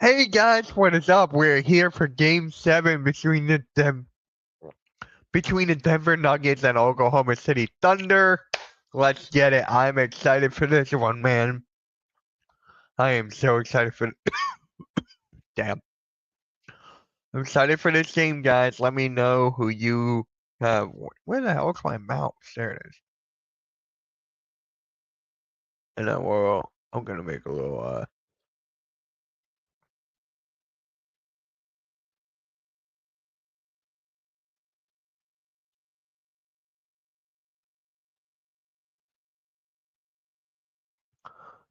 Hey guys, what is up? We're here for Game 7 between the Denver Nuggets and Oklahoma City Thunder. Let's get it. I'm excited for this one, man. I am so excited for damn. I'm excited for this game, guys. Let me know who you have. Where the hell is my mouse? There it is. And then I'm gonna make a little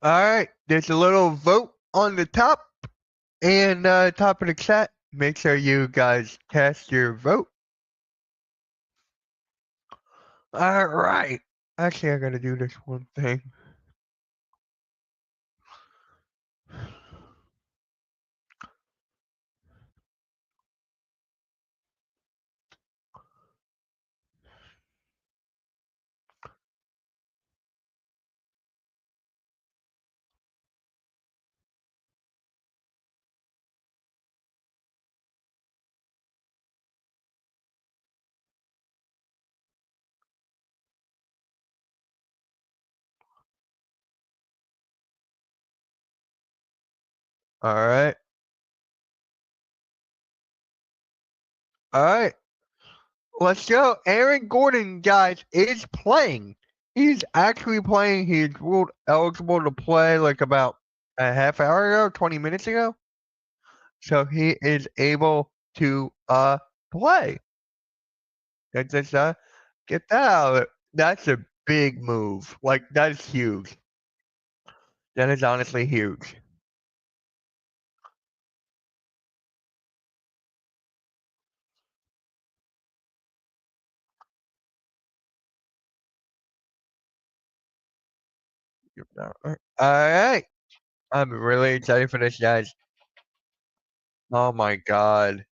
Alright, there's a little vote on the top and top of the chat. Make sure you guys cast your vote. Alright. Actually, I gotta do this one thing. Alright. Alright. Let's go. Aaron Gordon, guys, is playing. He's actually playing. He's ruled eligible to play like about a half hour ago, 20 minutes ago. So he is able to play. Let's get that out. That's a big move. Like, that's huge. That is honestly huge. Alright. I'm really excited for this, guys. Oh my god.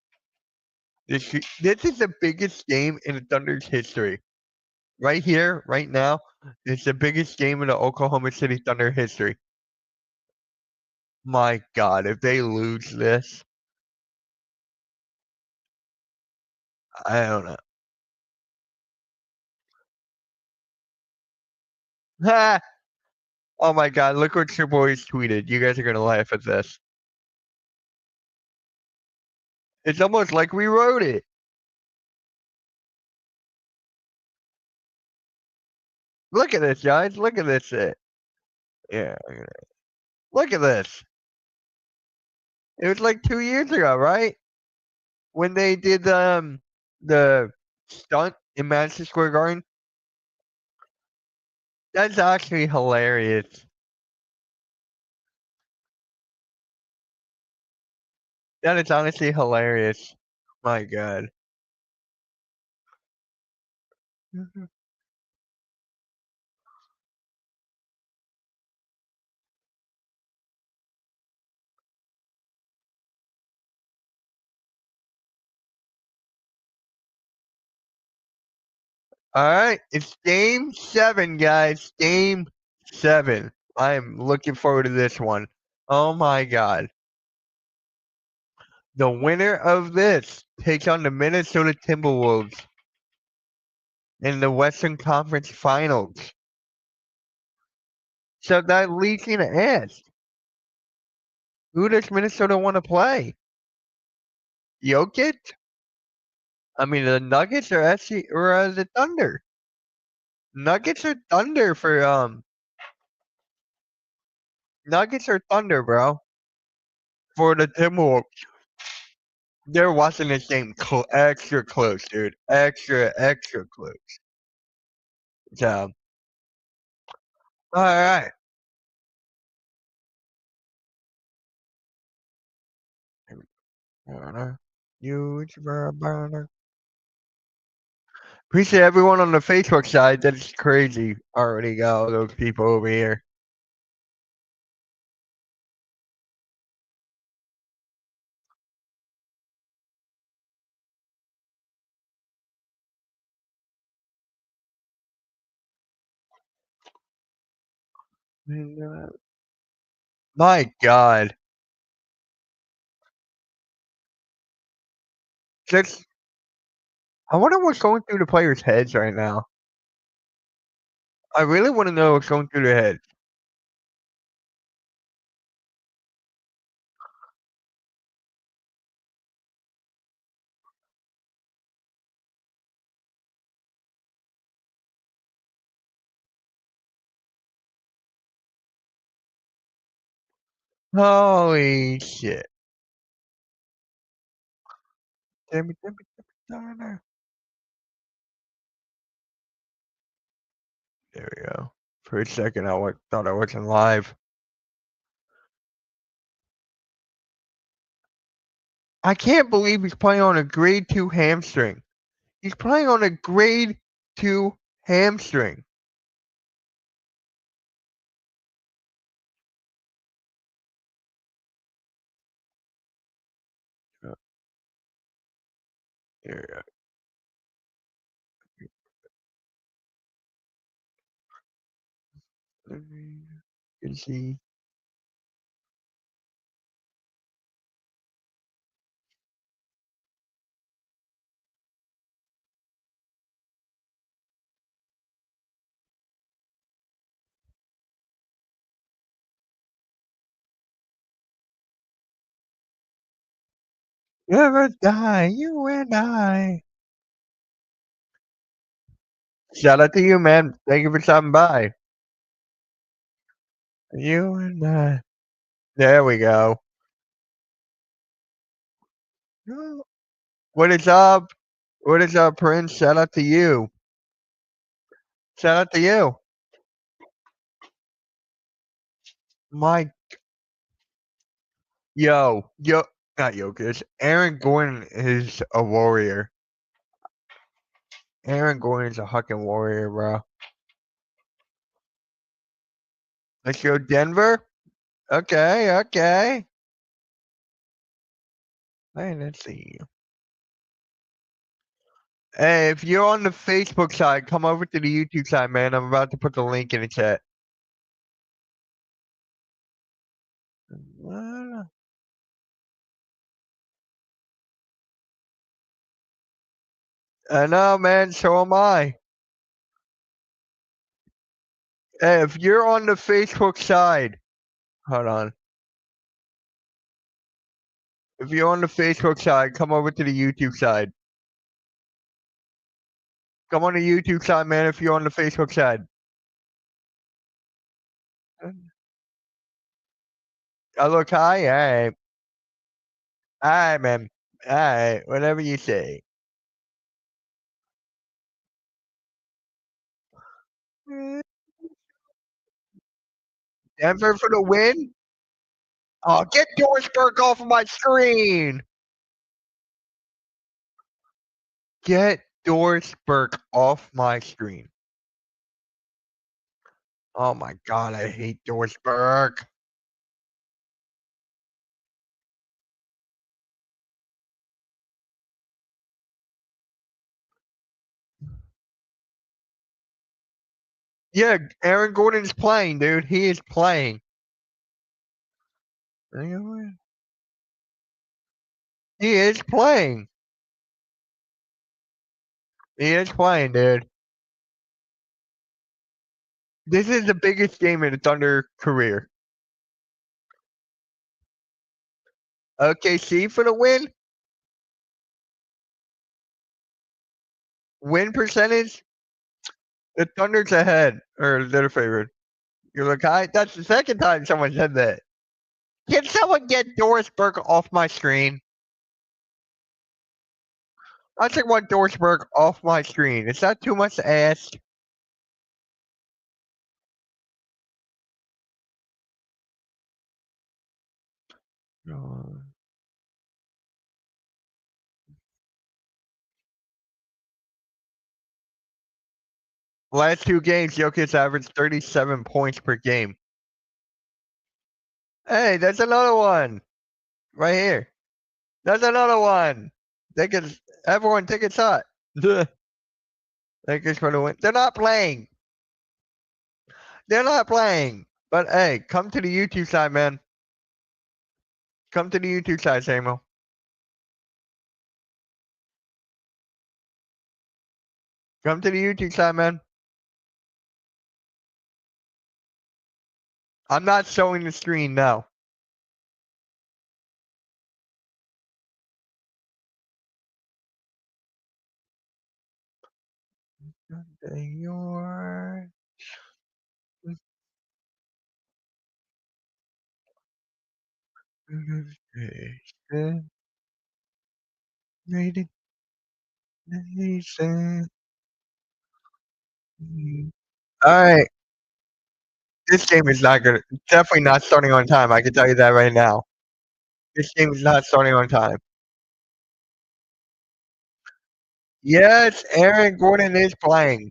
This is the biggest game in the Thunder's history. Right here, right now, it's the biggest game in the Oklahoma City Thunder history. My god, if they lose this, I don't know. Ha! Oh my god, look what your boys tweeted. You guys are gonna laugh at this. It's almost like we wrote it. Look at this, guys. Look at this shit. Yeah. Look at this. It was like 2 years ago, right? When they did the stunt in Madison Square Garden. That's actually hilarious. That is honestly hilarious. My god. Alright, it's game 7, guys. Game 7. I am looking forward to this one. Oh my god. The winner of this takes on the Minnesota Timberwolves in the Western Conference Finals. So that leads me to ask, who does Minnesota want to play? Jokic? I mean, the Nuggets or the Thunder? Nuggets or Thunder for Nuggets or Thunder, bro? For the Timberwolves. They're watching this game extra close, dude. Extra close. So, all right. Huge burner. Appreciate everyone on the Facebook side. That's crazy. Already got all those people over here. My God. Just I wonder what's going through the players' heads right now. I really wanna know what's going through their heads. Holy shit. There we go. For a second, thought I wasn't live. I can't believe he's playing on a grade 2 hamstring. He's playing on a grade 2 hamstring. There we go. You can see. Never die, you and I. Shout out to you, man. Thank you for stopping by. You and I. There we go. Oh, what is up? What is up, Prince? Shout out to you. Shout out to you. My not Jokic. Aaron Gordon is a warrior. Aaron Gordon is a fucking warrior, bro. Let's go Denver. Okay, okay. Hey, let's see. Hey, if you're on the Facebook side, come over to the YouTube side, man. I'm about to put the link in the chat. I know, man. So am I. Hey, if you're on the Facebook side, hold on. If you're on the Facebook side, come over to the YouTube side. Come on the YouTube side, man. If you're on the Facebook side. I look high. All right, man. All right, whatever you say. Denver for the win. Oh, get Dorsberg off of my screen. Get Dorsberg off my screen. Oh my god, I hate Dorsberg. Yeah, Aaron Gordon's playing, dude. He is playing. He is playing. He is playing, dude. This is the biggest game in the Thunder career. OKC for the win. Win percentage. The Thunder's ahead, or they're the favorite. You look high. That's the second time someone said that. Can someone get Dorsberg off my screen? I just want Dorsberg off my screen. Is that too much to ask? Last two games, Jokic averaged 37 points per game. Hey, that's another one. Right here. That's another one. Everyone take a shot. Lakers for the win. They're not playing. They're not playing. But hey, come to the YouTube side, man. Come to the YouTube side, Samuel. Come to the YouTube side, man. I'm not showing the screen now. Your rated nation. All right, this game is not gonna definitely not starting on time. I can tell you that right now. This game is not starting on time. Yes, Aaron Gordon is playing.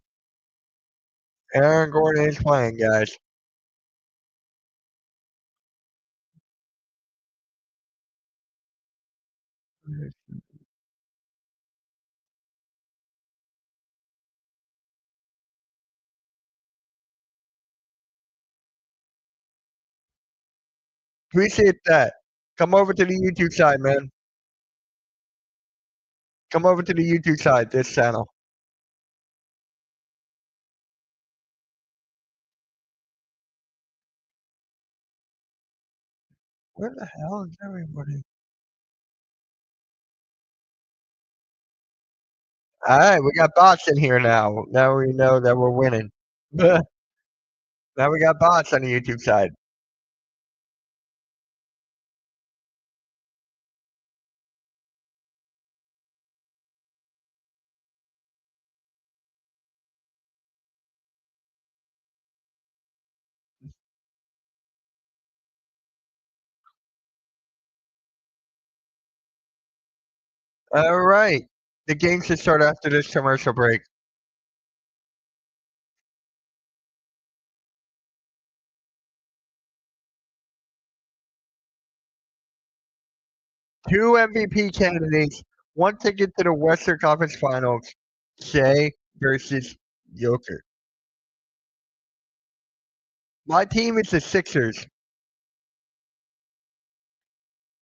Aaron Gordon is playing, guys. Appreciate that. Come over to the YouTube side, man. Come over to the YouTube side, this channel. Where the hell is everybody? All right, we got bots in here now. Now we know that we're winning. Now we got bots on the YouTube side. All right. The game should start after this commercial break. Two MVP candidates, one ticket to the Western Conference Finals. Shea versus Joker. My team is the Sixers.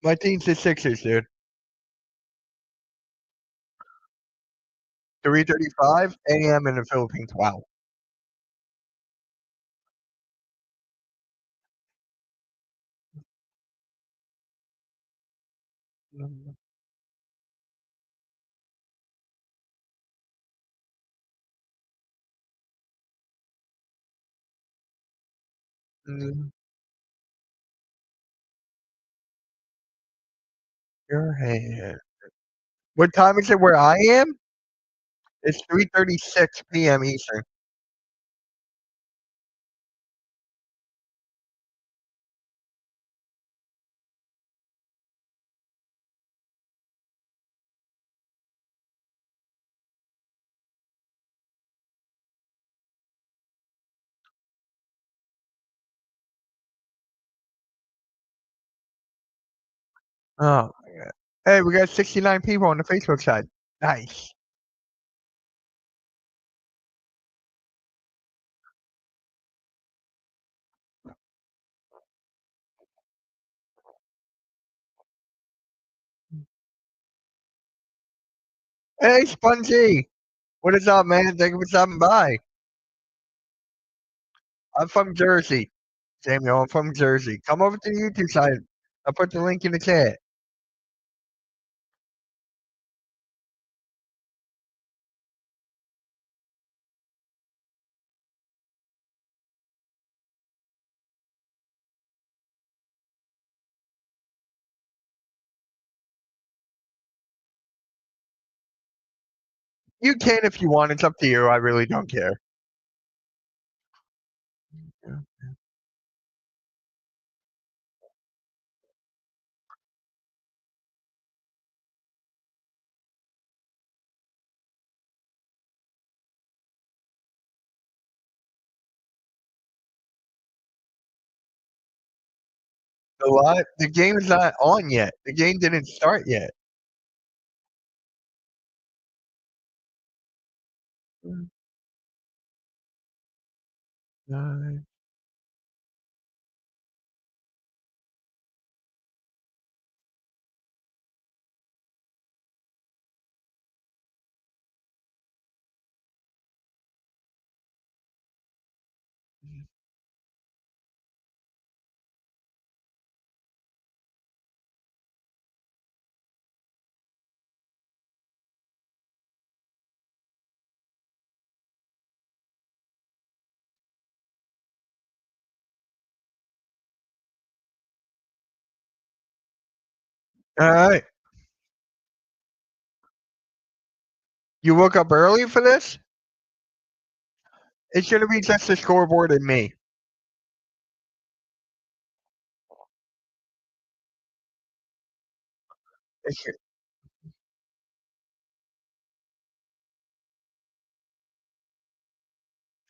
My team's the Sixers, dude. 3:35 a.m. in the Philippines. Wow. Mm, your hand. What time is it where I am? It's 3:36 p.m. Eastern. Oh my god. Hey, we got 69 people on the Facebook side. Nice. Hey, Spongy. What is up, man? Thank you for stopping by. I'm from Jersey. Samuel, I'm from Jersey. Come over to the YouTube side. I'll put the link in the chat. You can if you want. It's up to you. I really don't care. Yeah. The game is not on yet. The game didn't start yet. Mm, nine. All right. You woke up early for this? It's gonna be just the scoreboard and me. It's,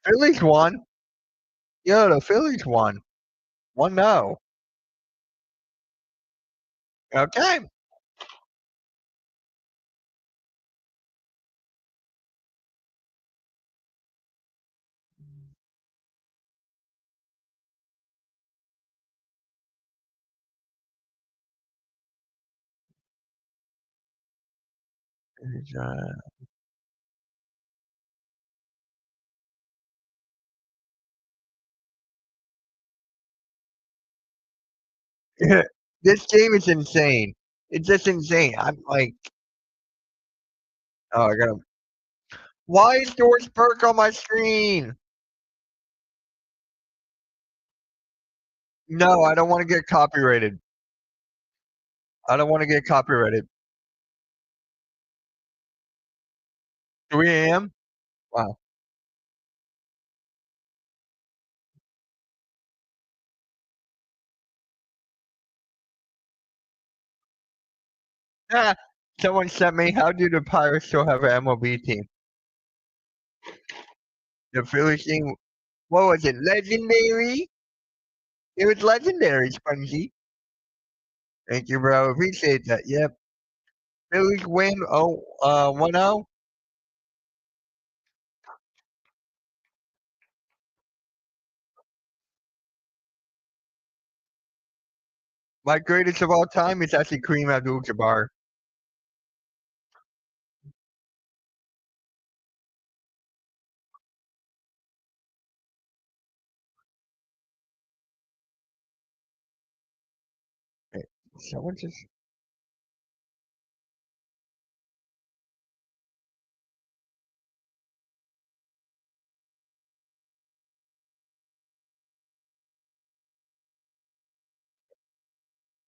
Phillies won. Yo, the Phillies won. 1-0. Okay. Uh, this game is insane. It's just insane. I'm like, oh, I gotta. Why is George Burke on my screen? No, I don't want to get copyrighted. I don't want to get copyrighted. 3 a.m. Wow. Ah, someone sent me. How do the Pirates still have an MLB team? The Phillies team. What was it? Legendary. It was legendary, Spongy. Thank you, bro. Appreciate that. Yep. Phillies win. 1-0. My greatest of all time is actually Kareem Abdul-Jabbar. Hey, someone just.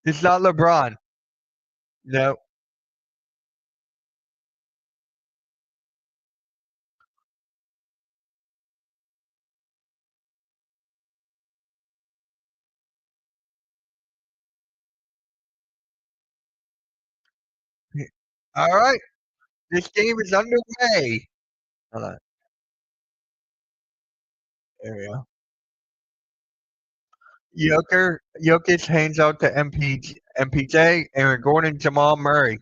It's not LeBron. No. All right. This game is underway. Hold on. There we go. Jokic hands out to MPJ, Aaron Gordon, Jamal Murray.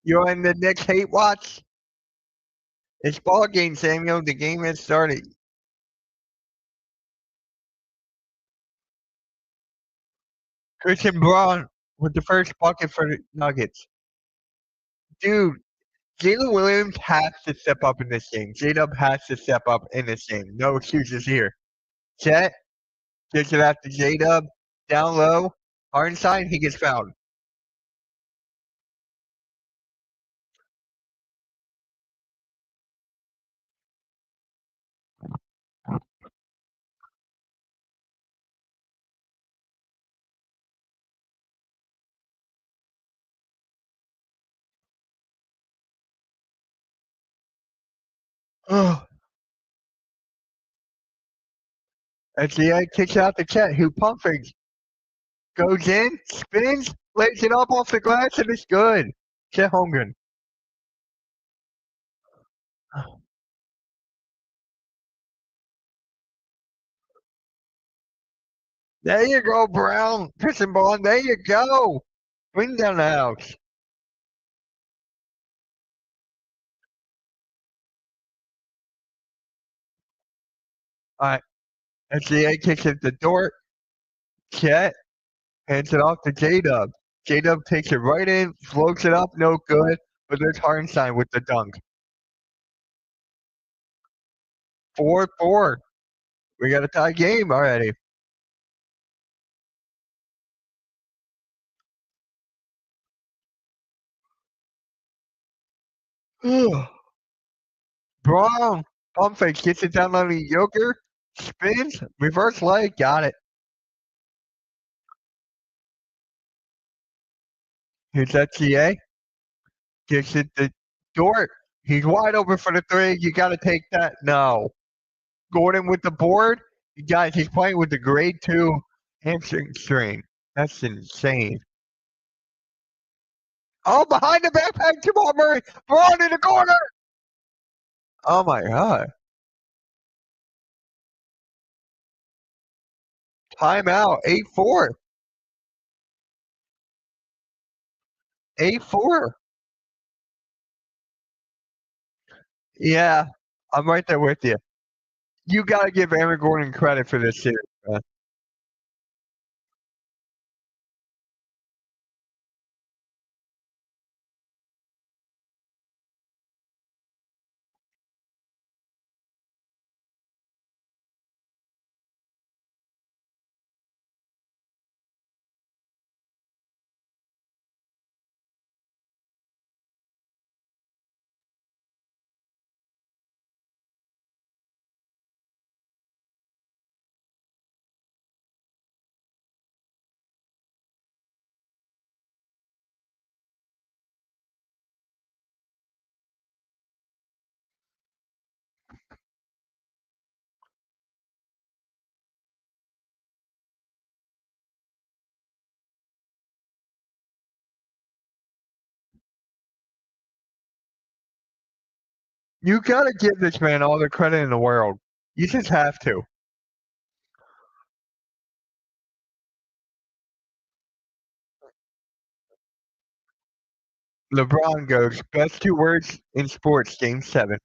You're in the Knicks hate watch? It's ball game, Samuel. The game has started. Christian Braun with the first bucket for the Nuggets. Dude, Jalen Williams has to step up in this game. J-Dub has to step up in this game. No excuses here. Chet gets it after J-Dub. Down low. Hardenstein, he gets fouled. SGA kicks out to Chet, who pump fakes. Goes in, spins, lays it up off the glass, and it's good. Chet Holmgren. There you go, Brown. Christian Braun, there you go. Bring down the house. All right. SGA kicks it to Dort. Chet hands it off to J-Dub. J-Dub takes it right in, floats it up, no good. But there's Hardenstein with the dunk. 4-4. We got a tie game already. Brown, pump fake, gets it down on the Joker, spins, reverse leg, got it. Here's that GA. Gets it to Dort. He's wide open for the three. You got to take that. No. Gordon with the board. Guys, he's playing with the grade 2 hamstring strain. That's insane. Oh, behind the backpack, Jamal Murray. Braun in the corner. Oh, my God. Timeout. 8-4. 8-4. Yeah, I'm right there with you. You got to give Aaron Gordon credit for this series, man. You got to give this man all the credit in the world. You just have to. LeBron goes, best 2 words in sports, game 7.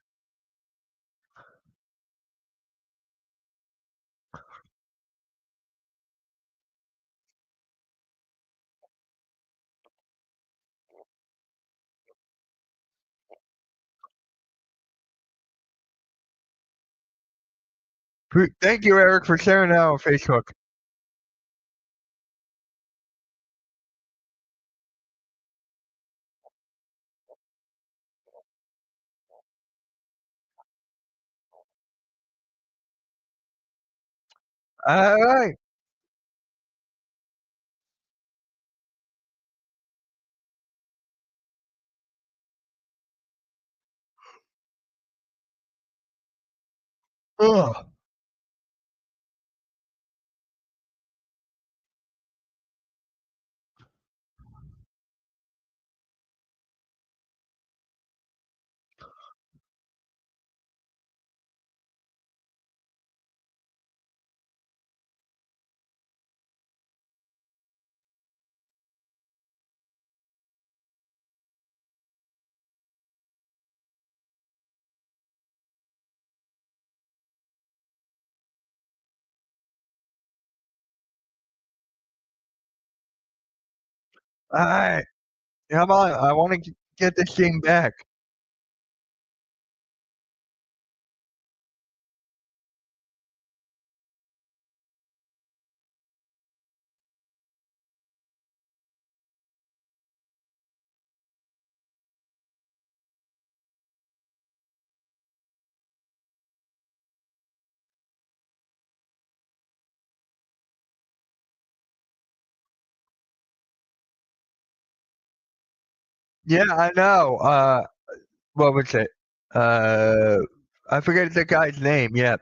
Thank you, Eric, for sharing that on Facebook. All right. Ugh. All right. Come on. I want to get this thing back. Yeah, I know. What was it? Uh, I forget the guy's name. Yeah.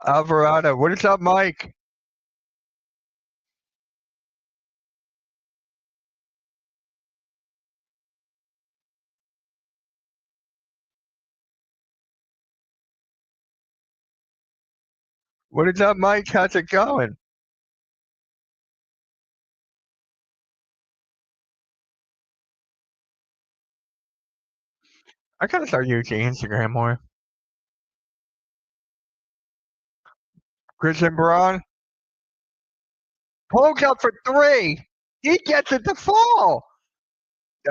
Alvarado. What is up, Mike? What is up, Mike? How's it going? I gotta start using Instagram more. Christian Braun pulls up for 3. He gets it to fall.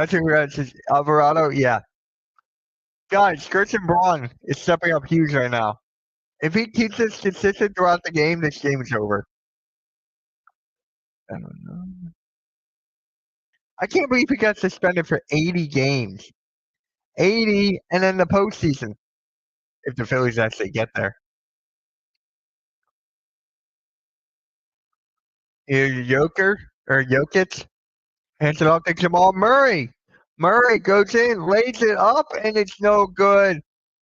I think that's Alvarado. Yeah. Guys, Christian Braun is stepping up huge right now. If he keeps this consistent throughout the game, this game is over. I don't know. I can't believe he got suspended for 80 games. 80, and then the postseason, if the Phillies actually get there. Here's Joker, or Jokic, hands it off to Jamal Murray. Murray goes in, lays it up, and it's no good.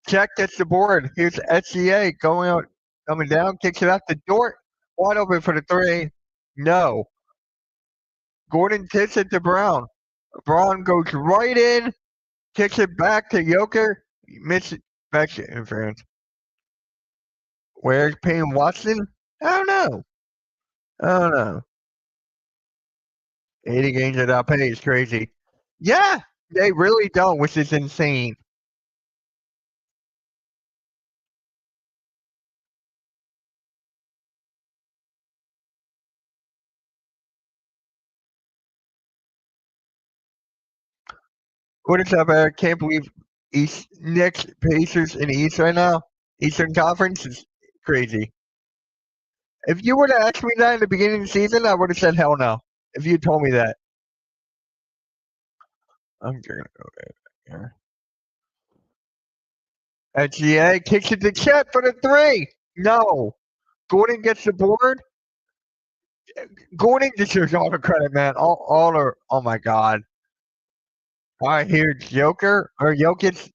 Check gets the board. Here's SGA going out, coming down, kicks it out to Dort. Wide open for the three. No. Gordon kicks it to Brown. Brown goes right in, kicks it back to Joker. Misses back to interference. Where's Payne Watson? I don't know. I don't know. 80 games without pay is crazy. Yeah, they really don't, which is insane. What is up, Eric? Can't believe East Knicks Pacers in the East right now. Eastern Conference is crazy. If you would have asked me that in the beginning of the season, I would have said hell no. If you told me that. I'm gonna go there. SGA kicks it to Chet for the three. No. Gordon gets the board. Gordon deserves all the credit, man. All the oh my god. All right, here's Joker or Jokic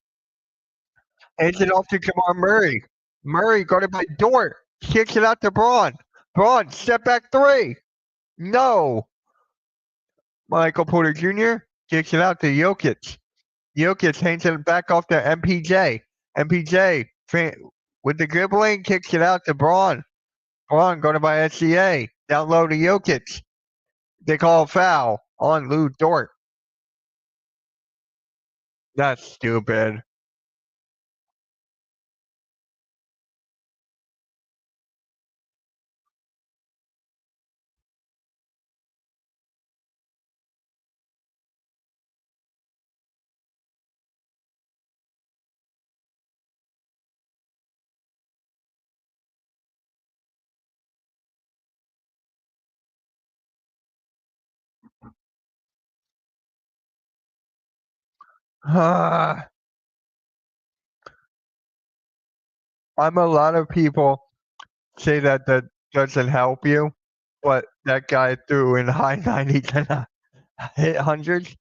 hands it off to Jamal Murray. Murray guarded by Dort. Kicks it out to Braun. Braun, step back three. No. Michael Porter Jr. kicks it out to Jokic. Jokic hands it back off to MPJ. MPJ with the dribbling kicks it out to Braun. Braun guarded by SCA. Down low to Jokic. They call a foul on Lou Dort. That's stupid. I'm a lot of people say that that doesn't help you, but that guy threw in high 90s and hit hundreds.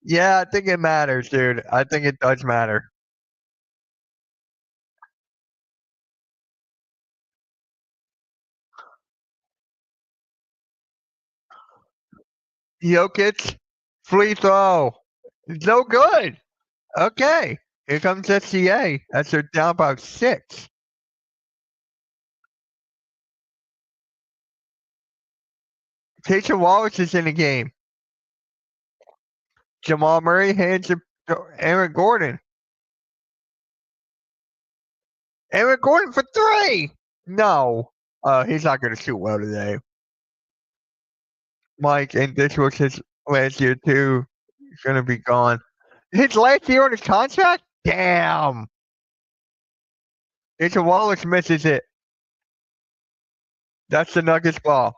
Yeah, I think it matters, dude. I think it does matter. Jokic, free throw. No good. Okay. Here comes SCA. That's their down by 6. Taysom Wallace is in the game. Jamal Murray hands it to Aaron Gordon. Aaron Gordon for 3. No. He's not going to shoot well today. Mike, and this was his last year too. He's going to be gone. His last year on his contract? Damn. Taysom Wallace misses it. That's the Nuggets ball.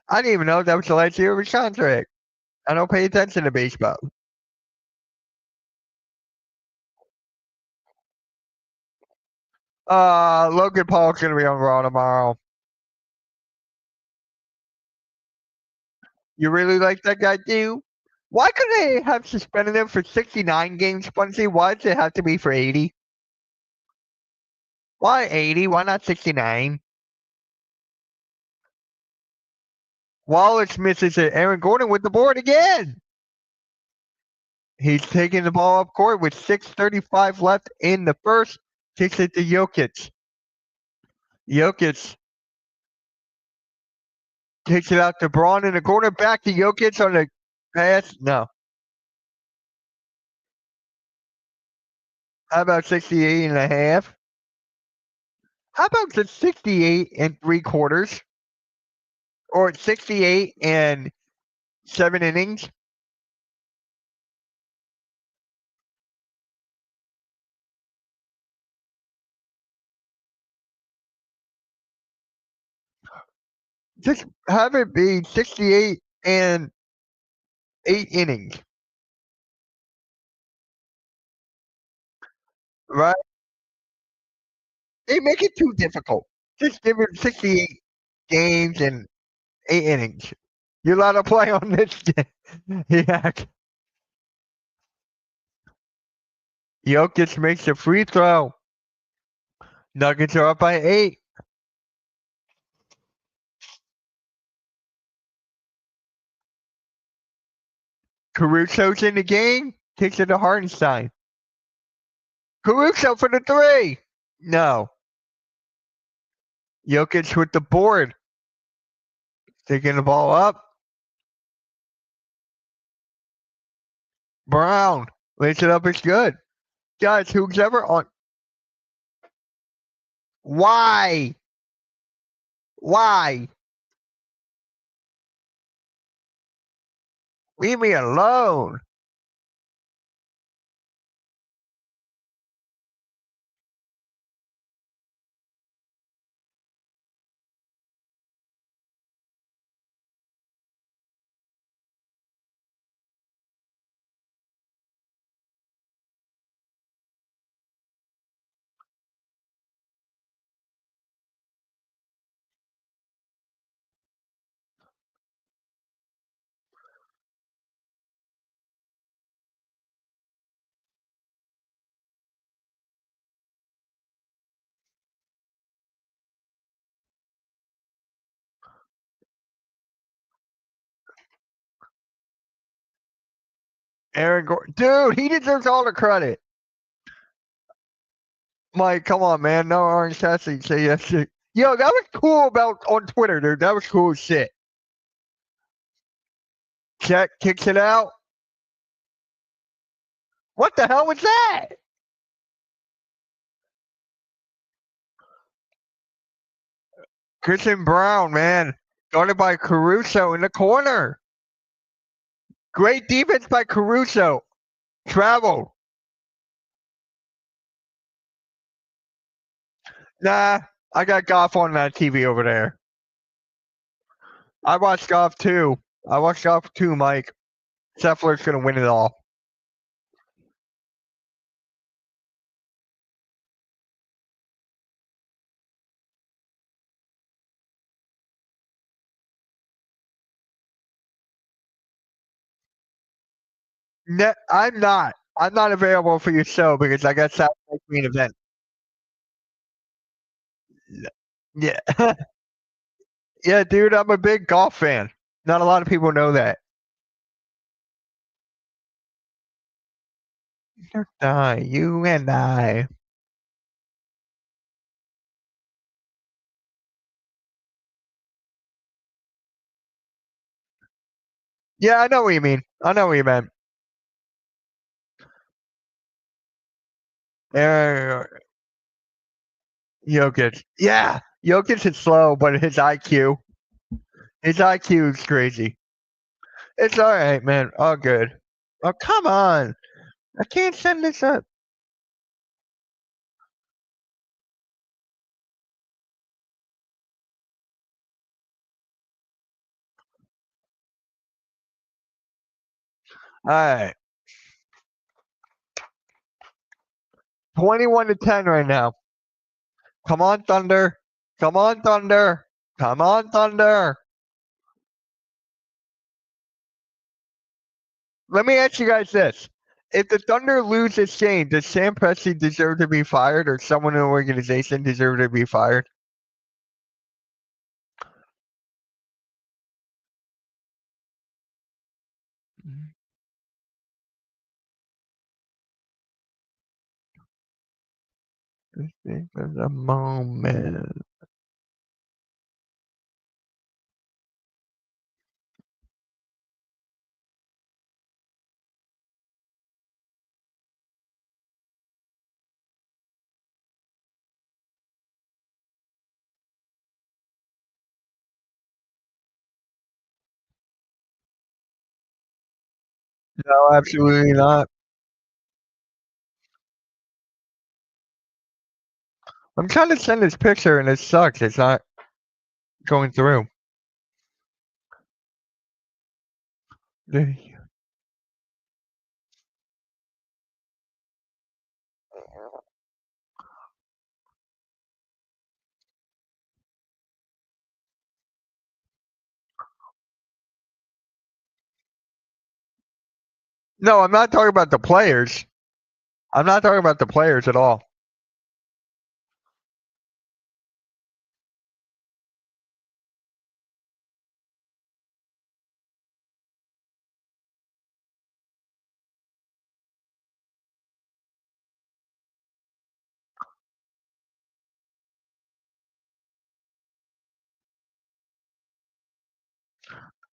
I didn't even know that was the last year of his contract. I don't pay attention to baseball. Logan Paul's gonna be on Raw tomorrow. You really like that guy too? Why could they have suspended him for 69 games, Spunsy? Why does it have to be for 80? Why 80? Why not 69? Wallace misses it. Aaron Gordon with the board again. He's taking the ball up court with 6:35 left in the first. Kicks it to Jokic. Jokic takes it out to Braun in the corner. Back to Jokic on the pass. No. How about 68 and a half? How about the 68 and 3/4? Or 68 and 7 innings? Just have it be 68 and 8 innings, right? They make it too difficult. Just give him 68 games and 8 innings. You're allowed to play on this game. Yeah. Jokic makes a free throw. Nuggets are up by 8. Caruso's in the game. Takes it to Hartenstein. Caruso for the 3. No. Jokic with the board. Taking the ball up. Brown. Lays it up. It's good. Guys, who's ever on. Why? Why? Leave me alone. Aaron Gordon. Dude, he deserves all the credit. Mike, come on, man. No Orange Cassidy say yes. Yo, that was cool about on Twitter, dude. That was cool as shit. Check kicks it out. What the hell was that? Christian Brown, man. Guarded by Caruso in the corner. Great defense by Caruso. Travel. Nah, I got golf on that TV over there. I watched golf too. Mike. Scheffler's going to win it all. I'm not. I'm not available for your show because I got Saturday main event. Yeah. Yeah, dude, I'm a big golf fan. Not a lot of people know that. You and I. Yeah, I know what you mean. I know what you meant. Uh, Jokic. Yeah, Jokic is slow, but his IQ is crazy. It's all right, man. All good. Oh, come on. I can't send this up. All right. 21-10 right now. Come on, Thunder. Come on, Thunder. Come on, Thunder. Let me ask you guys this. If the Thunder lose this game, does Sam Presti deserve to be fired or someone in the organization deserve to be fired? Just think of the moment. No, absolutely not. I'm trying to send this picture and it sucks. It's not going through. No, I'm not talking about the players. I'm not talking about the players at all.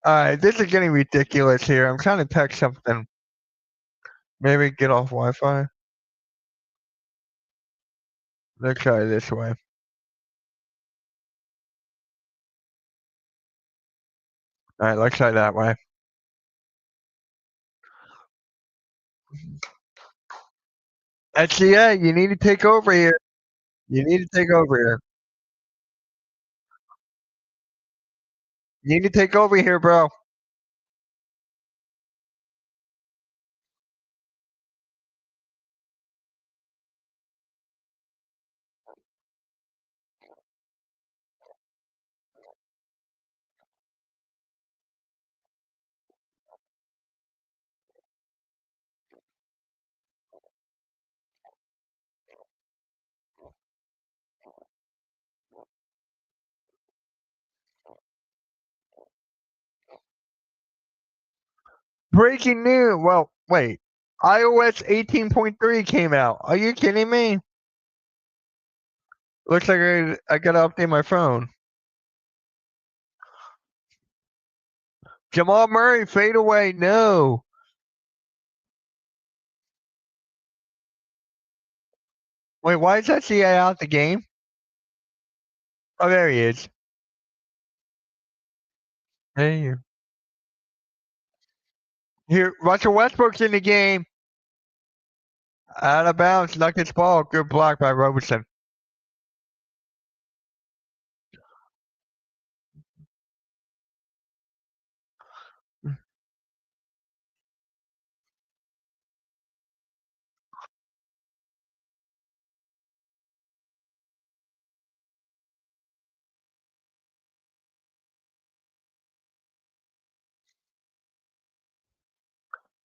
All right, this is getting ridiculous here. I'm trying to text something. Maybe get off Wi-Fi. Let's try this way. All right, let's try that way. SCA, you need to take over here. You need to take over here. You need to take over here, bro. Breaking news. Well, wait. iOS 18.3 came out. Are you kidding me? Looks like I gotta update my phone. Jamal Murray, fade away. No. Wait, why is that CA out the game? Oh, there he is. Hey. Here, Russell Westbrook's in the game. Out of bounds, Nuggets ball. Good block by Robertson.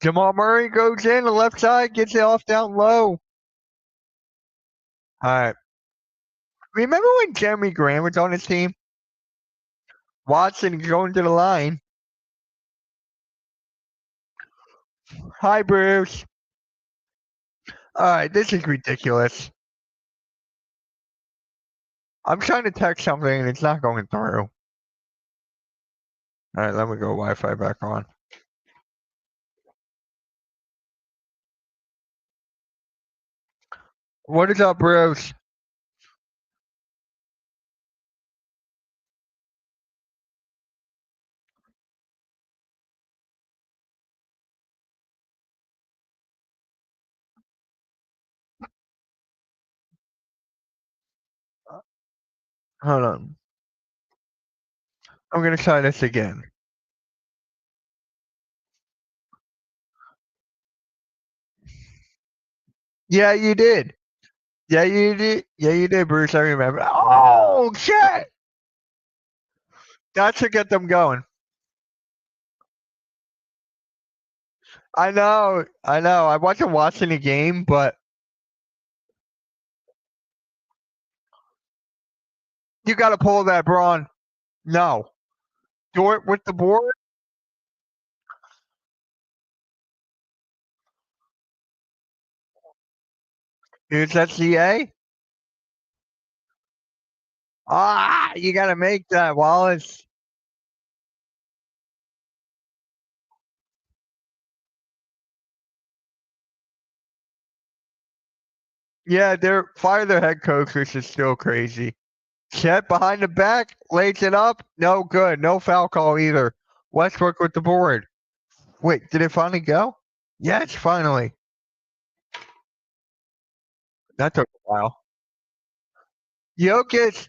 Jamal Murray goes in the left side, gets it off down low. All right. Remember when Jeremy Grant was on his team? Watson going to the line. Hi, Bruce. All right, this is ridiculous. I'm trying to text something and it's not going through. All right, let me go Wi-Fi back on. What is up, Bruce? Hold on. I'm gonna try this again. Yeah, you did. Yeah, you did. Yeah, you did, Bruce. I remember. Oh shit! That should get them going. I know. I know. I wasn't watching the game, but you got to pull that, Braun. No. Dort with the board. Here's that CA. Ah, you got to make that, Wallace. Yeah, they're fire their head coach, which is still crazy. Chet behind the back, lays it up. No good. No foul call either. Westbrook with the board. Wait, did it finally go? Yes, finally. That took a while. Jokic,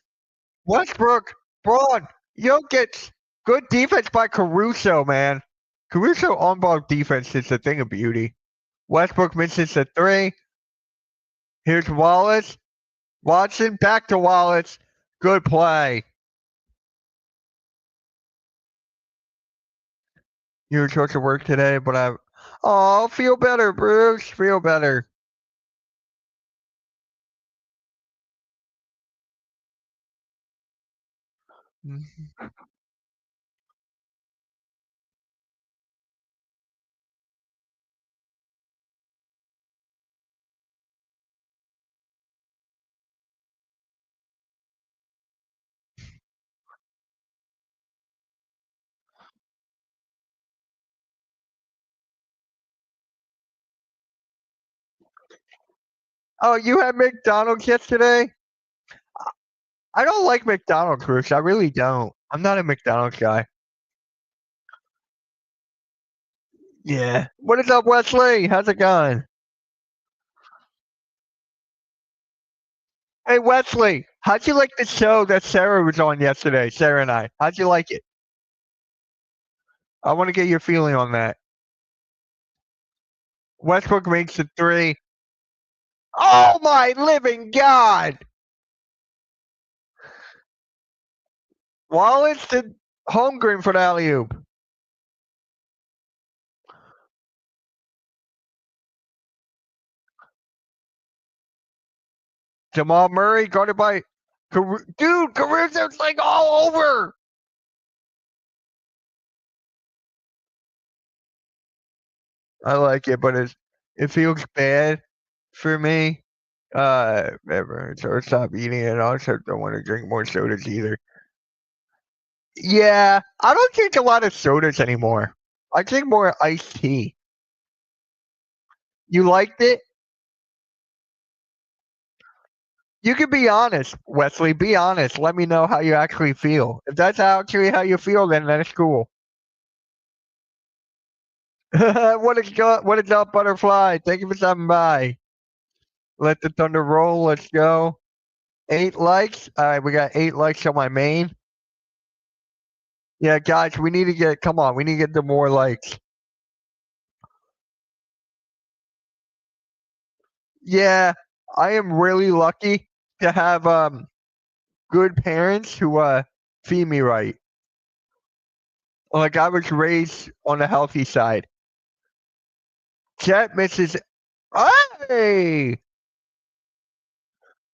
Westbrook, Braun, Jokic. Good defense by Caruso, man. Caruso on ball defense is a thing of beauty. Westbrook misses the three. Here's Wallace. Watson back to Wallace. Good play. You were supposed to work today, but Oh, feel better, Bruce. Feel better. Oh, you had McDonald's yesterday? I don't like McDonald's, Bruce. I really don't. I'm not a McDonald's guy. Yeah. What is up, Wesley? How's it going? Hey, Wesley, how'd you like the show that Sarah was on yesterday? Sarah and I. How'd you like it? I want to get your feeling on that. Westbrook makes the three. Oh my living God! Wallace did Holmgren for the alley oop. Jamal Murray guarded by dude. Caruso's like all over. I like it, but it feels bad for me. Ever. So stop eating it. I also don't want to drink more sodas either. Yeah, I don't drink a lot of sodas anymore. I drink more iced tea. You liked it? You can be honest, Wesley. Be honest. Let me know how you actually feel. If that's actually how you feel, then that's cool. What is up, butterfly? Thank you for stopping by. Let the thunder roll. Let's go. 8 likes. All right, we got 8 likes on my main. Yeah, guys, we need to get. Come on, we need to get the more likes. Yeah, I am really lucky to have good parents who feed me right. Like I was raised on the healthy side. Jet misses. Hey,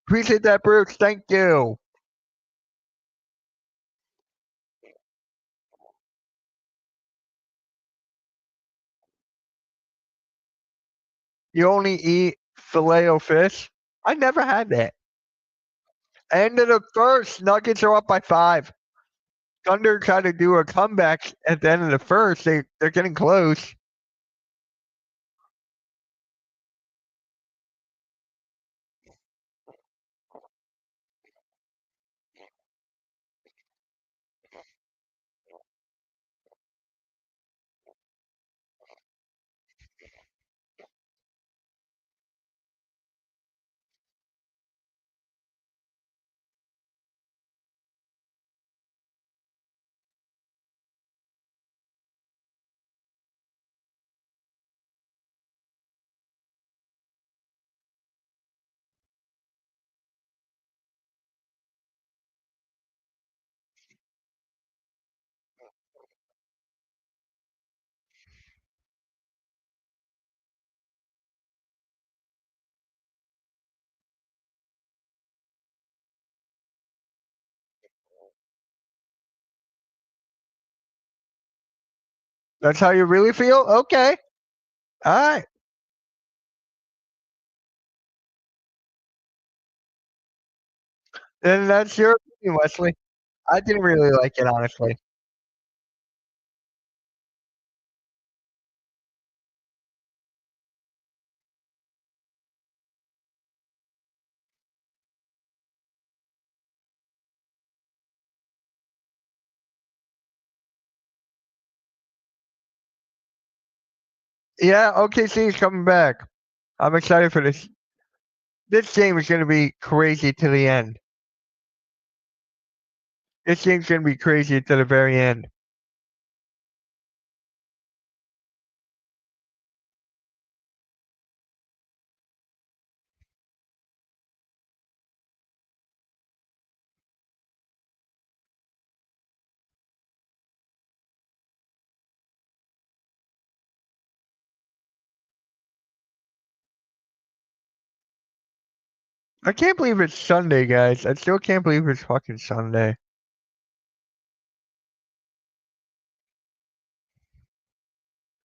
appreciate that, Bruce. Thank you. You only eat filet o fish. I never had that. End of the first, Nuggets are up by 5. Thunder tried to do a comeback at the end of the first. They're getting close. That's how you really feel? Okay. All right. Then that's your opinion, Wesley. I didn't really like it, honestly. Yeah, OKC is coming back. I'm excited for this. This game is going to be crazy to the end. This game's going to be crazy to the very end. I can't believe it's Sunday, guys. I still can't believe it's fucking Sunday.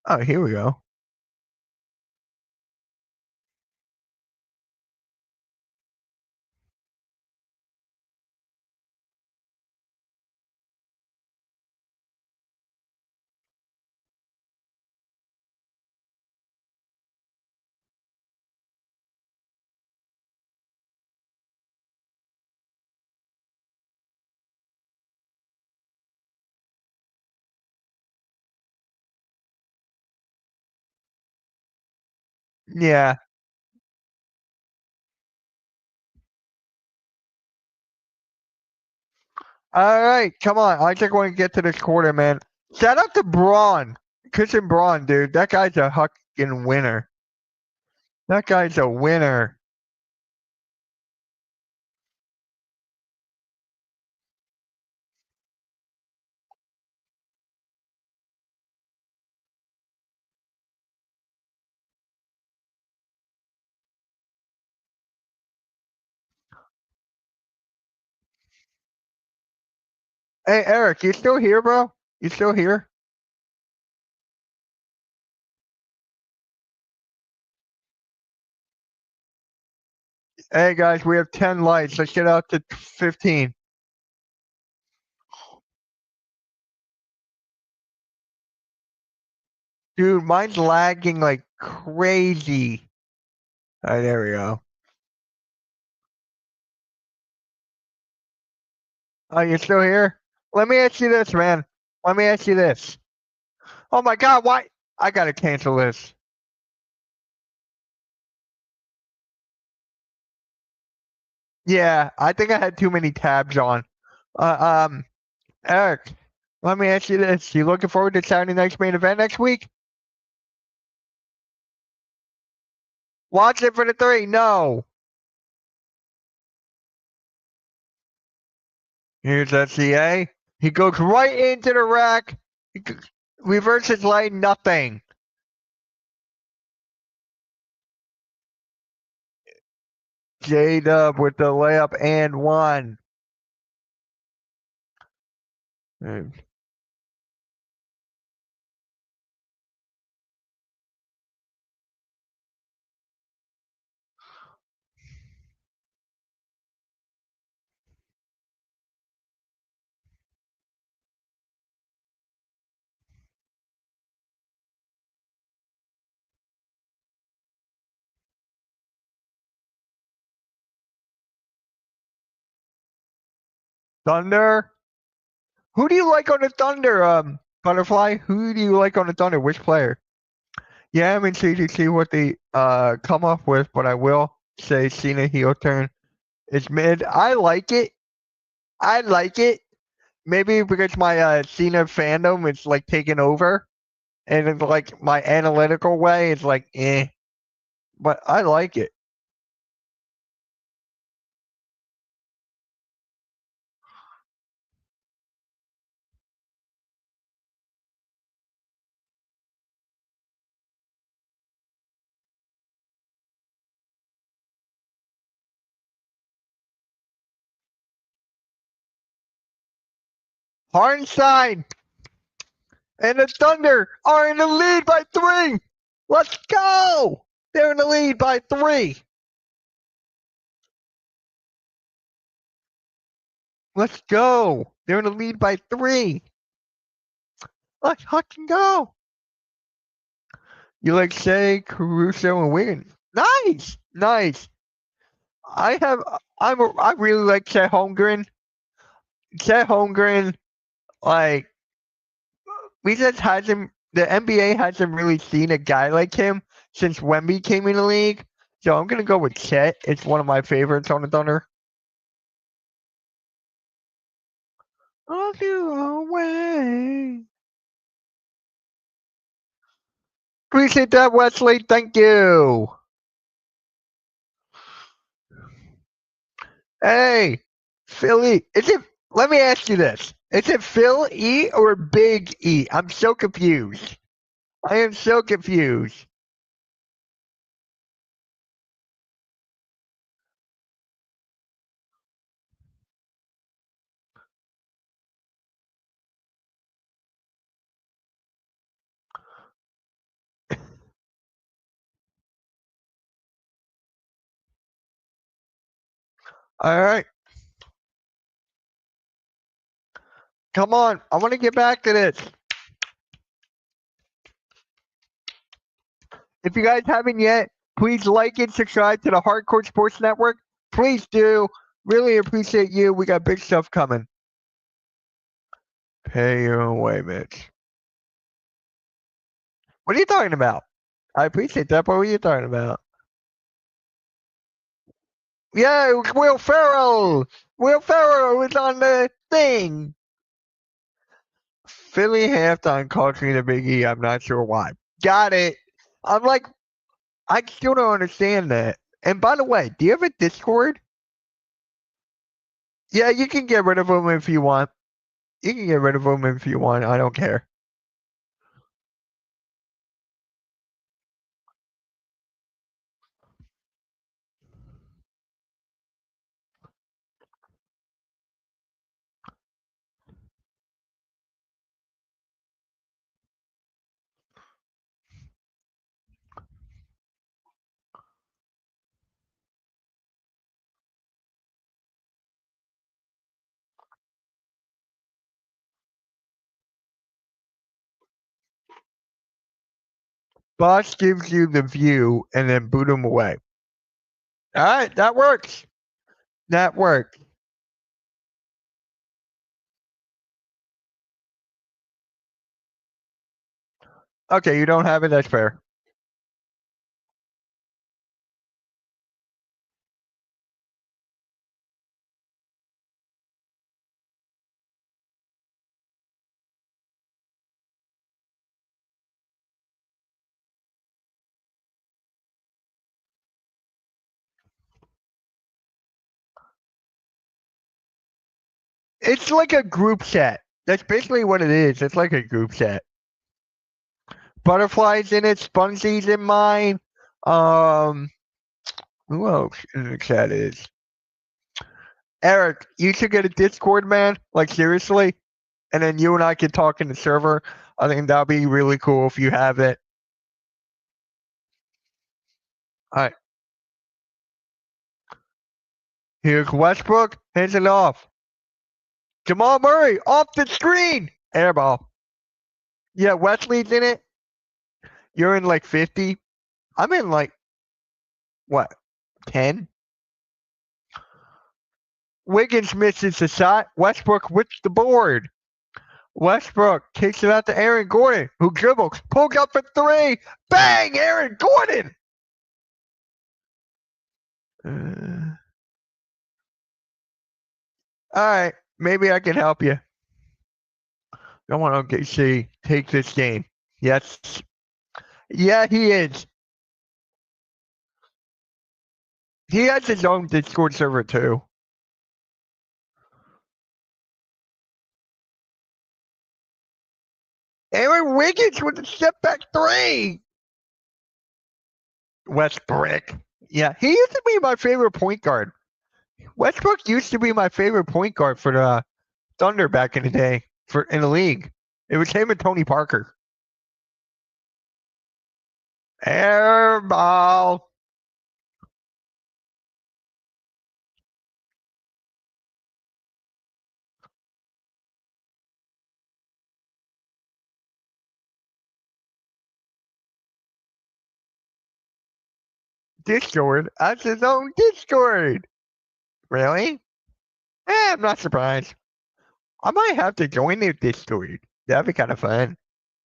Oh, here we go. Yeah. All right, come on. I just want to get to this quarter, man. Shout out to Braun. Christian Braun, dude. That guy's a fucking winner. That guy's a winner. Hey, Eric, you still here, bro? You still here? Hey, guys, we have 10 lights. Let's get out to 15. Dude, mine's lagging like crazy. All right, there we go. Oh, you still here? Let me ask you this, man. Let me ask you this. Oh my God, why? I gotta cancel this. Yeah, I think I had too many tabs on. Uh, um, Eric, let me ask you this. You looking forward to Saturday night's main event next week? Watch it for the three. No. Here's SCA. He goes right into the rack. Reverses lane, nothing. J-Dub with the layup and one. Thunder. Who do you like on the Thunder, Butterfly? Who do you like on the Thunder? Which player? Yeah, I'm intrigued to see what they come up with, but I will say Cena heel turn is mid. I like it. I like it. Maybe because my Cena fandom is like taking over, and it's like my analytical way is like eh, but I like it. Hartenstein and the Thunder are in the lead by 3. Let's go! They're in the lead by 3. Let's go! They're in the lead by 3. Let's fucking go! You like Shea, Caruso, and Wiggins. Nice, nice. I really like Chet Holmgren. Chet Holmgren, like we just hasn't the NBA hasn't really seen a guy like him since Wemby came in the league. So I'm gonna go with Chet. It's one of my favorites on the Thunder. I'll do away. Appreciate that, Wesley. Thank you. Hey, Philly. Is it? Let me ask you this: is it Phil E or Big E? I'm so confused. I am so confused. All right. Come on. I want to get back to this. If you guys haven't yet, please like and subscribe to the Hardcore Sports Network. Please do. Really appreciate you. We got big stuff coming. Pay your own way, Mitch. What are you talking about? I appreciate that, but what are you talking about? Yeah, it was Will Ferrell. Will Ferrell was on the thing. Philly halftime culture the Big E. I'm not sure why. Got it. I'm like, I still don't understand that. And by the way, do you have a Discord? Yeah, you can get rid of them if you want. You can get rid of them if you want. I don't care. Boss gives you the view and then boot them away. All right, that works. That works. Okay, you don't have it. That's fair. It's like a group chat. That's basically what it is. It's like a group chat. Butterflies in it, Sponsy's in mine. Um, who else in the chat is? Eric, you should get a Discord, man. Like seriously, and then you and I can talk in the server. I think that'd be really cool if you have it. All right, here's Westbrook. Hands it off. Jamal Murray off the screen. Airball. Yeah, Wesley's in it. You're in like 50. I'm in like what 10. Wiggins misses the shot. Westbrook with the board. Westbrook kicks it out to Aaron Gordon, who dribbles, pulls up for three. Bang! Aaron Gordon. All right, maybe I can help you. I want OKC take this game. Yes. Yeah, he is. He has his own Discord server too. Aaron Wiggins with a step back three. Westbrook. Yeah, he used to be my favorite point guard. Westbrook used to be my favorite point guard for the Thunder back in the day for in the league. It was him and Tony Parker. Airball. Discord. That's his own Discord. Really? I'm not surprised. I might have to join their Discord. That'd be kind of fun.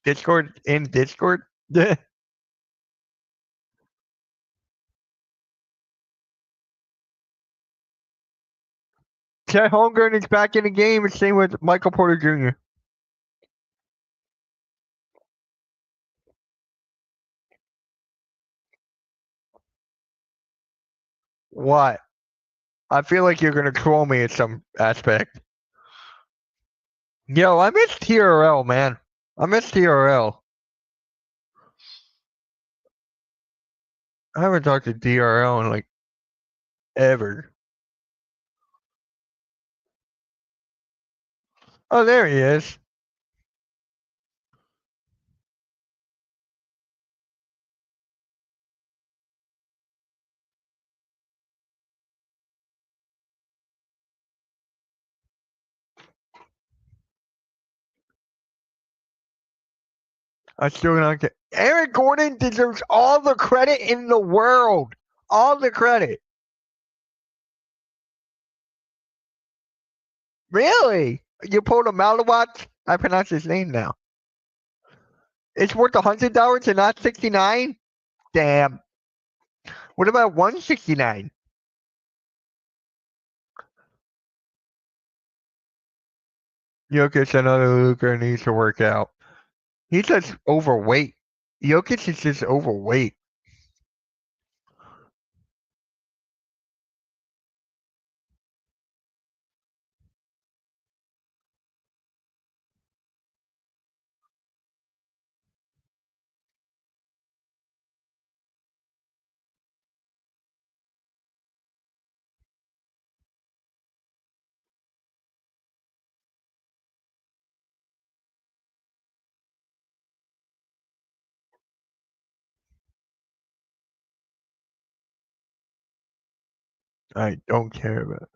Discord in Discord. Chet Holmgren is back in the game. And same with Michael Porter Jr. What? I feel like you're gonna troll me at some aspect. Yo, I miss TRL, man. I miss TRL. I haven't talked to DRL in like ever. Oh, there he is. I still don't get. Aaron Gordon deserves all the credit in the world. All the credit. Really? You pulled a Malawat? I pronounce his name now. It's worth $100 and not 69. Damn. What about 169? Jokic, another Luka, needs to work out. He's just overweight. Jokic is just overweight. I don't care about it.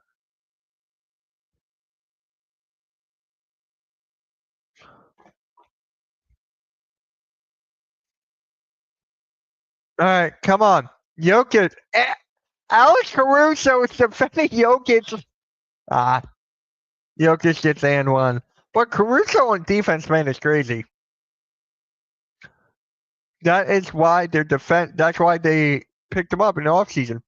All right, come on. Jokic. Alex Caruso is defending Jokic. Ah, Jokic gets and one. But Caruso on defense, man, is crazy. That is why their defense. That's why they picked him up in the offseason.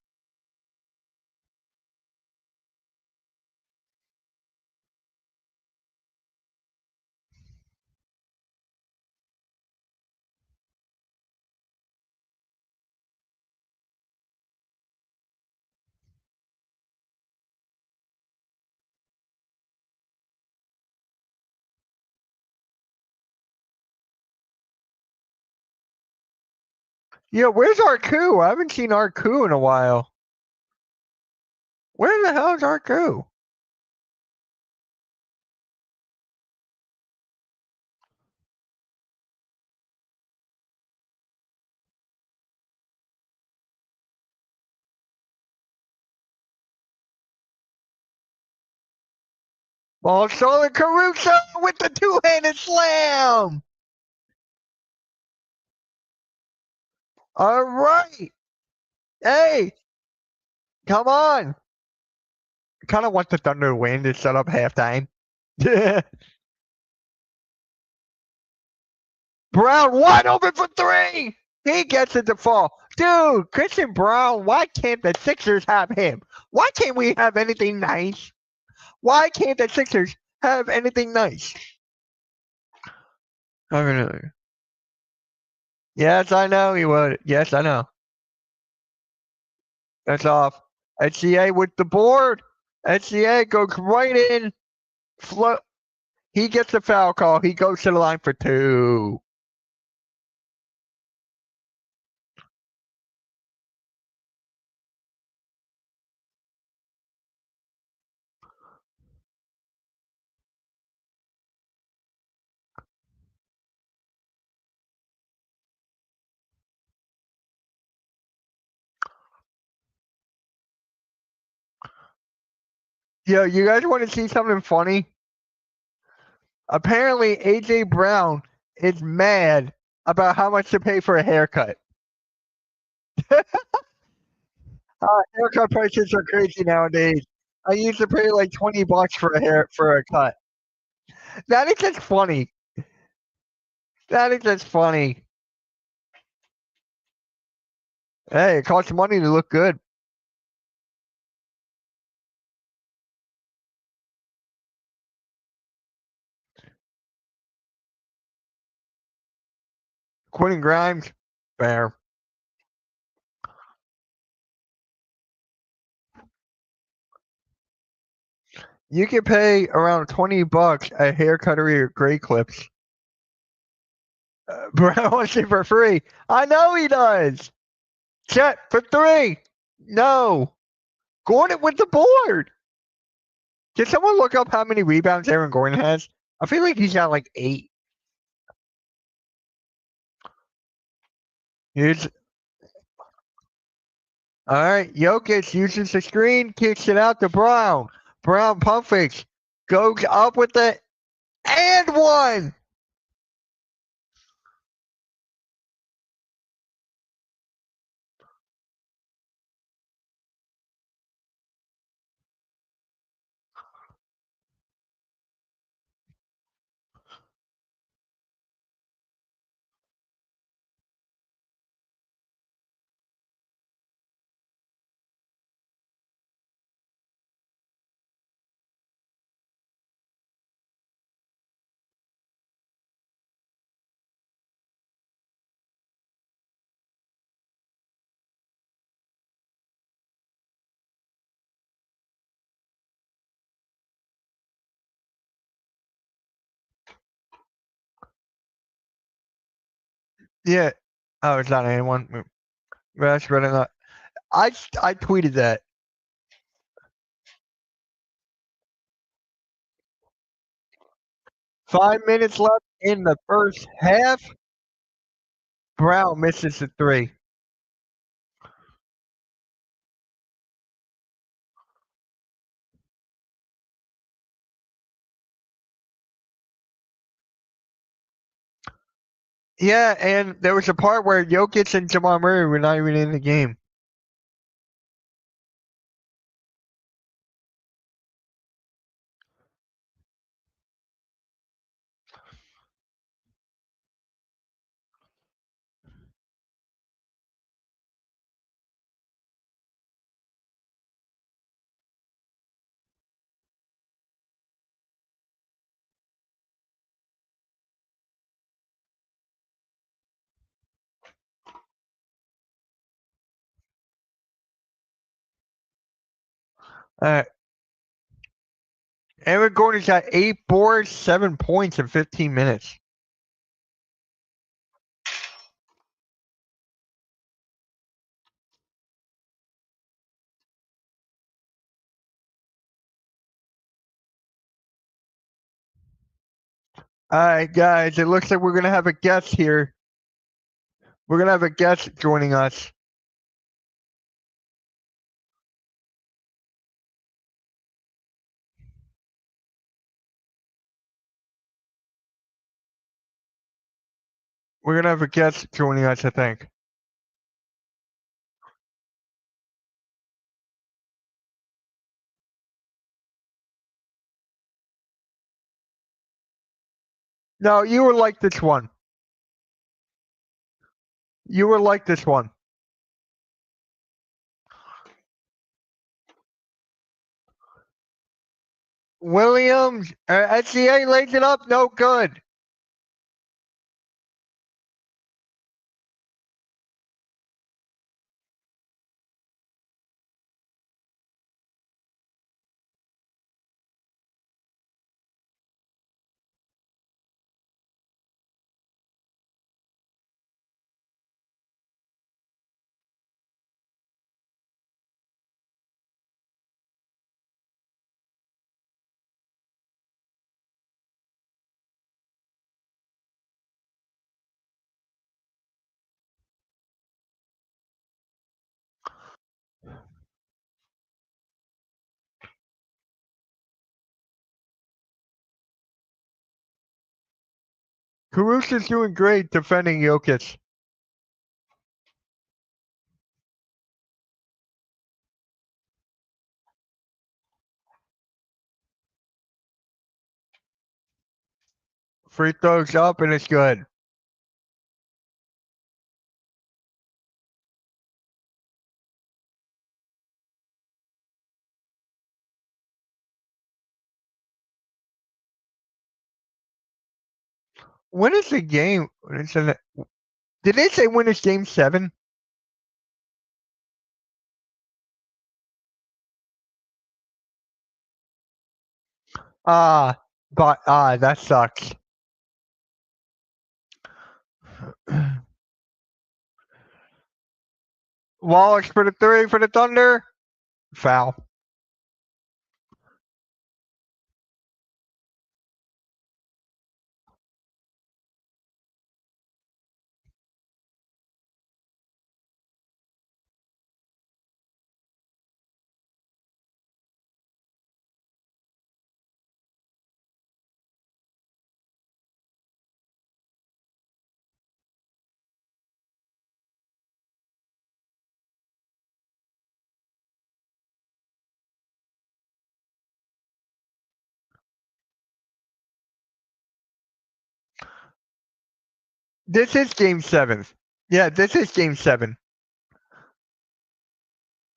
Yeah, where's Arku? I haven't seen Arku in a while. Where the hell is Arku? Ball stolen. Caruso with the two-handed slam. All right. Hey, come on. Kind of want the Thunder to win to set up halftime. Brown wide open for three. He gets it to fall. Dude, Christian Brown, why can't the Sixers have him? Why can't we have anything nice? Why can't the Sixers have anything nice? Yes, I know he would. Yes, I know. That's off. HCA with the board. HCA goes right in. Float. He gets the foul call. He goes to the line for two. Yo, you guys want to see something funny? Apparently, AJ Brown is mad about how much to pay for a haircut. Haircut prices are crazy nowadays. I used to pay like $20 for a cut. That is just funny. That is just funny. Hey, it costs money to look good. Quentin Grimes, fair. You can pay around $20 a haircut or your gray clips. Brown wants it for free. I know he does. Chet for three. No. Gordon with the board. Can someone look up how many rebounds Aaron Gordon has? I feel like he's got like 8. Here's all right. Jokic uses the screen, kicks it out to Brown. Brown pump fakes, goes up with it, and one. Yeah. Oh, it's not anyone. That's better not. I tweeted that. Five minutes left in the first half. Brown misses the three. Yeah, and there was a part where Jokic and Jamal Murray were not even in the game. Uh, Aaron Gordon's got 8 boards, 7 points in 15 minutes. All right, guys, it looks like we're going to have a guest here. We're going to have a guest joining us. We're going to have a guest joining us, I think. No, you were like this one. You were like this one. Williams, SCA lays it up, no good. Caruso's doing great defending Jokic. Free throws up and it's good. When is the game? Did they say when is game 7? But that sucks. Wallace for the 3 for the Thunder. Foul. This is game 7. Yeah, this is game 7.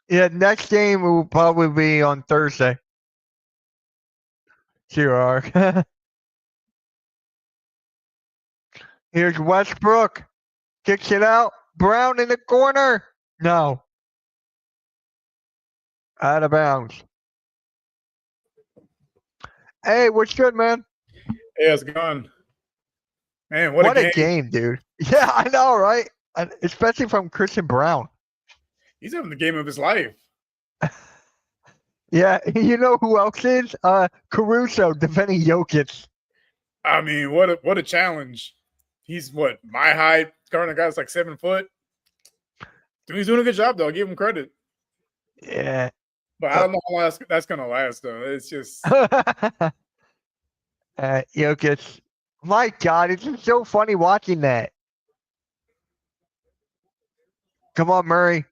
Yeah, next game will probably be on Thursday. Sure. Here's Westbrook. Kicks it out. Brown in the corner. No. Out of bounds. Hey, what's good, man? Hey, how's it going? Man, What a game, dude. Yeah, I know, right? And especially from Christian Brown. He's having the game of his life. Yeah, you know who else is? Caruso defending Jokic. I mean, what a challenge. He's what, my height, guarding a guy that's like 7 foot. He's doing a good job though. I'll give him credit. Yeah. But I don't know how long that's gonna last though. It's just Jokic. My God, it's just so funny watching that. Come on, Murray.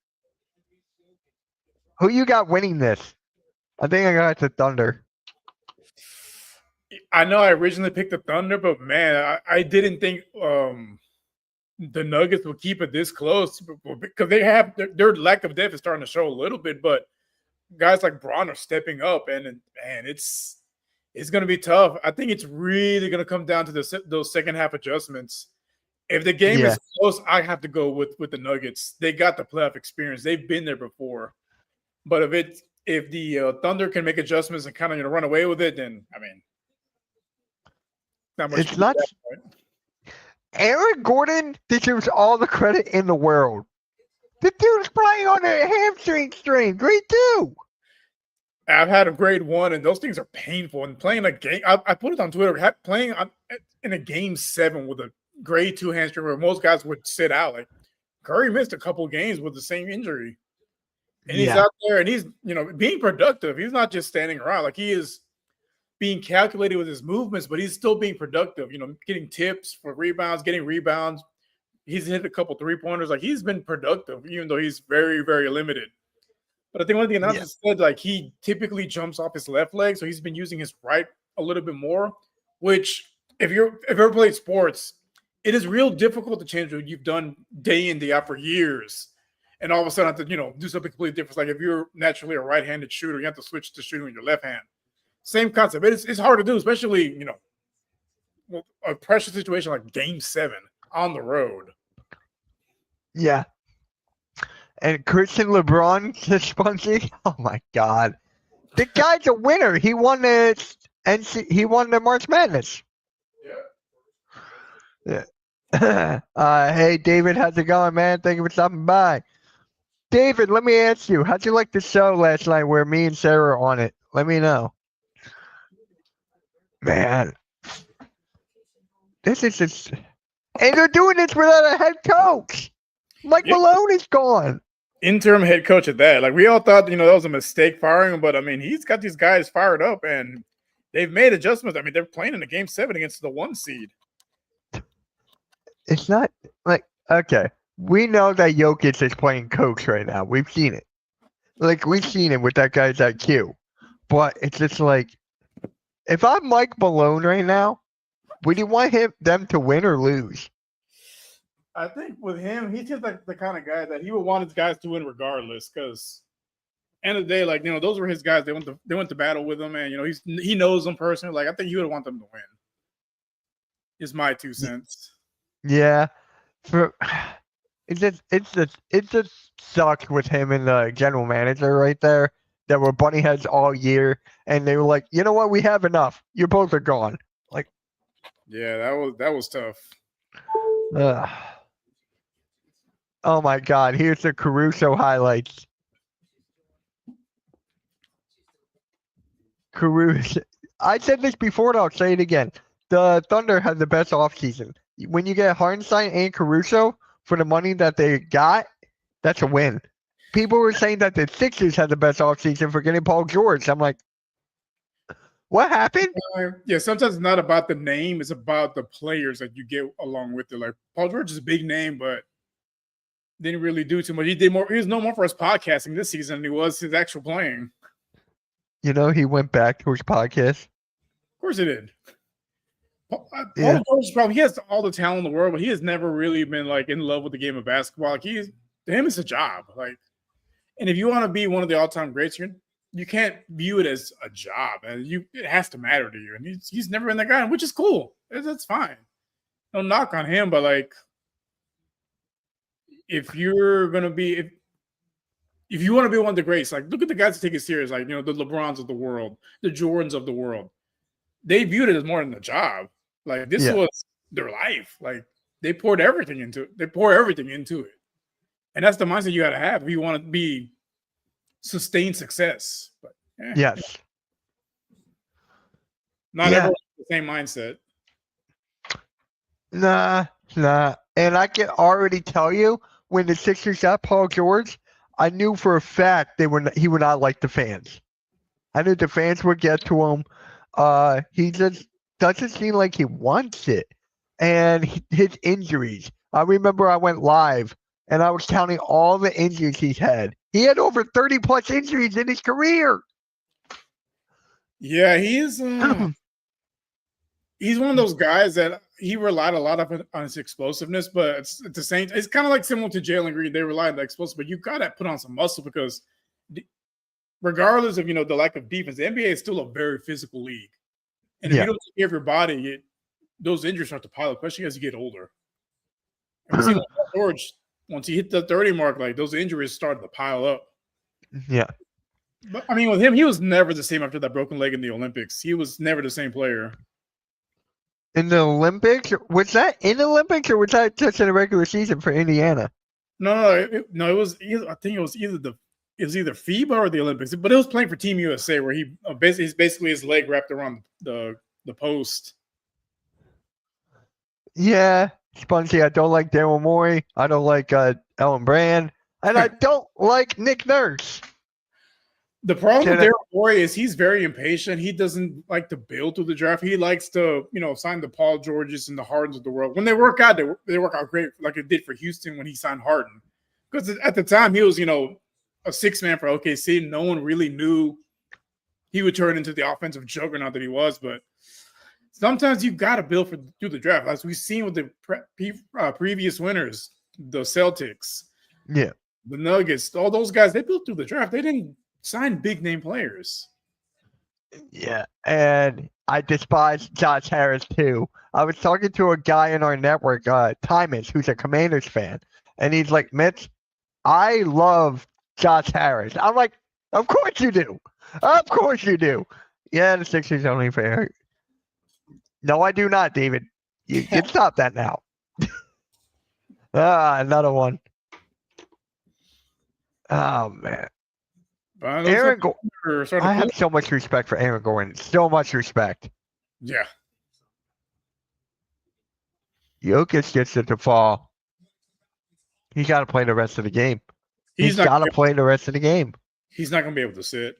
Who you got winning this? I think I got the Thunder. I know I originally picked the Thunder, but man, I didn't think the Nuggets would keep it this close because they have their lack of depth is starting to show a little bit, but guys like Braun are stepping up, and man, it's going to be tough. I think it's really going to come down to those second half adjustments. If the game is close, I have to go with the Nuggets. They got the playoff experience; they've been there before. But if the Thunder can make adjustments and kind of run away with it, then I mean, not much. It's not. Aaron Gordon deserves all the credit in the world. The dude's playing on a hamstring strain. Grade 2. I've had a grade 1, and those things are painful. And playing a game, I put it on Twitter. Playing in a game 7 with a grade 2 hamstring, where most guys would sit out. Like Curry missed a couple games with the same injury, and he's out there and he's being productive. He's not just standing around. Like he is being calculated with his movements, but he's still being productive. Getting tips for rebounds, getting rebounds. He's hit a couple 3-pointers. Like he's been productive, even though he's very, very limited. But I think one of the announcers said like he typically jumps off his left leg, so he's been using his right a little bit more. Which, if you've ever played sports, it is real difficult to change what you've done day in, day out for years, and all of a sudden have to do something completely different. Like if you're naturally a right-handed shooter, you have to switch to shooting with your left hand. Same concept. It's hard to do, especially a pressure situation like Game 7 on the road. Yeah. And Christian LeBron just spongy. Oh my God, the guy's a winner. He won the March Madness. Yeah. Hey David, how's it going, man? Thank you for stopping by. David, let me ask you, how'd you like the show last night where me and Sarah are on it? Let me know. Man, this is just, and they're doing this without a head coach. Mike Malone is gone. Interim head coach at that. Like we all thought, that was a mistake firing him, but I mean, he's got these guys fired up and they've made adjustments. I mean, they're playing in a game 7 against the 1 seed. It's not like, okay, we know that Jokic is playing coach right now. We've seen it. Like we've seen it with that guy's IQ, but it's just like, if I'm Mike Malone right now, would you want them to win or lose? I think with him, he's just like the kind of guy that he would want his guys to win regardless. Because end of the day, like those were his guys. They went to battle with him, and he knows them personally. Like I think he would want them to win. Is my 2 cents. Yeah, it just sucks with him and the general manager right there. That were bunny heads all year, and they were like, you know what, we have enough. You both are gone. Like, yeah, that was tough. Oh my God, here's the Caruso highlights. Caruso, I said this before, and I'll say it again. The Thunder had the best offseason. When you get Hartenstein and Caruso for the money that they got, that's a win. People were saying that the Sixers had the best offseason for getting Paul George. I'm like, what happened? Yeah, sometimes it's not about the name. It's about the players that you get along with it. Like Paul George is a big name, but didn't really do too much. He was no more for his podcasting this season than he was his actual playing. He went back to his podcast. Of course he did. Paul George he has all the talent in the world, but he has never really been like in love with the game of basketball. Like to him, it's a job. Like, and if you want to be one of the all-time greats, you can't view it as a job, and it has to matter to you. And he's never been that guy, which is cool. That's fine. No knock on him, but like, if you're gonna be, if you want to be one of the greats, like look at the guys that take it serious, like the LeBrons of the world, the Jordans of the world. They viewed it as more than a job. Like this was their life. Like they poured everything into it. They pour everything into it. And that's the mindset you got to have if you want to be sustained success. But Yes. not everyone has the same mindset. Nah. And I can already tell you when the Sixers got Paul George, I knew for a fact he would not like the fans. I knew the fans would get to him. He just doesn't seem like he wants it. And his injuries. I remember I went live and I was counting all the injuries he's had. He had over 30 plus injuries in his career. Yeah, he's one of those guys that he relied a lot on his explosiveness, but it's at the same. It's kind of like similar to Jalen Green. They rely on the explosive, but you got to put on some muscle because regardless of the lack of defense, the NBA is still a very physical league, and if you don't take care of your body, those injuries start to pile up, especially as you get older. And we see George, once he hit the 30 mark, like those injuries started to pile up. Yeah. But I mean, with him, he was never the same after that broken leg in the Olympics. He was never the same player. In the Olympics? Was that in the Olympics or was that just in a regular season for Indiana? No. It was either, I think it was either FIBA or the Olympics, but it was playing for Team USA where he's basically his leg wrapped around the post. Yeah. Spongy, I don't like Daryl Morey. I don't like Ellen Brand. And I don't like Nick Nurse. The problem with Daryl Morey is he's very impatient. He doesn't like to build through the draft. He likes to, sign the Paul Georges and the Hardens of the world. When they work out, they work out great, like it did for Houston when he signed Harden. Because at the time, he was, a six-man for OKC. No one really knew he would turn into the offensive juggernaut that he was. But sometimes you've got to build through the draft. As we've seen with the previous winners, the Celtics, the Nuggets, all those guys, they built through the draft. They didn't sign big-name players. Yeah, and I despise Josh Harris, too. I was talking to a guy in our network, Tymus, who's a Commanders fan, and he's like, Mitch, I love Josh Harris. I'm like, of course you do. Of course you do. Yeah, the Sixers only fair. No, I do not, David. You can stop that now. Another one. Oh, man. Aaron Gordon. I have so much respect for Aaron Gordon. So much respect. Yeah. Jokic gets it to fall. He's got to play the rest of the game. He's got to play the rest of the game. He's not going to be able to sit.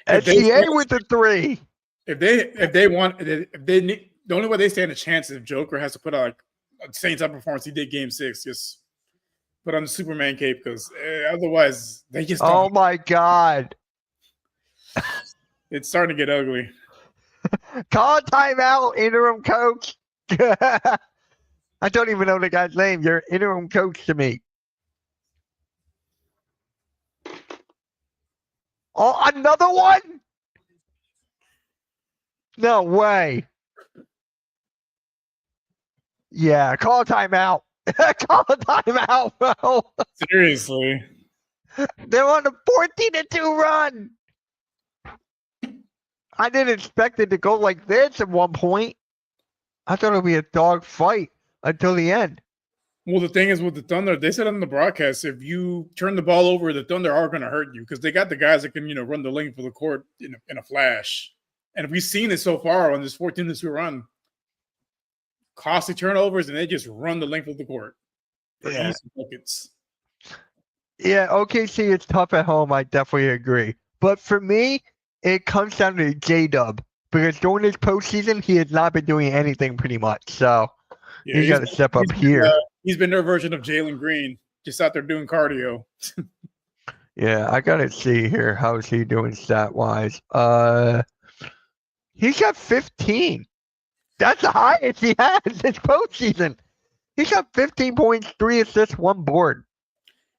SGA with the three. The only way they stand a chance is if Joker has to put out like a same type of performance he did Game 6. Just put on the Superman cape because otherwise they just. Oh my God! It's starting to get ugly. Call timeout, interim coach. I don't even know the guy's name. You're interim coach to me. Oh, another one? No way. Yeah, call timeout. Call a timeout, bro. Seriously. They're on a 14-2 run. I didn't expect it to go like this at one point. I thought it would be a dog fight until the end. Well, the thing is with the Thunder, they said on the broadcast, if you turn the ball over, the Thunder are going to hurt you because they got the guys that can, run the length of the court in a flash. And we've seen it so far on this 14-2 run. Costly turnovers, and they just run the length of the court. Yeah. Easy buckets. Yeah, OKC is tough at home. I definitely agree. But for me, it comes down to J-Dub because during this postseason, he has not been doing anything pretty much. So he's got to step up here. He's been their version of Jalen Green, just out there doing cardio. Yeah, I got to see here. How is he doing stat-wise? He's got 15. That's the highest he has this postseason. He's got 15 points, 3 assists, 1 board.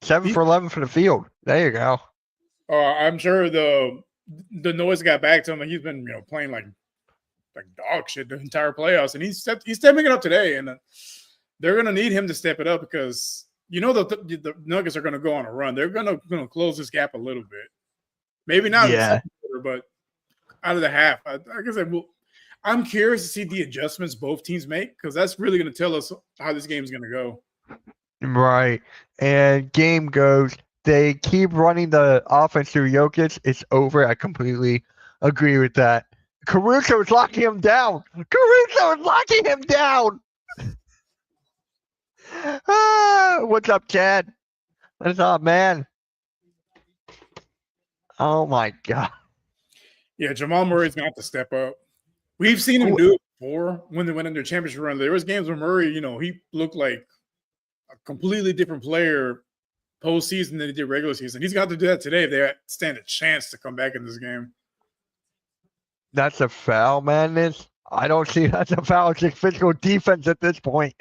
7 for 11 for the field. There you go. I'm sure the noise got back to him, and he's been playing like dog shit the entire playoffs, and he's stepping it up today, and they're gonna need him to step it up because the Nuggets are gonna go on a run. They're gonna close this gap a little bit, maybe not in the second quarter, but out of the half. Like I said, I'm curious to see the adjustments both teams make because that's really going to tell us how this game is going to go. Right. And game goes, they keep running the offense through Jokic. It's over. I completely agree with that. Caruso is locking him down. Caruso is locking him down. What's up, Chad? What's up, man? Oh my God. Yeah, Jamal Murray's going to have to step up. We've seen him do it before when they went in their championship run. There was games where Murray, he looked like a completely different player postseason than he did regular season. He's got to do that today if they stand a chance to come back in this game. That's a foul, madness. I don't see that's a foul. It's just physical defense at this point.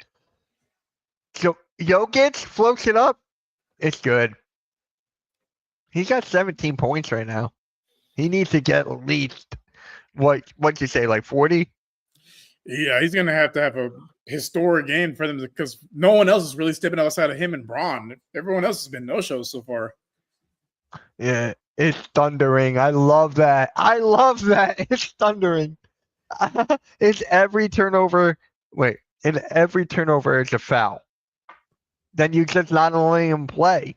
So Jokic floats it up. It's good. He got 17 points right now. He needs to get at least what you say, like 40? Yeah, he's gonna have a historic game for them because no one else is really stepping outside of him and Braun. Everyone else has been no shows so far. Yeah, it's thundering. I love that. It's thundering. It's every turnover. Wait, in every turnover, it's a foul. Then you just not letting him play.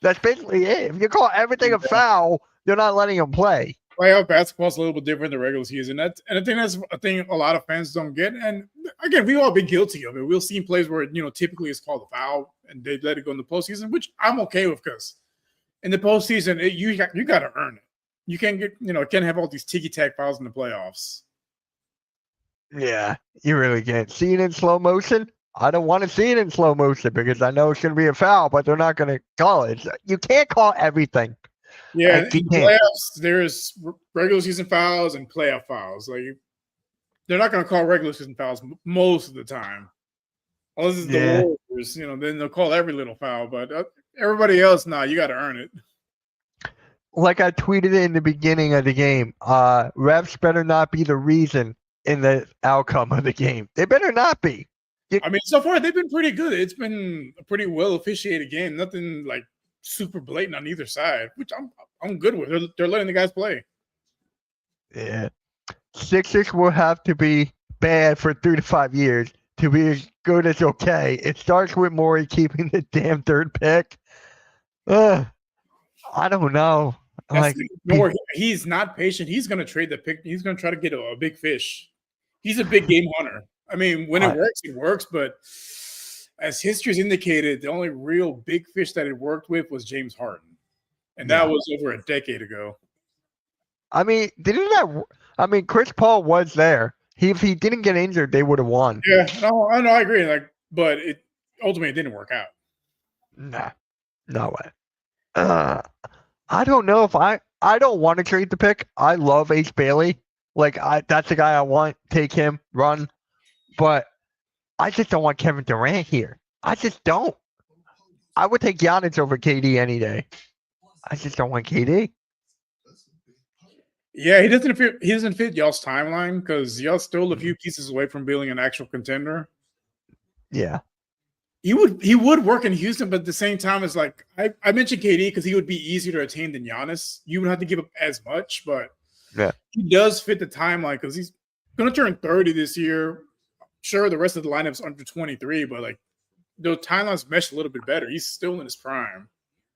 That's basically it. If you call everything a foul, you're not letting him play. Playoff basketball is a little bit different than regular season. And I think that's a thing a lot of fans don't get. And again, we've all been guilty of it. We'll see plays where typically it's called a foul and they let it go in the postseason, which I'm okay with because in the postseason, you got to earn it. You can't can't have all these ticky-tack fouls in the playoffs. Yeah, you really can't. See it in slow motion? I don't want to see it in slow motion because I know it's going to be a foul, but they're not going to call it. You can't call everything. Yeah, in the playoffs, there's regular season fouls and playoff fouls. Like they're not going to call regular season fouls most of the time, unless it's the Warriors. Then they'll call every little foul. But everybody else, you got to earn it. Like I tweeted in the beginning of the game, refs better not be the reason in the outcome of the game. They better not be. I mean, so far they've been pretty good. It's been a pretty well officiated game. Nothing like super blatant on either side, which I'm good with. They're letting the guys play. Yeah, Sixers will have to be bad for 3 to 5 years to be as good as okay. It starts with Morey keeping the damn third pick. I don't know. He's not patient. He's going to trade the pick. He's going to try to get a big fish. He's a big game hunter. I mean, when it works. But as history's indicated, the only real big fish that it worked with was James Harden. And that was over a decade ago. I mean, Chris Paul was there. If he didn't get injured, they would have won. Yeah, I know, I agree. But it ultimately didn't work out. Nah, no way. I don't know if I don't want to trade the pick. I love Ace Bailey. That's the guy I want. Take him, run. But I just don't want Kevin Durant here. I just don't. I would take Giannis over KD any day. I just don't want KD. Yeah, he doesn't fit y'all's timeline because y'all still a few pieces away from building an actual contender. Yeah. He would work in Houston, but at the same time, it's like I mentioned KD because he would be easier to attain than Giannis. You would have to give up as much, but he does fit the timeline because he's going to turn 30 this year. Sure, the rest of the lineup's under 23, but those timelines mesh a little bit better. He's still in his prime.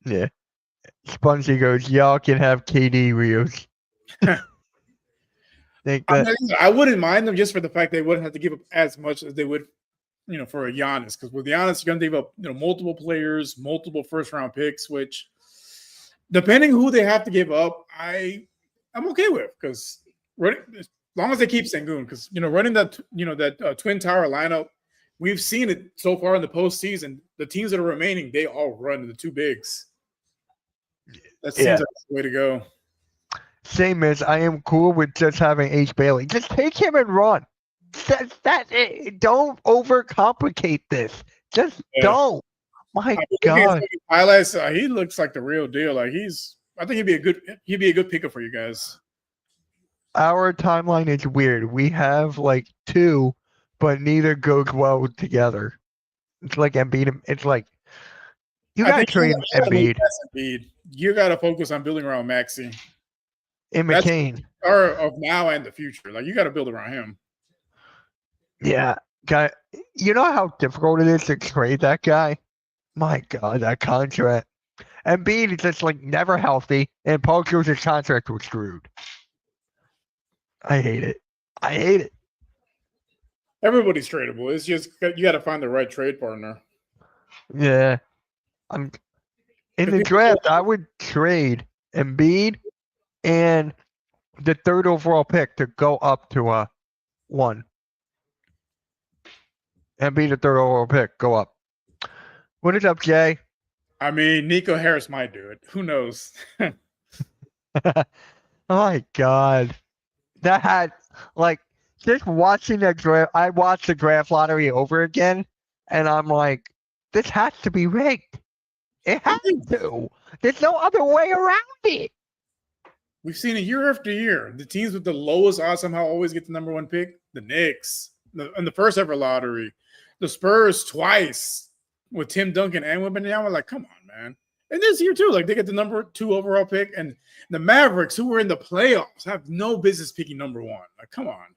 Yeah. Spongy goes, y'all can have KD Rios. I wouldn't mind them just for the fact they wouldn't have to give up as much as they would, for a Giannis. Because with Giannis, you're going to give up, multiple players, multiple first-round picks, which, depending who they have to give up, I'm okay with. Because as long as they keep Sengun, because running that that twin tower lineup, we've seen it so far in the postseason. The teams that are remaining, they all run the two bigs. That seems like the way to go. Same as I am cool with just having Ace Bailey. Just take him and run. That's it. Don't overcomplicate this. Just don't. My God. Highlights. He looks like the real deal. I think he'd be a good pickup for you guys. Our timeline is weird. We have two, but neither goes well together. It's like Embiid. It's like you got to trade Embiid. You got to focus on building around Maxey. And McCain. Or of now and the future. You got to build around him. Yeah, guy. You know how difficult it is to trade that guy? My God, that contract. Embiid is just like never healthy, and Paul George's contract was screwed. I hate it. I hate it. Everybody's tradable. It's just you got to find the right trade partner. Yeah, I'm in Because the people draft. I would trade Embiid and the third overall pick to go up to a one. Embiid, the third overall pick, go up. What is up, Jay? I mean, Nico Harris might do it. Who knows? Oh my God, that had like just watching that draft. I watched the draft lottery over again, and I'm like, this has to be rigged. It has to. There's no other way around it. We've seen it year after year. The teams with the lowest odds somehow always get the number one pick. The Knicks in the first ever lottery. The Spurs twice with Tim Duncan and Wembanyama. Like, come on, man. And this year too, like they get the number 2 overall pick, and the Mavericks, who were in the playoffs, have no business picking number 1. Like, come on.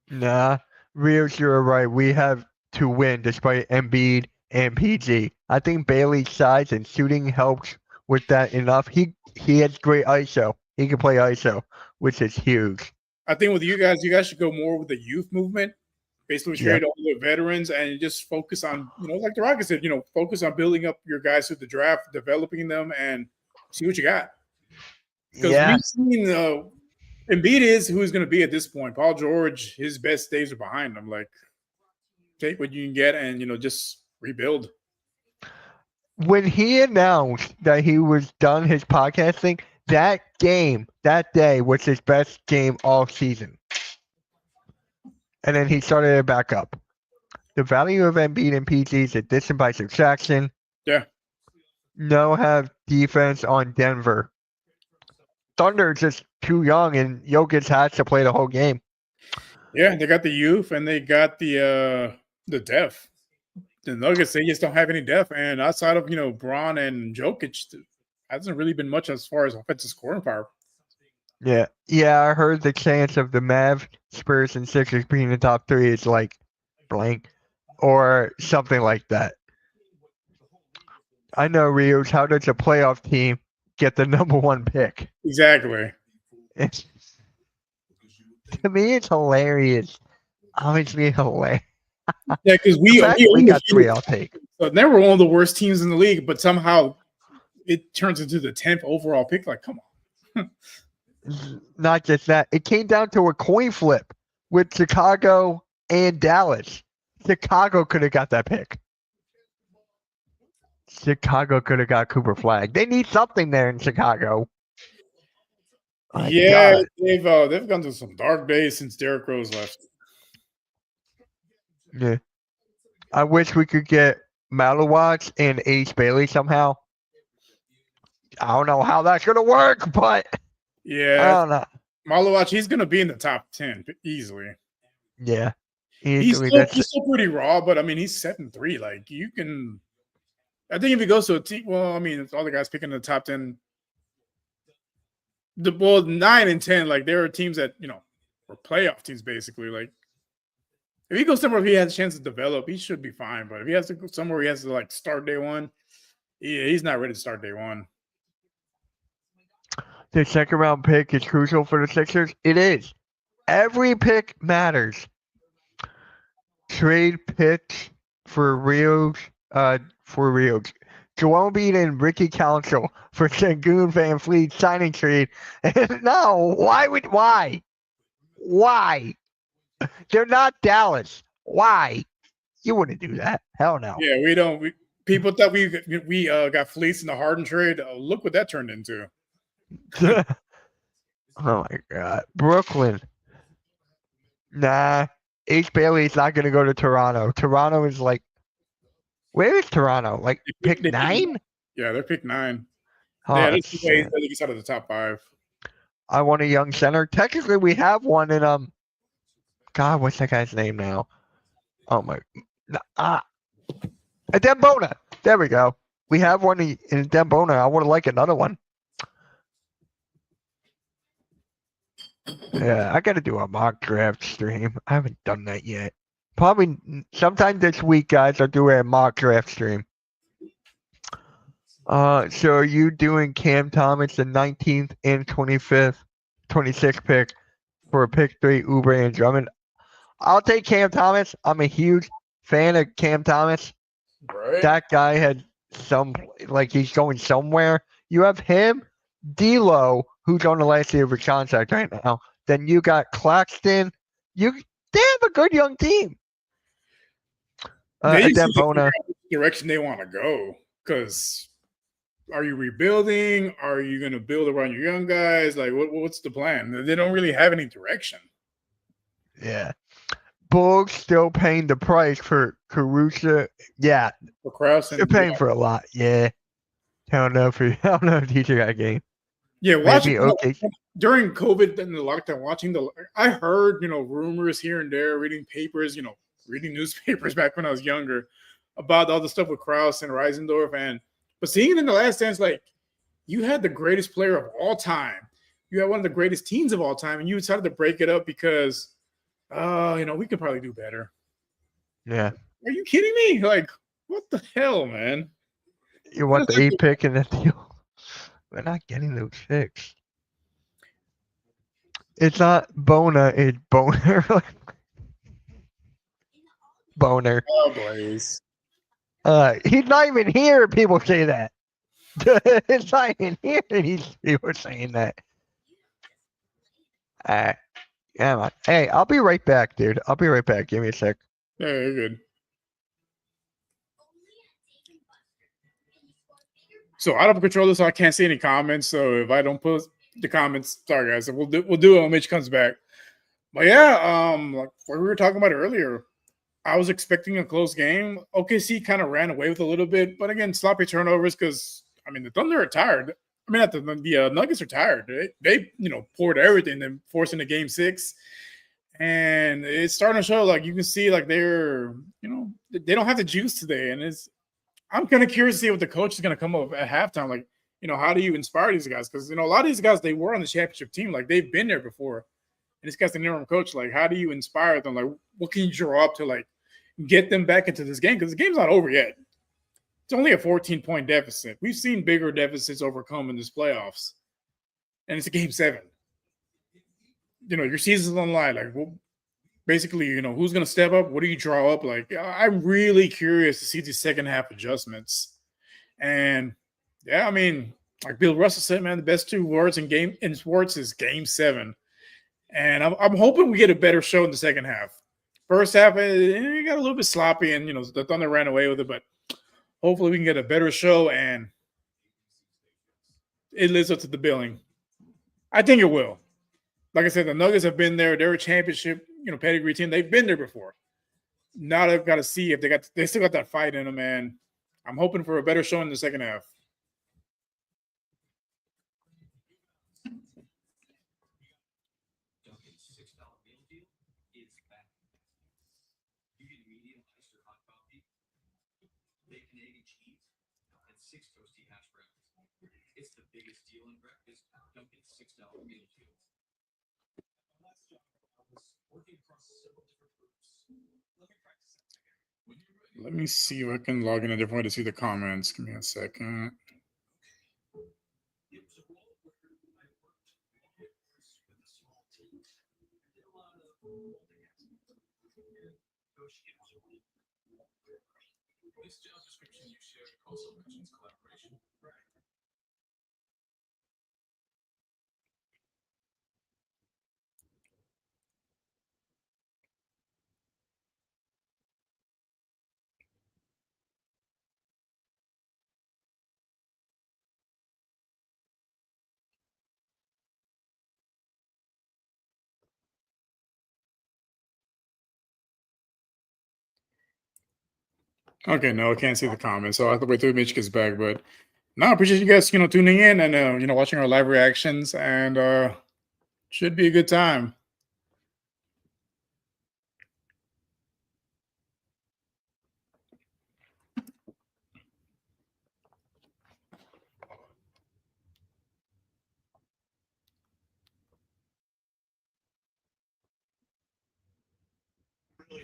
Nah, Rios, you're right. We have to win despite Embiid and PG. I think Bailey's size and shooting helps with that enough. He has great ISO. He can play ISO, which is huge. I think with you guys should go more with the youth movement. Basically, trade all the veterans and just focus on, like the Rockets said, focus on building up your guys through the draft, developing them, and see what you got. Because we've seen Embiid is who he's going to be at this point. Paul George, his best days are behind him. Like, take what you can get and, just rebuild. When he announced that he was done his podcasting, that day was his best game all season. And then he started it back up. The value of Embiid and PG is addition by subtraction. Yeah. No have defense on Denver. Thunder just too young, and Jokic has to play the whole game. Yeah, they got the youth and they got the depth. The Nuggets, they just don't have any depth, and outside of Braun and Jokic, hasn't really been much as far as offensive scoring power. Yeah, I heard the chance of the Mavs, Spurs, and Sixers being the top 3 is like blank or something like that. I know, Rios. How does a playoff team get the number 1 pick? Exactly. To me, it's hilarious. Obviously, hilarious. Yeah, because we got 3, I'll take. So they were one of the worst teams in the league, but somehow it turns into the 10th overall pick. Like, come on. Not just that. It came down to a coin flip with Chicago and Dallas. Chicago could have got that pick. Chicago could have got Cooper Flag. They need something there in Chicago. Yeah, they've gone through some dark days since Derrick Rose left. Yeah. I wish we could get Malowatch and Ace Bailey somehow. I don't know how that's going to work, but yeah, I don't know. Malowatch, he's going to be in the top 10 easily. Yeah. He's still pretty raw, but I mean, he's 7'3". Like, you can. I think if he goes to a team, well, I mean, all the guys picking the top 10. 9 and 10, like, there are teams that, were playoff teams, basically. Like, if he goes somewhere he has a chance to develop, he should be fine. But if he has to go somewhere he has to, like, start day one, he's not ready to start day one. The second round pick is crucial for the Sixers. It is. Every pick matters. Trade picks for Rios. Joel Embiid and Ricky Council for Sengun Van Fleet signing trade. No, why? They're not Dallas. Why? You wouldn't do that. Hell no. Yeah, we don't. People thought we got fleeced in the Harden trade. Look what that turned into. Oh my God, Brooklyn. Nah, Ace Bailey is not going to go to Toronto. Toronto is like, where is Toronto? Like pick 9? Yeah, they're pick 9. Oh, yeah, that's the way he gets out of the top 5. I want a young center. Technically, we have one in God, what's that guy's name now? Oh my, Dembona. There we go. We have one in Dembona. I would like another one. Yeah, I got to do a mock draft stream. I haven't done that yet. probably sometime this week, guys. I'll do a mock draft stream. So are you doing Cam Thomas the 19th and 25th, 26th pick for pick 3 Uber and Drummond? I'll take Cam Thomas. I'm a huge fan of Cam Thomas. Right. That guy had he's going somewhere. You have him, D'Lo, who's on the last year of his contract right now. Then you got Claxton. They have a good young team. They And then need to figure Bona. out which direction they want to go. Because are you rebuilding? Are you going to build around your young guys? Like, what's the plan? They don't really have any direction. Yeah. Bulls still paying the price for Caruso. Yeah. For Krause They're paying for a lot. Yeah. I don't know if DJ got a game. Yeah, watching OKC. During COVID and the lockdown, I heard, rumors here and there, reading papers, reading newspapers back when I was younger about all the stuff with Krause and Reisendorf. But seeing it in The Last Dance, like, you had the greatest player of all time. You had one of the greatest teams of all time, and you decided to break it up because, we could probably do better. Yeah. Are you kidding me? Like, what the hell, man? You want the 8 pick in the deal? We're not getting those picks. It's not Bona, it's Boner. Boner. Oh, Blaze. He's not even here. People say that. It's not even here. People saying that. Yeah, hey, I'll be right back, dude. I'll be right back. Give me a sec. Yeah, you're good. So I don't control this, so I can't see any comments. So if I don't put the comments, sorry guys. We'll do it when Mitch comes back. But yeah, like what we were talking about earlier, I was expecting a close game. OKC kind of ran away with a little bit, but again, sloppy turnovers because the Thunder are tired. The Nuggets are tired. They poured everything, then forcing the game 6, and it's starting to show. Like you can see, like they're they don't have the juice today, and I'm kind of curious to see what the coach is going to come up at halftime. Like how do you inspire these guys? Because a lot of these guys, they were on the championship team, like they've been there before. And this guy's the interim coach. Like, how do you inspire them? Like, what can you draw up to like get them back into this game? Because the game's not over yet. It's only a 14-point deficit. We've seen bigger deficits overcome in this playoffs, and it's a game 7. Your season's on the line. Like, well, basically, who's going to step up? What do you draw up? Like, I'm really curious to see these second half adjustments. And yeah, like Bill Russell said, man, the best 2 words in sports is game 7. And I'm hoping we get a better show in the second half. First half, it got a little bit sloppy, and the Thunder ran away with it. But hopefully, we can get a better show, and it lives up to the billing. I think it will. Like I said, the Nuggets have been there. They're a championship, pedigree team. They've been there before. Now they've got to see if they still got that fight in them, and I'm hoping for a better show in the second half. Let me see if I can log in a different way to see the comments. Give me a second. Okay, no, I can't see the comments, so I have to wait till Mitch gets back. But no, I appreciate you guys, tuning in and watching our live reactions, and should be a good time. All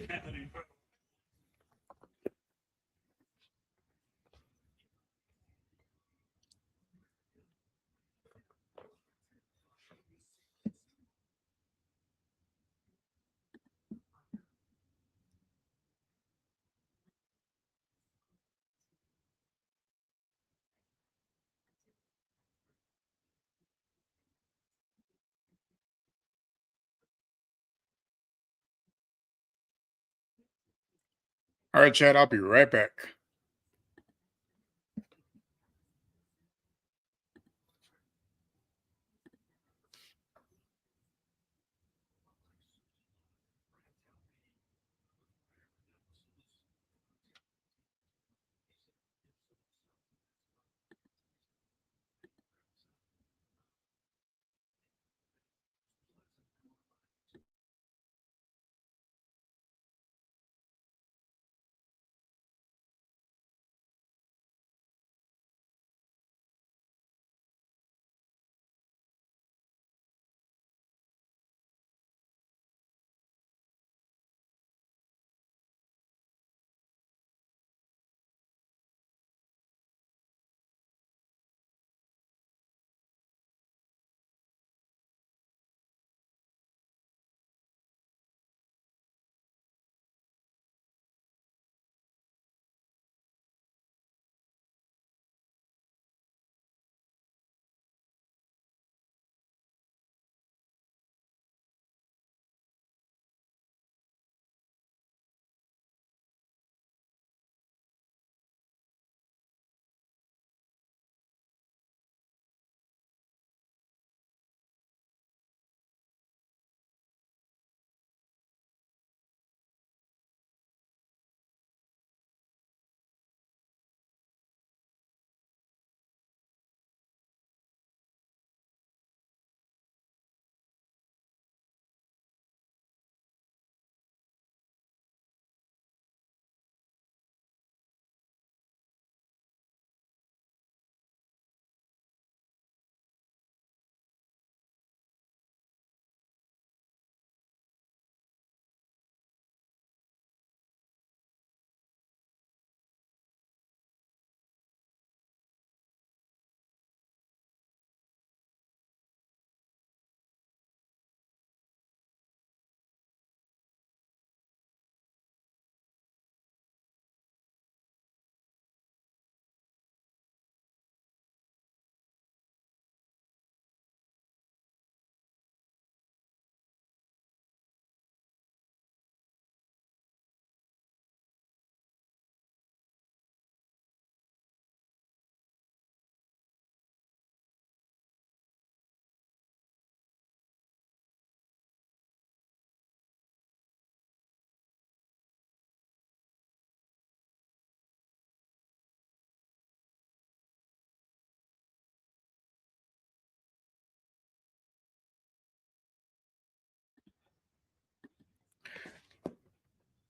right, Chad, I'll be right back.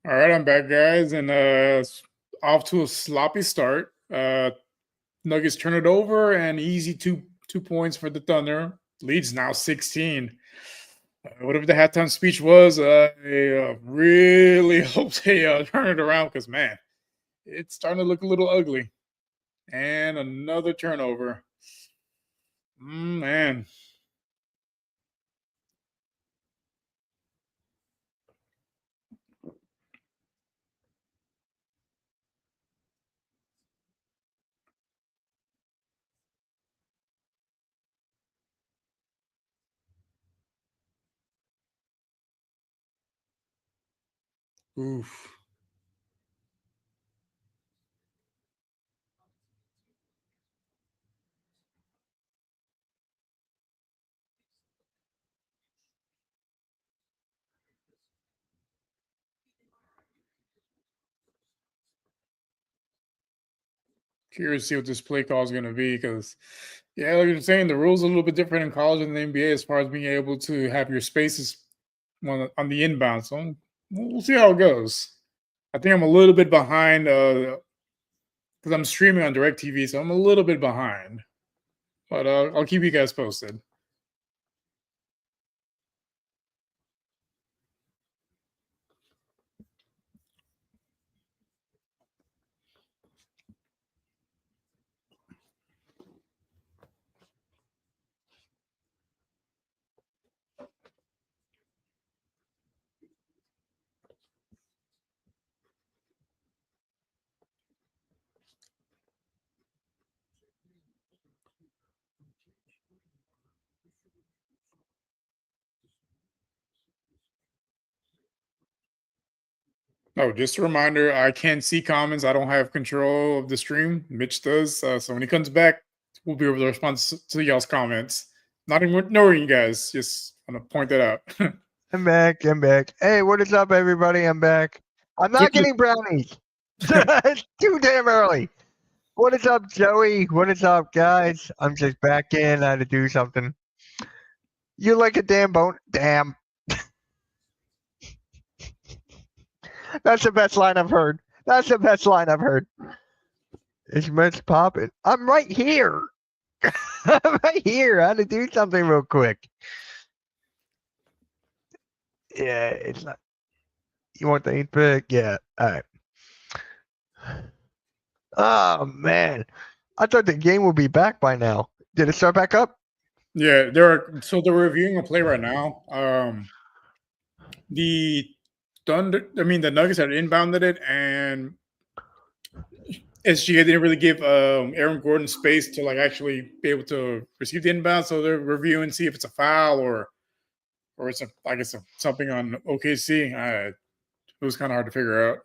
All right, I'm back, guys, and off to a sloppy start. Nuggets turn it over, and easy 2 points for the Thunder. Leads now 16. Whatever the halftime speech was, I really hope they turn it around because, man, it's starting to look a little ugly. And another turnover. Man. Oof. Curious to see what this play call is going to be because, yeah, like you're saying, the rules are a little bit different in college and the NBA as far as being able to have your spaces on the inbound. So we'll see how it goes. I think I'm a little bit behind because I'm streaming on DirecTV, so I'm a little bit behind. But I'll keep you guys posted. Oh, just a reminder, I can't see comments. I don't have control of the stream. Mitch does. So when he comes back, we'll be able to respond to y'all's comments. Not even ignoring you guys. Just want to point that out. I'm back. I'm back. Hey, what is up, everybody? I'm back. I'm not getting brownies. It's too damn early. What is up, Joey? What is up, guys? I'm just back in. I had to do something. You like a damn bone? Damn. That's the best line I've heard. That's the best line I've heard. Is Mitch popping? I'm right here. I'm right here. I had to do something real quick. Yeah, it's not. You want the 8th pick? Yeah. All right. Oh, man. I thought the game would be back by now. Did it start back up? Yeah, they're reviewing a play right now. The the Nuggets had inbounded it, and SGA didn't really give Aaron Gordon space to actually be able to receive the inbound. So they're reviewing, see if it's a foul or it's something on OKC. It was kind of hard to figure out.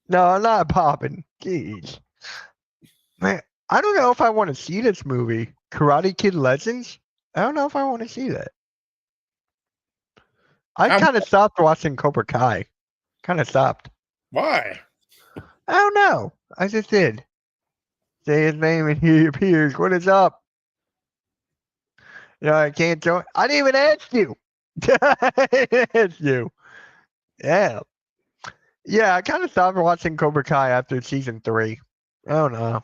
No, I'm not popping. Jeez. Man, I don't know if I want to see this movie, Karate Kid Legends. I don't know if I want to see that. I kind of stopped watching Cobra Kai. Kind of stopped. Why? I don't know. I just did. Say his name and he appears. What is up? I can't join. I didn't even ask you. I didn't ask you. Yeah. Yeah, I kind of stopped watching Cobra Kai after season 3. I don't know.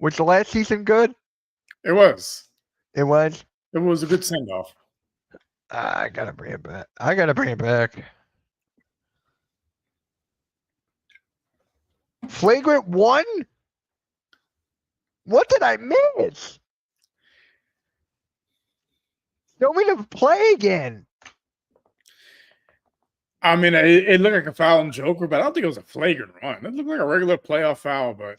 Was the last season good? It was. It was? It was a good send-off. I gotta bring it back. I gotta bring it back. Flagrant 1? What did I miss? Show me the play again. I mean, it looked like a foul on Joker, but I don't think it was a flagrant run. It looked like a regular playoff foul, but.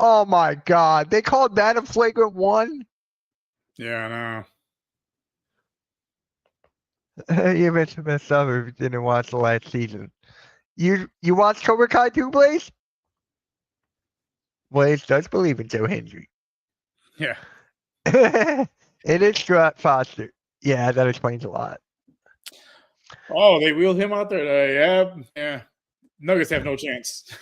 Oh my God. They called that a flagrant 1? Yeah, I know. You mentioned messed up if you didn't watch the last season. You watched Cobra Kai 2, Blaze? Blaze does believe in Joe Hendry. Yeah. It is Stuart Foster. Yeah, that explains a lot. Oh, they wheeled him out there. Yeah. Nuggets have no chance.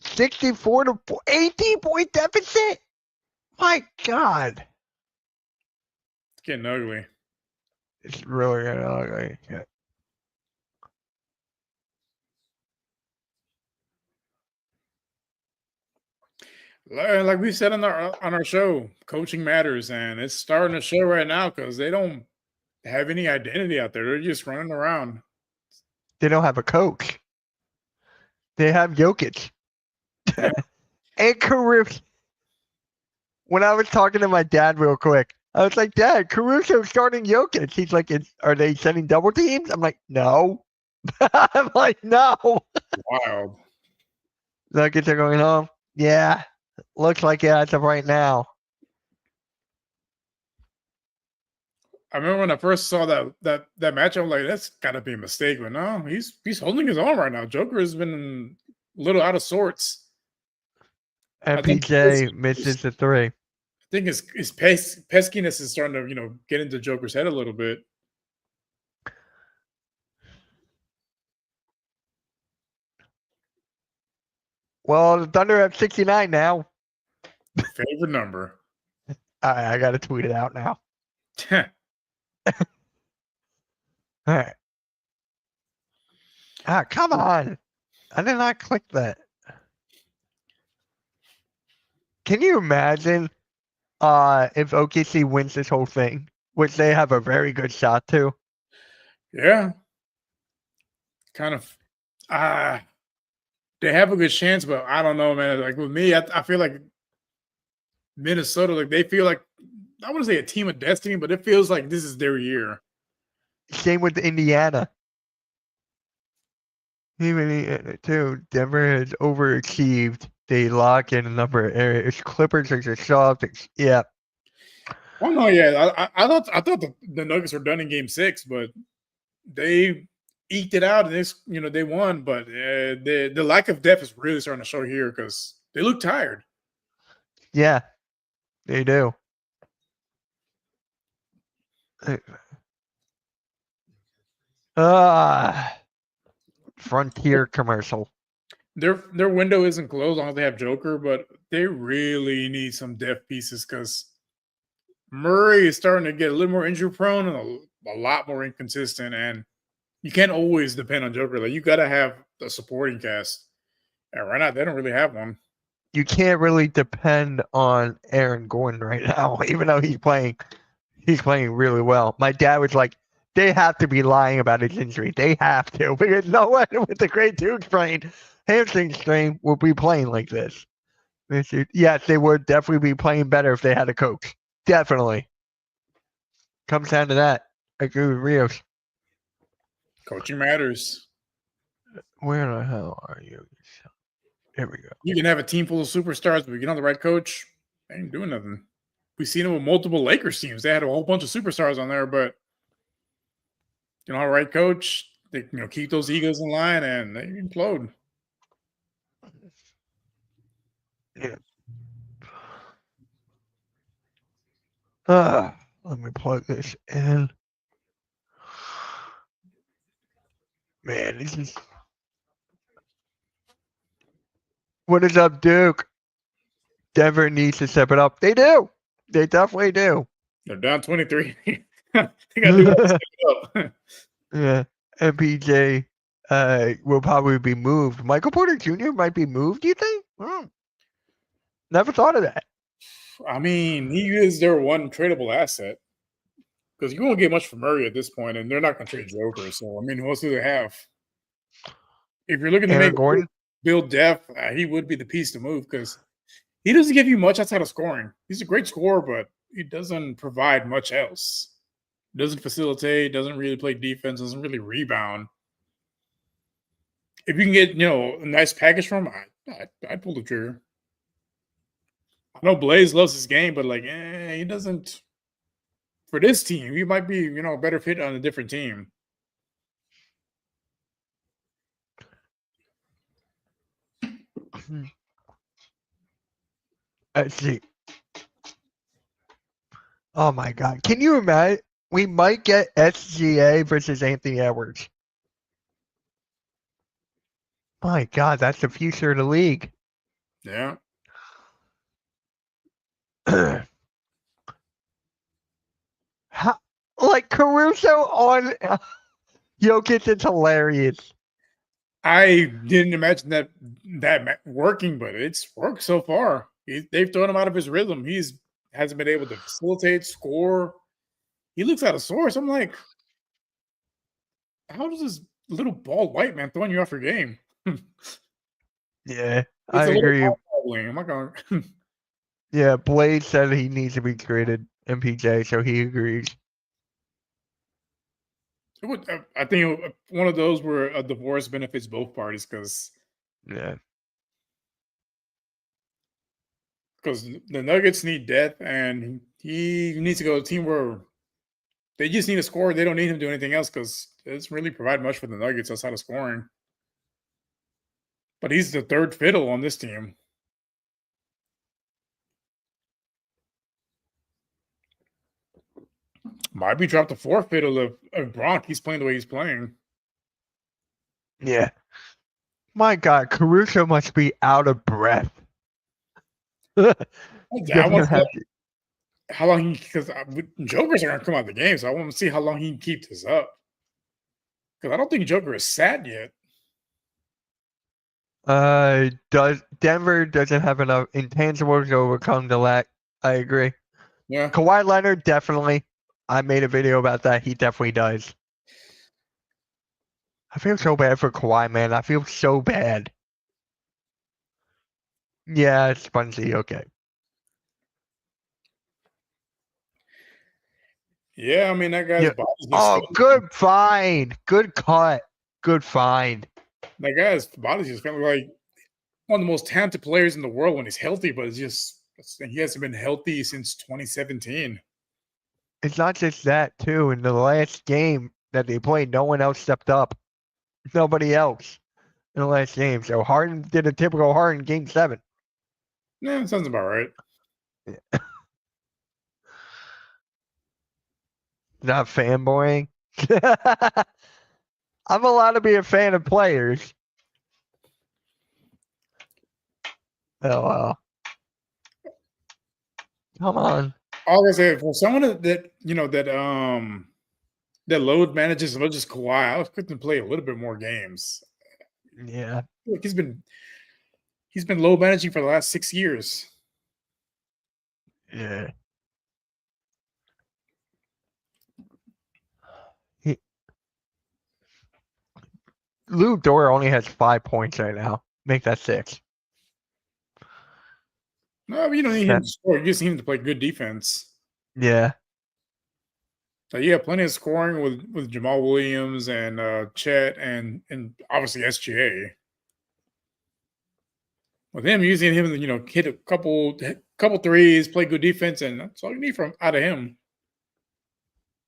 64 to 18-point deficit. My God. It's getting ugly. It's really getting ugly. Yeah. Like we said on our show, coaching matters, and it's starting to show right now because they don't have any identity out there. They're just running around. They don't have a coach. They have Jokic. Yeah. And Caruso. When I was talking to my dad real quick, I was like, Dad, Caruso's starting Jokic. He's like, are they sending double teams? I'm like, no. I'm like, no. Wild. Nuggets are going home. Yeah. Looks like it as of right now. I remember when I first saw that matchup, I'm like, that's gotta be a mistake. But no, he's holding his own right now. Joker has been a little out of sorts. And PJ misses the 3. I think his peskiness is starting to, get into Joker's head a little bit. Well, the Thunder have 69 now. Favorite number. I got to tweet it out now. All right. Come on. I did not click that. Can you imagine if OKC wins this whole thing, which they have a very good shot to? Yeah. Kind of. They have a good chance, but I don't know, man. Like with me, I feel like Minnesota, they feel like, I want to say a team of destiny, but it feels like this is their year. Same with Indiana. Even too, Denver has overachieved. They lock in a number of areas. Clippers are just soft. Yeah. Oh no, yeah, I thought the Nuggets were done in Game 6, but they eked it out and they won. But the lack of depth is really starting to show here because they look tired. Yeah, they do. Frontier commercial. Their window isn't closed as long as they have Joker, but they really need some depth pieces because Murray is starting to get a little more injury prone and a lot more inconsistent, and you can't always depend on Joker. Like you got to have a supporting cast, and right now they don't really have one. You can't really depend on Aaron Gordon right now, even though he's playing really well. My dad was like, they have to be lying about his injury. They have to, because no one with the grade 2 strain, hamstring strain, will be playing like this. Yes, they would definitely be playing better if they had a coach. Definitely. Comes down to that. I agree with Rios. Coaching matters. Where the hell are you? Here we go. You can have a team full of superstars, but if you don't have the right coach, they ain't doing nothing. We've seen it with multiple Lakers teams. They had a whole bunch of superstars on there, but you know, the right coach, they keep those egos in line and they implode. Yeah. Let me plug this in. Man, this is. What is up, Duke? Denver needs to step it up. They do. They definitely do. They're down 23. They got to do that to step it up. Yeah. MPJ will probably be moved. Michael Porter Jr. might be moved, do you think? Never thought of that. I mean, he is their one tradable asset because you won't get much from Murray at this point, and they're not going to trade Joker. So, I mean, who else do they have? If you're looking to Aaron make Gordon? build depth, he would be the piece to move because he doesn't give you much outside of scoring. He's a great scorer, but he doesn't provide much else. Doesn't facilitate, doesn't really play defense, doesn't really rebound. If you can get a nice package from him, I'd pull the trigger. I know Blaze loves his game, but he doesn't. For this team, he might be a better fit on a different team. Let's see. Oh my God! Can you imagine? We might get SGA versus Anthony Edwards. My God, that's the future of the league. Yeah. Like Caruso on Jokic is hilarious. I didn't imagine that working, but it's worked so far. They've thrown him out of his rhythm. Hasn't been able to facilitate, score. He looks out of sorts. I'm like, how does this little bald white man throwing you off your game? Yeah, I agree. Am I going? Yeah, Blade said he needs to be traded. MPJ, so he agrees. I think one of those where a divorce benefits both parties because the Nuggets need depth, and he needs to go to a team where they just need a score. They don't need him to do anything else because it doesn't really provide much for the Nuggets outside of scoring. But he's the third fiddle on this team. Might be dropped the fourth fiddle of Bronk. He's playing the way he's playing. Yeah. My God, Caruso must be out of breath. I want to how long because Jokers are going to come out of the game, so I want to see how long he can keep this up. Because I don't think Joker is sat yet. Denver doesn't have enough intangibles to overcome the lack. I agree. Yeah. Kawhi Leonard, definitely. I made a video about that. He definitely does. I feel so bad for Kawhi, man. I feel so bad. Yeah, it's Spongy. Okay. Yeah, I mean, that guy's body. Oh, good find. Good cut. Good find. That guy's body's just kind of like one of the most talented players in the world when he's healthy, but he hasn't been healthy since 2017. It's not just that too. In the last game that they played, no one else stepped up. Nobody else in the last game. So Harden did a typical Harden game 7. Yeah, sounds about right. Not fanboying. I'm allowed to be a fan of players. Oh well. Come on. All I say for someone that that load manages as much as Kawhi, I was expecting to play a little bit more games. Yeah. Like he's been load managing for the last 6 years. Yeah. Lou Dort only has 5 points right now. Make that 6. No, you don't need him to score. You just need him to play good defense. Yeah. So yeah, plenty of scoring with Jamal Williams and Chet and obviously SGA. With him using him, hit a couple threes, play good defense, and that's all you need from out of him.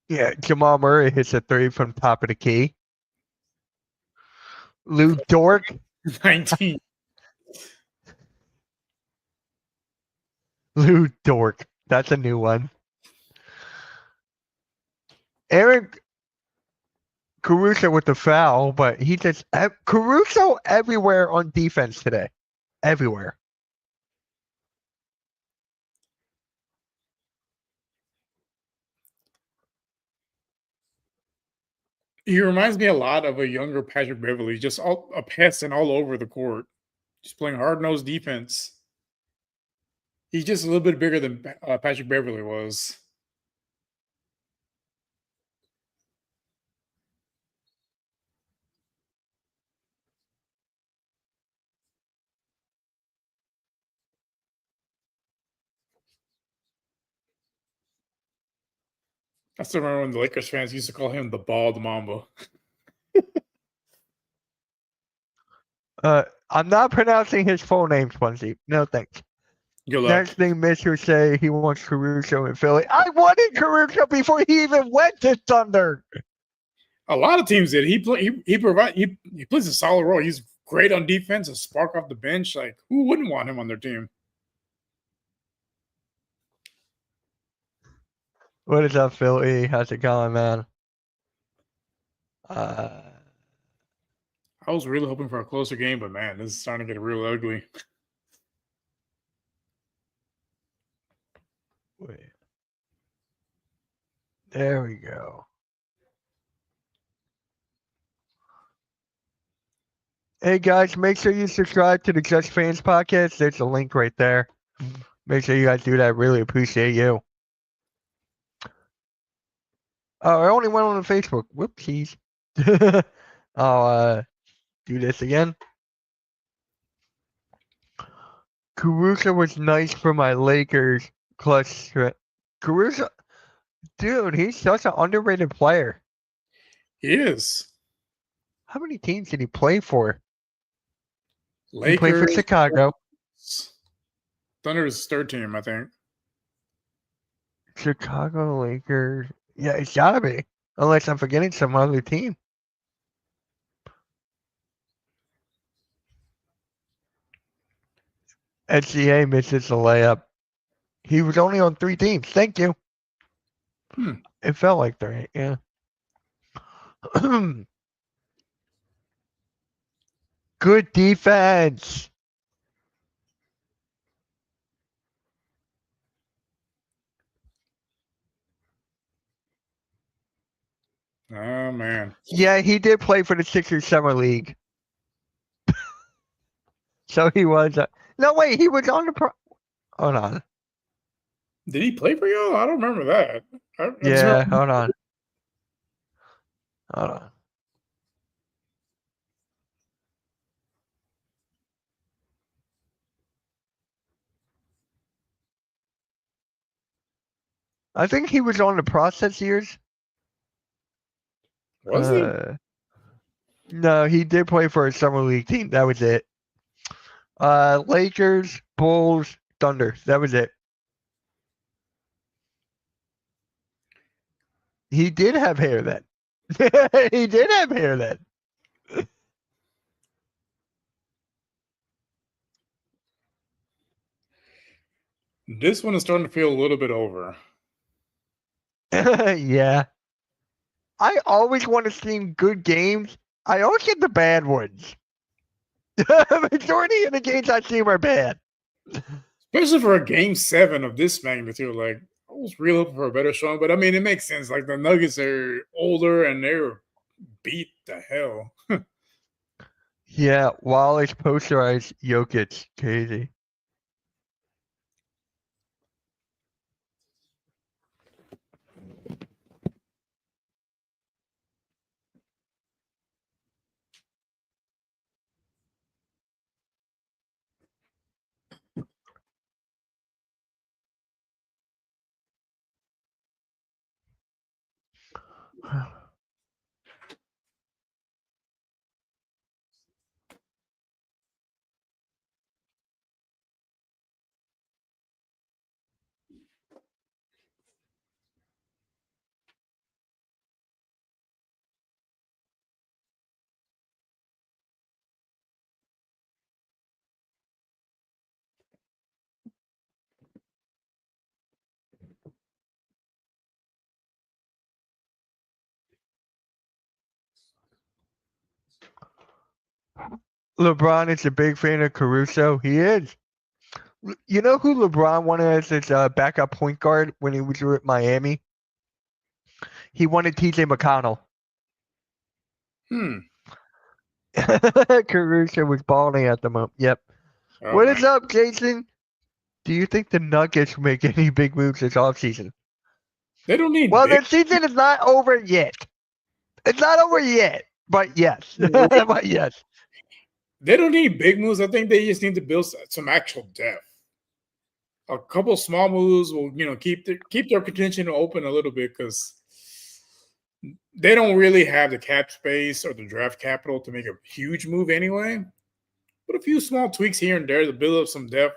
Yeah. Jamal Murray hits a 3 from top of the key. Lou Dort. 19. Lou Dort. That's a new one. Eric Caruso with the foul, but he just Caruso everywhere on defense today. Everywhere. He reminds me a lot of a younger Patrick Beverly, just a passing all over the court, just playing hard nosed defense. He's just a little bit bigger than Patrick Beverly was. I still remember when the Lakers fans used to call him the bald Mamba. I'm not pronouncing his full name, Swansea. No thanks. Good luck. Next thing Mitchell say he wants Caruso in Philly. I wanted Caruso before he even went to Thunder. A lot of teams did. He plays a solid role. He's great on defense, a spark off the bench. Like, who wouldn't want him on their team? What is up, Philly? How's it going, man? I was really hoping for a closer game, but man, this is starting to get real ugly. Wait. There we go. Hey guys, make sure you subscribe to the Just Fans podcast. There's a link right there. Make sure you guys do that. Really appreciate you. Oh, I only went on Facebook. Whoopsies. I'll do this again. Caruso was nice for my Lakers clutch. Caruso, dude, he's such an underrated player. He is. How many teams did he play for? Lakers, he played for Chicago. Thunder's third team, I think. Chicago Lakers. Yeah, it's gotta be. Unless I'm forgetting some other team. SGA misses the layup. He was only on 3 teams. Thank you. It felt like 3, yeah. Good defense. Oh, man. Yeah, he did play for the Sixers Summer League. So he was. No, wait, he was on the. Hold on. Did he play for y'all? I don't remember that. Yeah, hold on. Hold on. I think he was on the process years. Was he? No, he did play for a summer league team. That was it. Lakers, Bulls, Thunder. That was it. He did have hair then. He did have hair then. This one is starting to feel a little bit over. Yeah. I always want to see good games. I always get the bad ones. The majority of the games I see are bad. Especially for a game 7 of this magnitude. Like, I was really hoping for a better showing, but I mean, it makes sense. Like, the Nuggets are older and they're beat the hell. Yeah, Wallace posterized Jokic. Crazy. LeBron is a big fan of Caruso. He is. You know who LeBron wanted as his backup point guard when he was with Miami? He wanted TJ McConnell. Caruso was balling at the moment. Yep. Oh, What man. is up, Jason? Do you think the Nuggets will make any big moves this offseason? They don't need Well, big. the season is not over yet. It's not over yet, but yes. But yes. They don't need big moves. I think they just need to build some actual depth. A couple small moves will, keep their contention open a little bit because they don't really have the cap space or the draft capital to make a huge move anyway. But a few small tweaks here and there to build up some depth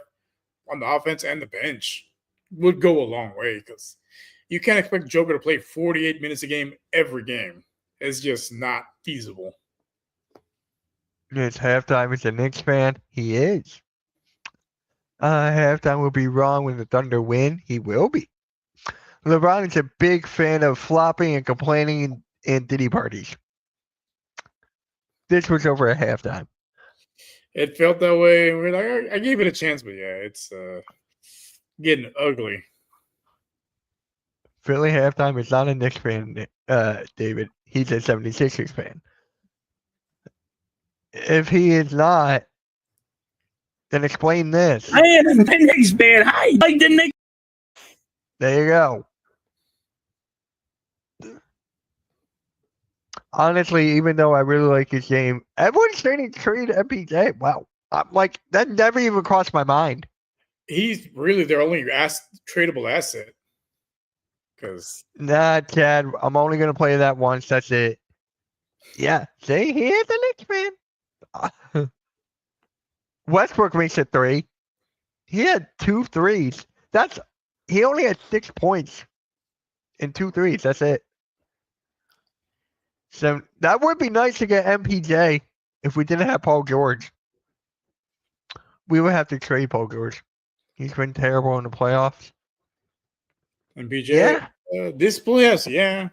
on the offense and the bench would go a long way because you can't expect Joker to play 48 minutes a game every game. It's just not feasible. It's halftime as a Knicks fan. He is. Halftime will be wrong when the Thunder win. He will be. LeBron is a big fan of flopping and complaining in Diddy parties. This was over at halftime. It felt that way, and we're like, I gave it a chance, but yeah, it's getting ugly. Philly halftime is not a Knicks fan, David. He's a 76ers fan. If he is not, then explain this. I am a Knicks fan. I like the Knicks. There you go. Honestly, even though I really like his game, everyone's saying trade MPJ. Wow. I'm like, that never even crossed my mind. He's really their only tradable asset. Because Nah, Chad, I'm only going to play that once. That's it. Yeah. See, he is a Knicks fan. Westbrook makes it 3. He had 2 threes. He only had 6 points and 2 threes. That's it. So that would be nice to get MPJ if we didn't have Paul George. We would have to trade Paul George. He's been terrible in the playoffs. MPJ, Yeah. This playoffs, yeah.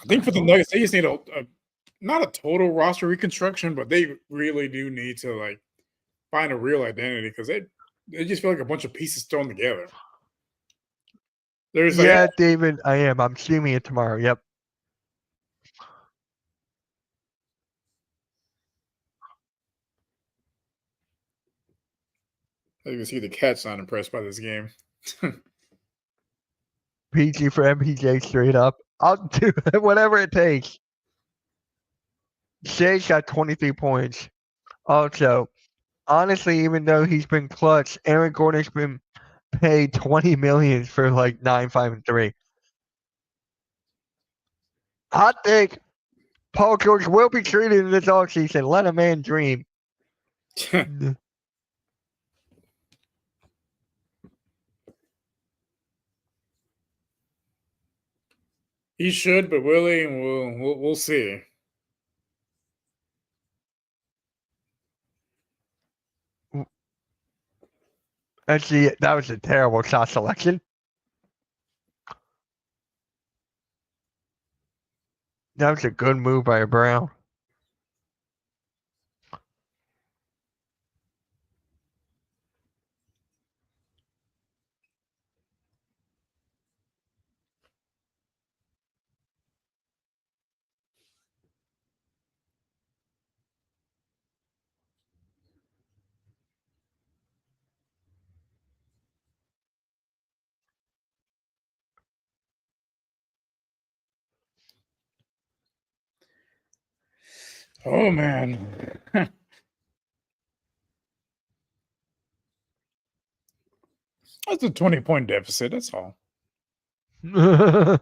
I think for the Nuggets, they just need not a total roster reconstruction, but they really do need to find a real identity because they just feel like a bunch of pieces thrown together. There's David, I am. I'm streaming it tomorrow. Yep. As you can see, the cat's not impressed by this game. PG for MPJ straight up. I'll do whatever it takes. Shay's got 23 points. Also, honestly, even though he's been clutch, Aaron Gordon's been paid $20 million for 9, 5, and 3. Hot take. Paul George will be traded in this offseason. Let a man dream. He should, but will he? We'll see. Actually, that was a terrible shot selection. That was a good move by Brown. Oh man. That's a 20-point deficit. That's all. Look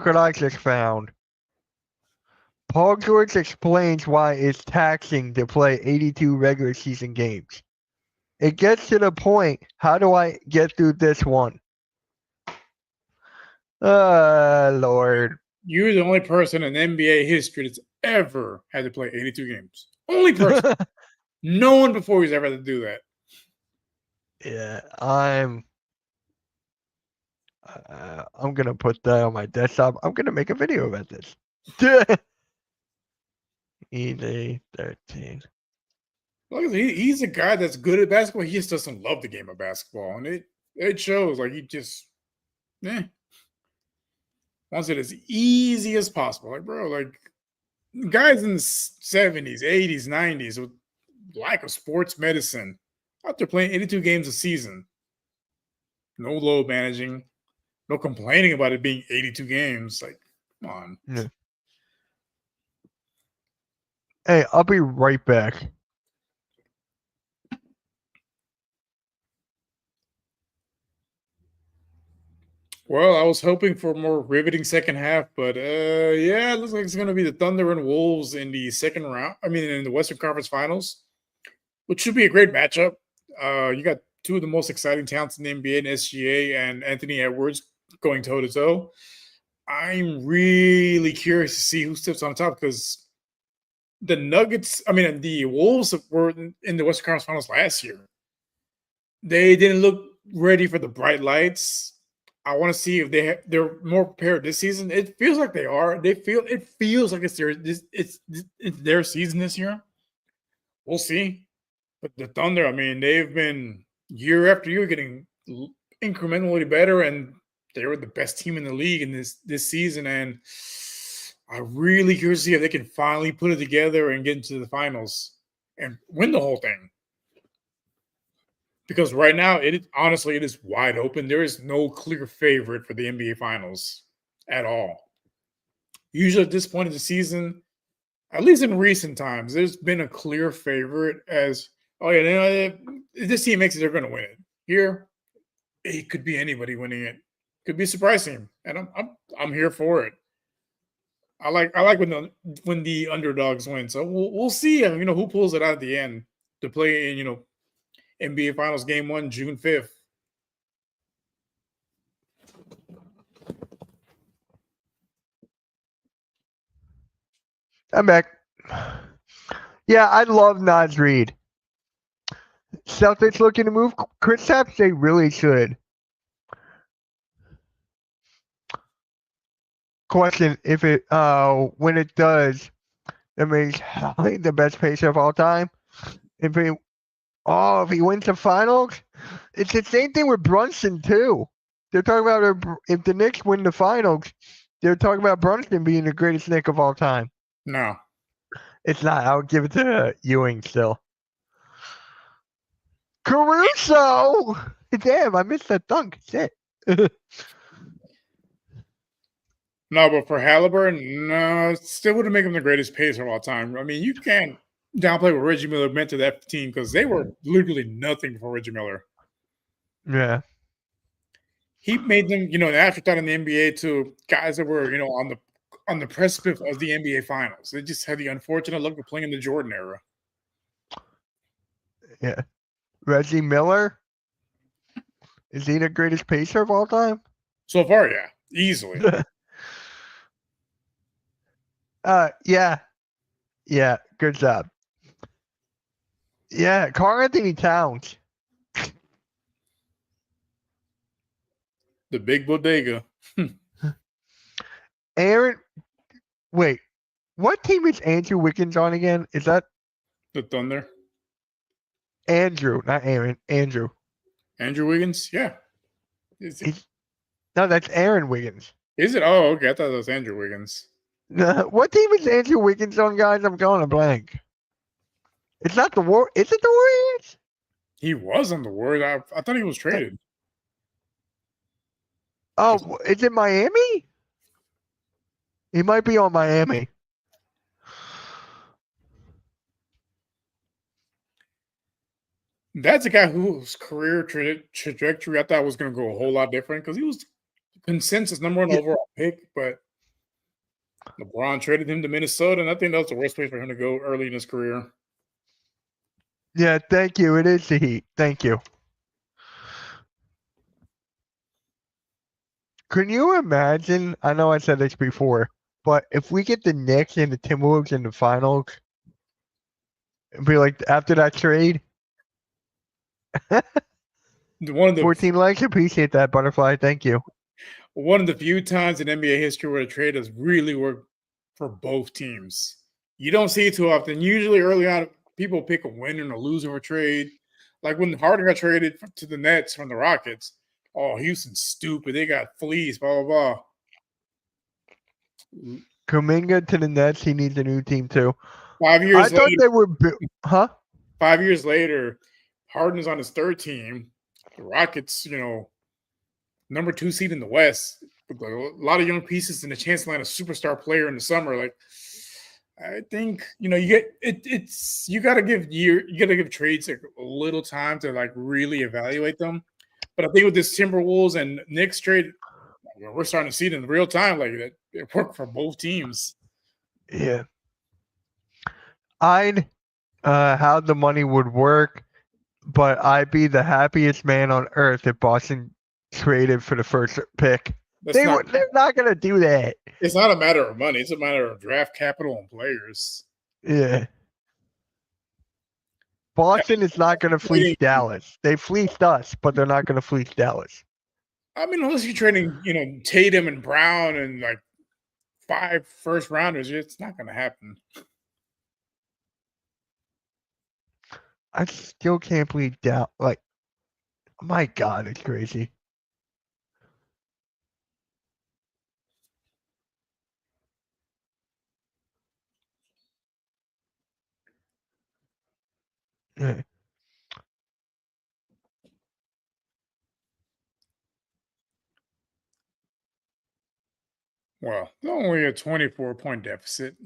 what I just found. Paul George explains why it's taxing to play 82 regular season games. It gets to the point, how do I get through this one? Lord. You're the only person in NBA history that's ever had to play 82 games. Only person. No one before he's ever had to do that. Yeah, I'm gonna put that on my desktop. I'm gonna make a video about this. EJ 13. Look, he's a guy that's good at basketball. He just doesn't love the game of basketball, and it shows. Like he just, wants it as easy as possible. Like bro, like guys in the 70s, 80s, 90s with lack of sports medicine out there playing 82 games a season. No load managing, no complaining about it being 82 games. Like, come on. Yeah. Hey, I'll be right back. Well, I was hoping for a more riveting second half, but yeah, it looks like it's going to be the Thunder and Wolves in the second round. I mean, in the Western Conference Finals, which should be a great matchup. You got two of the most exciting talents in the NBA, and SGA and Anthony Edwards going toe to toe. I'm really curious to see who steps on top because the Wolves were in the Western Conference Finals last year. They didn't look ready for the bright lights. I want to see if they're more prepared this season. It feels like they are. It feels like it's their season this year. We'll see. But the Thunder, I mean, they've been year after year getting incrementally better, and they were the best team in the league in this season. And I'm really curious to see if they can finally put it together and get into the finals and win the whole thing. Because right now, it is wide open. There is no clear favorite for the NBA Finals at all. Usually at this point of the season, at least in recent times, there's been a clear favorite as, oh yeah, if this team makes it, they're going to win it. Here, it could be anybody winning it. Could be surprising, and I'm here for it. I like when the underdogs win. So we'll see. Who pulls it out at the end to play in NBA Finals Game 1, June 5th. I'm back. Yeah, I love Naz Reid. Celtics looking to move Kristaps? They really should. Question: if it when it does, it makes Hallie the best pacer of all time. If he wins the finals, it's the same thing with Brunson too. They're talking about if the Knicks win the finals, they're talking about Brunson being the greatest Knick of all time. No, it's not. I would give it to Ewing still. Caruso! Damn, I missed that dunk. Shit. No, but for Halliburton, no, it still wouldn't make him the greatest pacer of all time. I mean, you can't downplay what Reggie Miller meant to that team because they were literally nothing for Reggie Miller. Yeah. he made them, an afterthought in the NBA to guys that were, on the precipice of the NBA Finals. They just had the unfortunate luck of playing in the Jordan era. Yeah. Reggie Miller. Is he the greatest pacer of all time? So far, yeah, easily. Yeah. Yeah, good job. Yeah, Karl Anthony Towns. The big bodega. Aaron, wait, what team is Andrew Wiggins on again? Is that The Thunder. Andrew, not Aaron? Andrew. Andrew Wiggins? Yeah. No, that's Aaron Wiggins. Is it? Oh, okay. I thought it was Andrew Wiggins. What team is Andrew Wiggins on, guys? I'm going a blank. It's not the War. Is it the Warriors? He was on the Warriors. I thought he was traded. Oh, is it Miami? He might be on Miami. That's a guy whose career trajectory I thought was going to go a whole lot different because he was consensus #1 overall pick, but LeBron traded him to Minnesota, and I think that was the worst place for him to go early in his career. Yeah, thank you. It is the Heat. Thank you. Can you imagine? I know I said this before, but if we get the Knicks and the Timberwolves in the finals, it'd be like after that trade. One of the 14 legs. Appreciate that, Butterfly. Thank you. one of the few times in NBA history where the trade has really worked for both teams. You don't see it too often. Usually early on, people pick a winner and a loser of a trade. Like when Harden got traded to the Nets from the Rockets. Oh, Houston's stupid. They got fleas, blah, blah, blah. Kuminga to the Nets. He needs a new team too. 5 years I thought later, they were, huh? 5 years later, Harden is on his third team. The Rockets, number 2 seed in the West with a lot of young pieces and a chance to land a superstar player in the summer. Like, I think you get it's you got to give trades like a little time to like really evaluate them. But I think with this Timberwolves and Knicks trade, we're starting to see it in real time. Like that, it worked for both teams. Yeah. I'd how the money would work, but I'd be the happiest man on earth if Boston traded for the first pick. They're not going to do that. It's not a matter of money. It's a matter of draft capital and players. Yeah. Boston is not going to fleece Dallas. They fleeced us, but they're not going to fleece Dallas. I mean, unless you're trading, Tatum and Brown and like 5 first rounders, it's not going to happen. I still can't believe Dallas. Like, my God, it's crazy. Yeah. Well, only a 24-point deficit.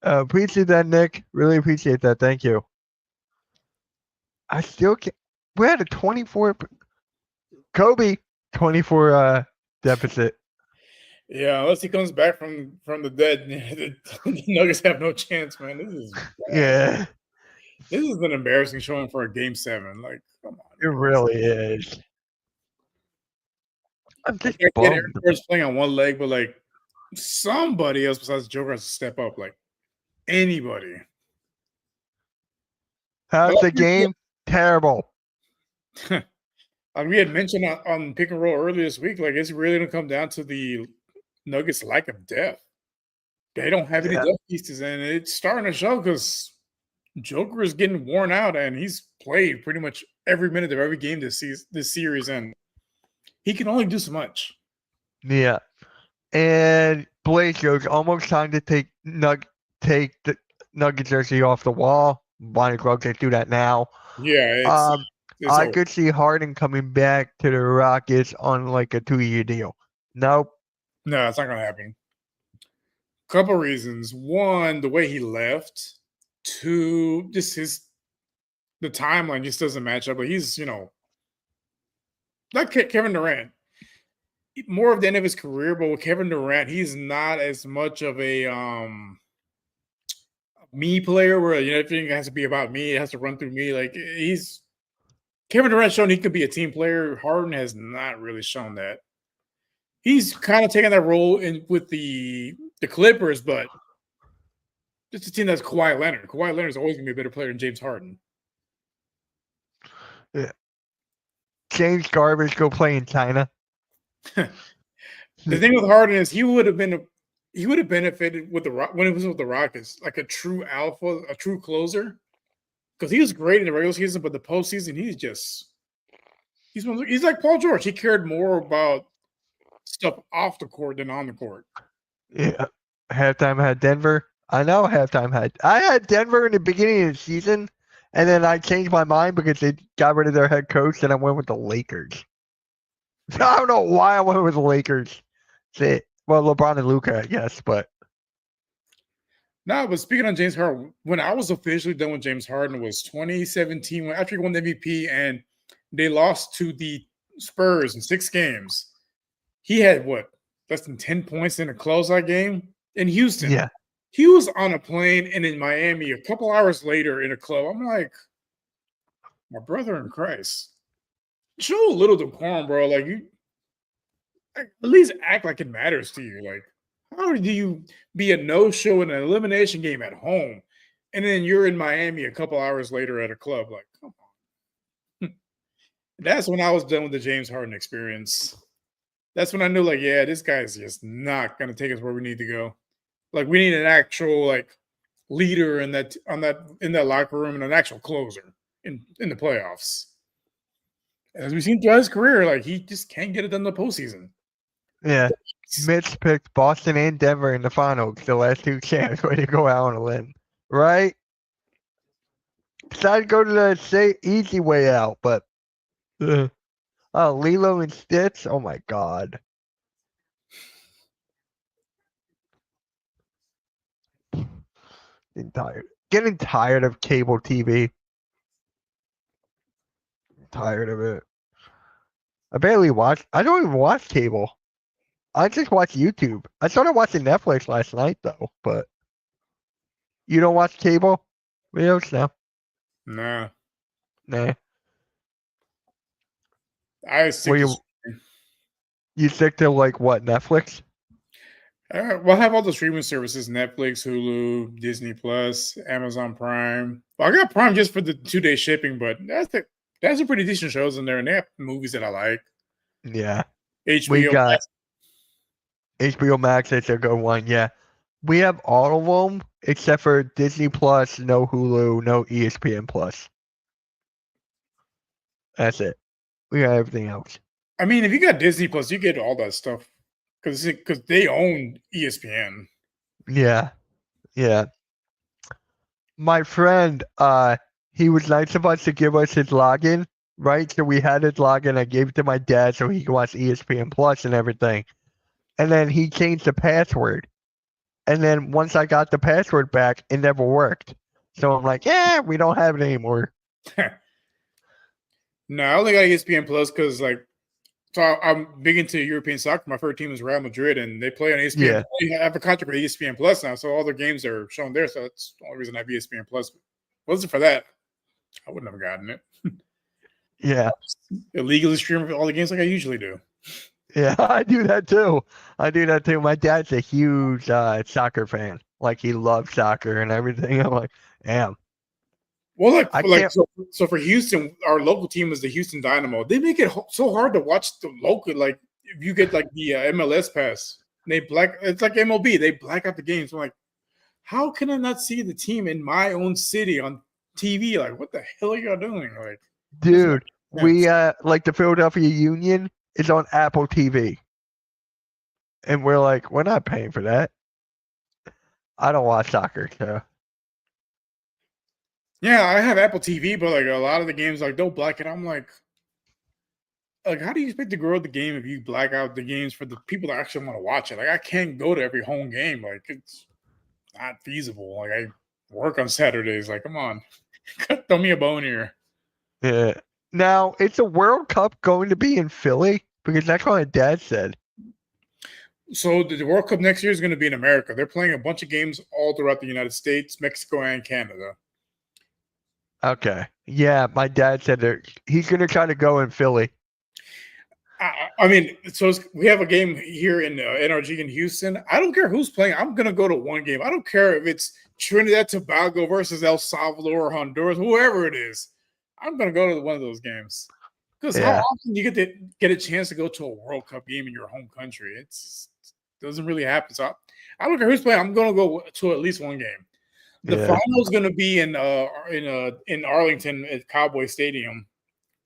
Appreciate that, Nick. Really appreciate that. Thank you. I still can't. We had a 24. Kobe 24 deficit. Yeah, unless he comes back from the dead, the Nuggets have no chance, man. This is bad. Yeah. This is an embarrassing showing for a Game 7. Like, come on. It really is. I'm just Aaron Gordon's playing on one leg, but like somebody else besides Joker has to step up. Like anybody. How's the game? Terrible. We had mentioned on pick and roll earlier this week, like it's really gonna come down to the Nuggets' lack of depth. They don't have any depth pieces, and it's starting to show because Joker is getting worn out, and he's played pretty much every minute of every game this series, and he can only do so much. Yeah, and Blazers almost time to take the Nugget jersey off the wall. Bonnie Club can't do that now. Yeah, I could see Harden coming back to the Rockets on like a 2-year deal. Nope. No, it's not gonna happen. Couple reasons. One, the way he left. 2, just the timeline just doesn't match up. But he's not Kevin Durant. More of the end of his career, but with Kevin Durant, he's not as much of a me player where everything has to be about me. It has to run through me. Like Kevin Durant shown he could be a team player. Harden has not really shown that. He's kind of taken that role with the Clippers, but it's a team that's Kawhi Leonard. Kawhi Leonard is always going to be a better player than James Harden. Yeah. James Garbage go play in China. The thing with Harden is he would have benefited with when it was with the Rockets, like a true alpha, a true closer, because he was great in the regular season, but the postseason he's like Paul George. He cared more about stuff off the court than on the court. Yeah, halftime had Denver. I know halftime I had Denver in the beginning of the season, and then I changed my mind because they got rid of their head coach, and I went with the Lakers. I don't know why I went with the Lakers. Well, LeBron and Luka, I guess, but no. But speaking on James Harden, when I was officially done with James Harden was 2017, after he won the MVP and they lost to the Spurs in 6 games. He had less than 10 points in a closeout game in Houston. Yeah, he was on a plane and in Miami a couple hours later in a club. I'm like, my brother in Christ. Show a little decorum, bro. Like at least act like it matters to you. Like, how do you be a no-show in an elimination game at home, and then you're in Miami a couple hours later at a club? Like, come on. That's when I was done with the James Harden experience. That's when I knew, like, yeah, this guy's just not gonna take us where we need to go. Like, we need an actual leader in that locker room and an actual closer in the playoffs. As we've seen throughout his career, he just can't get it done in the postseason. Yeah. Mitch picked Boston and Denver in the finals, the last 2 champs. Way to go out on a limb, right? Decided to go to the easy way out, but Lilo and Stitch. Oh my God. Getting tired of cable TV. Tired of it. I don't even watch cable. I just watch YouTube. I started watching Netflix last night though, but you don't watch cable videos now? Nah. You stick to what, Netflix? Well, I have all the streaming services: Netflix, Hulu, Disney Plus, Amazon Prime. Well, I got Prime just for the 2-day shipping, but that's a pretty decent shows in there, and they have movies that I like. Yeah. HBO. We got HBO Max. It's a good one. Yeah. We have all of them except for Disney Plus, no Hulu, no ESPN Plus. That's it. We got everything else. I mean, if you got Disney Plus, you get all that stuff because they own ESPN. Yeah. Yeah. My friend, he was nice of us to give us his login, right? So we had his login. I gave it to my dad so he could watch ESPN Plus and everything. And then he changed the password. And then once I got the password back, it never worked. So I'm like, yeah, we don't have it anymore. No, I only got ESPN Plus because so I'm big into European soccer. My favorite team is Real Madrid, and they play on ESPN. Yeah. I have a contract with ESPN Plus now, so all their games are shown there. So that's the only reason I have ESPN Plus. If it wasn't for that, I wouldn't have gotten it. Yeah. Illegally stream all the games like I usually do. Yeah, I do that too. My dad's a huge soccer fan. He loves soccer and everything. I'm like, damn. Well, so for Houston, our local team is the Houston Dynamo. They make it so hard to watch the local. If you get the MLS pass, it's like MLB. They black out the games. I'm like, how can I not see the team in my own city on TV? What the hell are y'all doing? Dude, we the Philadelphia Union is on Apple TV, and we're like, we're not paying for that. I don't watch soccer, so. Yeah, I have Apple TV, but a lot of the games, they'll black it. I'm like, how do you expect to grow the game if you black out the games for the people that actually want to watch it? I can't go to every home game. It's not feasible. I work on Saturdays. Come on, throw me a bone here. Yeah. Now, is the World Cup going to be in Philly? Because that's what my dad said. So the World Cup next year is going to be in America. They're playing a bunch of games all throughout the United States, Mexico, and Canada. Okay. Yeah, my dad said that he's going to try to go in Philly. I mean, so we have a game here in NRG in Houston. I don't care who's playing. I'm going to go to one game. I don't care if it's Trinidad Tobago versus El Salvador or Honduras, whoever it is. I'm going to go to one of those games. Because how often you get a chance to go to a World Cup game in your home country? It doesn't really happen. So I don't care who's playing. I'm going to go to at least one game. The final is going to be in Arlington at Cowboy Stadium,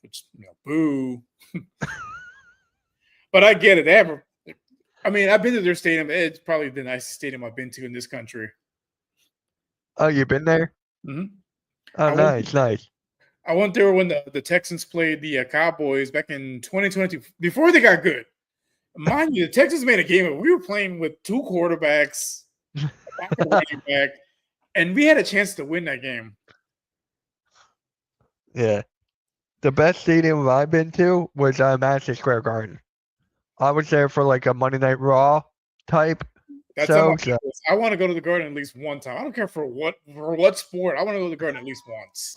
which boo. But I get it. I've been to their stadium. It's probably the nicest stadium I've been to in this country. Oh, you've been there? Mm-hmm. Oh, nice. I went there when the Texans played the Cowboys back in 2022, before they got good. Mind you, the Texans made a game where we were playing with two quarterbacks, a running back, and we had a chance to win that game. Yeah. The best stadium I've been to was Madison Square Garden. I was there for like a Monday Night Raw type. That's I want to go to the Garden at least one time. I don't care for what sport. I want to go to the Garden at least once.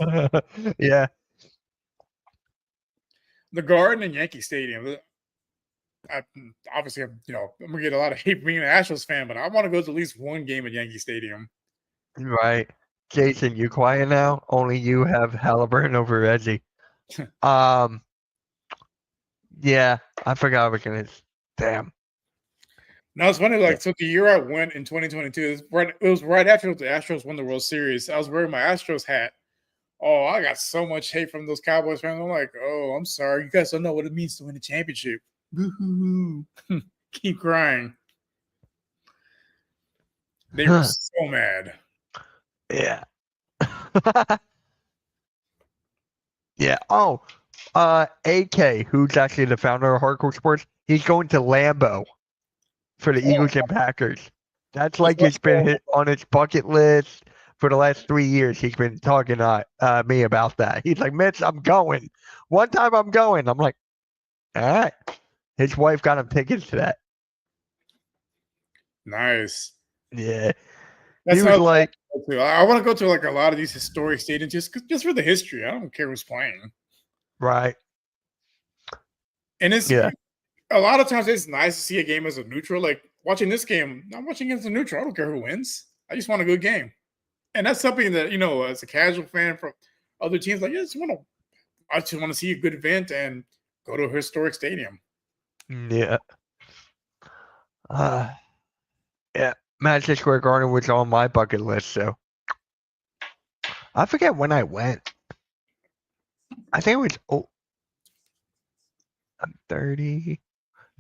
Yeah. The Garden and Yankee Stadium. Obviously, I'm gonna get a lot of hate for being an Astros fan, but I want to go to at least one game at Yankee Stadium. Right. Jason, you quiet now? Only you have Halliburton over Reggie. Yeah, I forgot I was gonna. Damn. No, it's funny. So the year I went in 2022, it was right after the Astros won the World Series. I was wearing my Astros hat. Oh, I got so much hate from those Cowboys fans. I'm like, oh, I'm sorry. You guys don't know what it means to win a championship. Boo-hoo-hoo. Keep crying. They were so mad. Yeah. Yeah. Oh, AK, who's actually the founder of Hardcore Sports, he's going to Lambeau for the Eagles and Packers. That's like it's been hit on his bucket list for the last 3 years. He's been talking to me about that. He's like, Mitch, I'm going. One time I'm going. I'm like, all right. His wife got him tickets to that. Nice. Yeah. That's he was like, I want to go to like a lot of these historic stadiums just for the history. I don't care who's playing. Right. And it's a lot of times it's nice to see a game as a neutral. Like watching this game, I'm watching it as a neutral. I don't care who wins. I just want a good game. And that's something that, as a casual fan from other teams, like, I just want to see a good event and go to a historic stadium. Yeah. Yeah. Madison Square Garden was on my bucket list, so I forget when I went. I think it was I'm 30.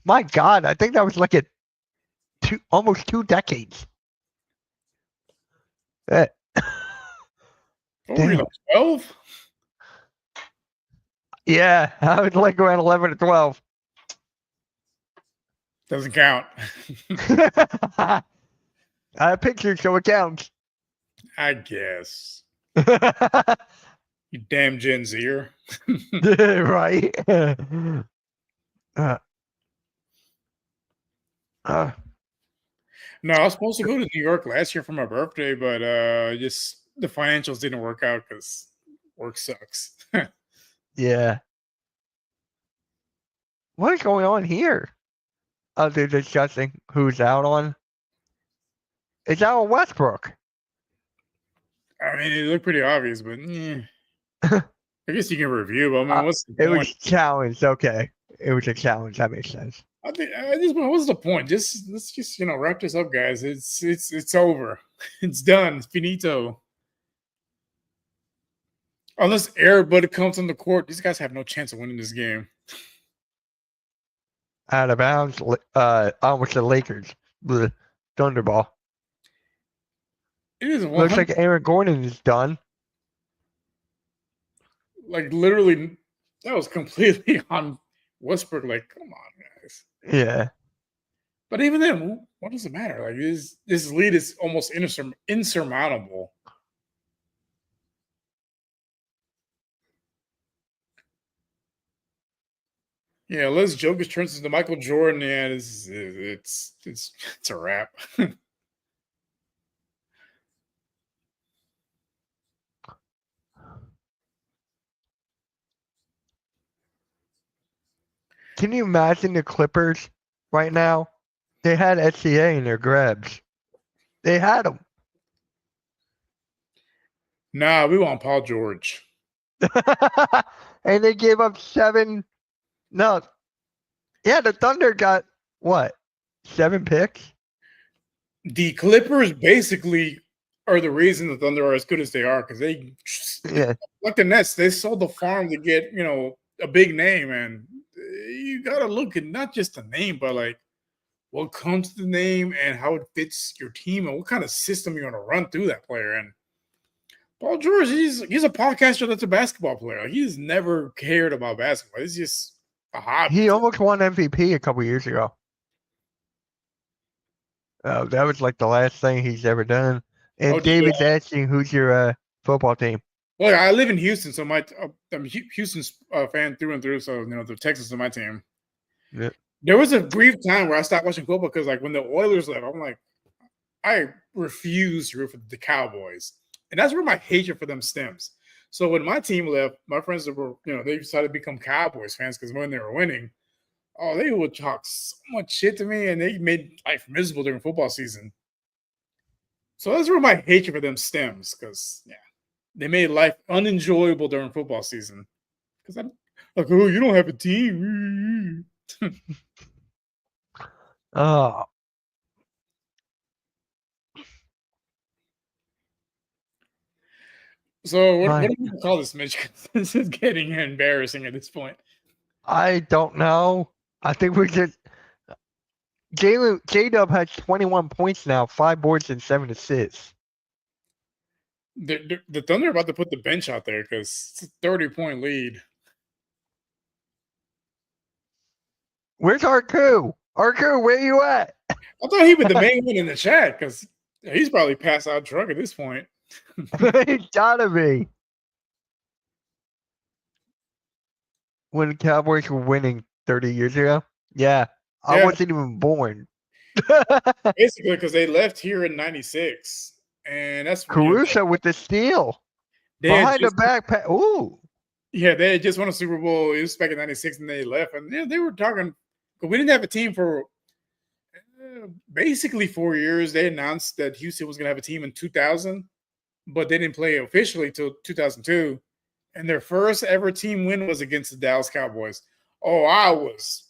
My God, I think that was like almost 2 decades. Were you like 12? Yeah, I was like around 11 or 12. Doesn't count. I have pictures, so it counts. I guess. You damn Gen Zer. Right. No, I was supposed to go to New York last year for my birthday, but just the financials didn't work out because work sucks. Yeah. What is going on here? Oh, they're discussing who's out on. It's out on Westbrook. I mean, it looked pretty obvious, but I guess you can review. But I mean, what's the point? It was challenged. Okay, it was a challenge. That makes sense. I think what's the point? Let's just wrap this up, guys. It's over. It's done. It's finito. Unless everybody comes on the court, these guys have no chance of winning this game. Out of bounds. Almost the Lakers. The Thunderball. It is. Looks like Aaron Gordon is done. Like literally, that was completely on Westbrook. Like, come on, guys. Yeah. But even then, what does it matter? Like this lead is almost insurmountable. Yeah, unless Jokic turns into Michael Jordan, and it's a wrap. Can you imagine the Clippers right now? They had SCA in their grabs. They had him. Nah, we want Paul George. And they gave up 7. No. Yeah, the Thunder got what? 7 picks? The Clippers basically are the reason the Thunder are as good as they are because they Yeah. like the Nets. They sold the farm to get a big name, and you got to look at not just the name, but like what comes to the name and how it fits your team and what kind of system you're going to run through that player. And Paul George, he's a podcaster that's a basketball player. He's never cared about basketball. It's just a hobby. He almost won MVP a couple years ago. That was like the last thing he's ever done. And David's asking, who's your football team? Well, I live in Houston, so I'm a Houston's fan through and through. So the Texans are my team. Yeah. There was a brief time where I stopped watching football because, like, when the Oilers left, I'm like, I refuse to root for the Cowboys, and that's where my hatred for them stems. So when my team left, my friends were, they decided to become Cowboys fans because when they were winning, oh, they would talk so much shit to me, and they made life miserable during football season. So that's where my hatred for them stems because, they made life unenjoyable during football season. Because I'm like, oh, you don't have a team. Oh. So what do you call this, Mitch? This is getting embarrassing at this point. I don't know. I think we just J-Dub has 21 points now, 5 boards and 7 assists. The Thunder are about to put the bench out there because it's a 30-point lead. Where's Arku? Arku, where you at? I thought he was the main one in the chat because he's probably passed out drunk at this point. He's gotta be. When the Cowboys were winning 30 years ago? Yeah. I wasn't even born. Basically, because they left here in 96. And that's Caruso with the steal. Behind the backpack. Ooh. Yeah, they had just won a Super Bowl. It was back in 96 and they left. And they were talking. But we didn't have a team for basically 4 years. They announced that Houston was going to have a team in 2000, but they didn't play officially until 2002. And their first ever team win was against the Dallas Cowboys. Oh, I was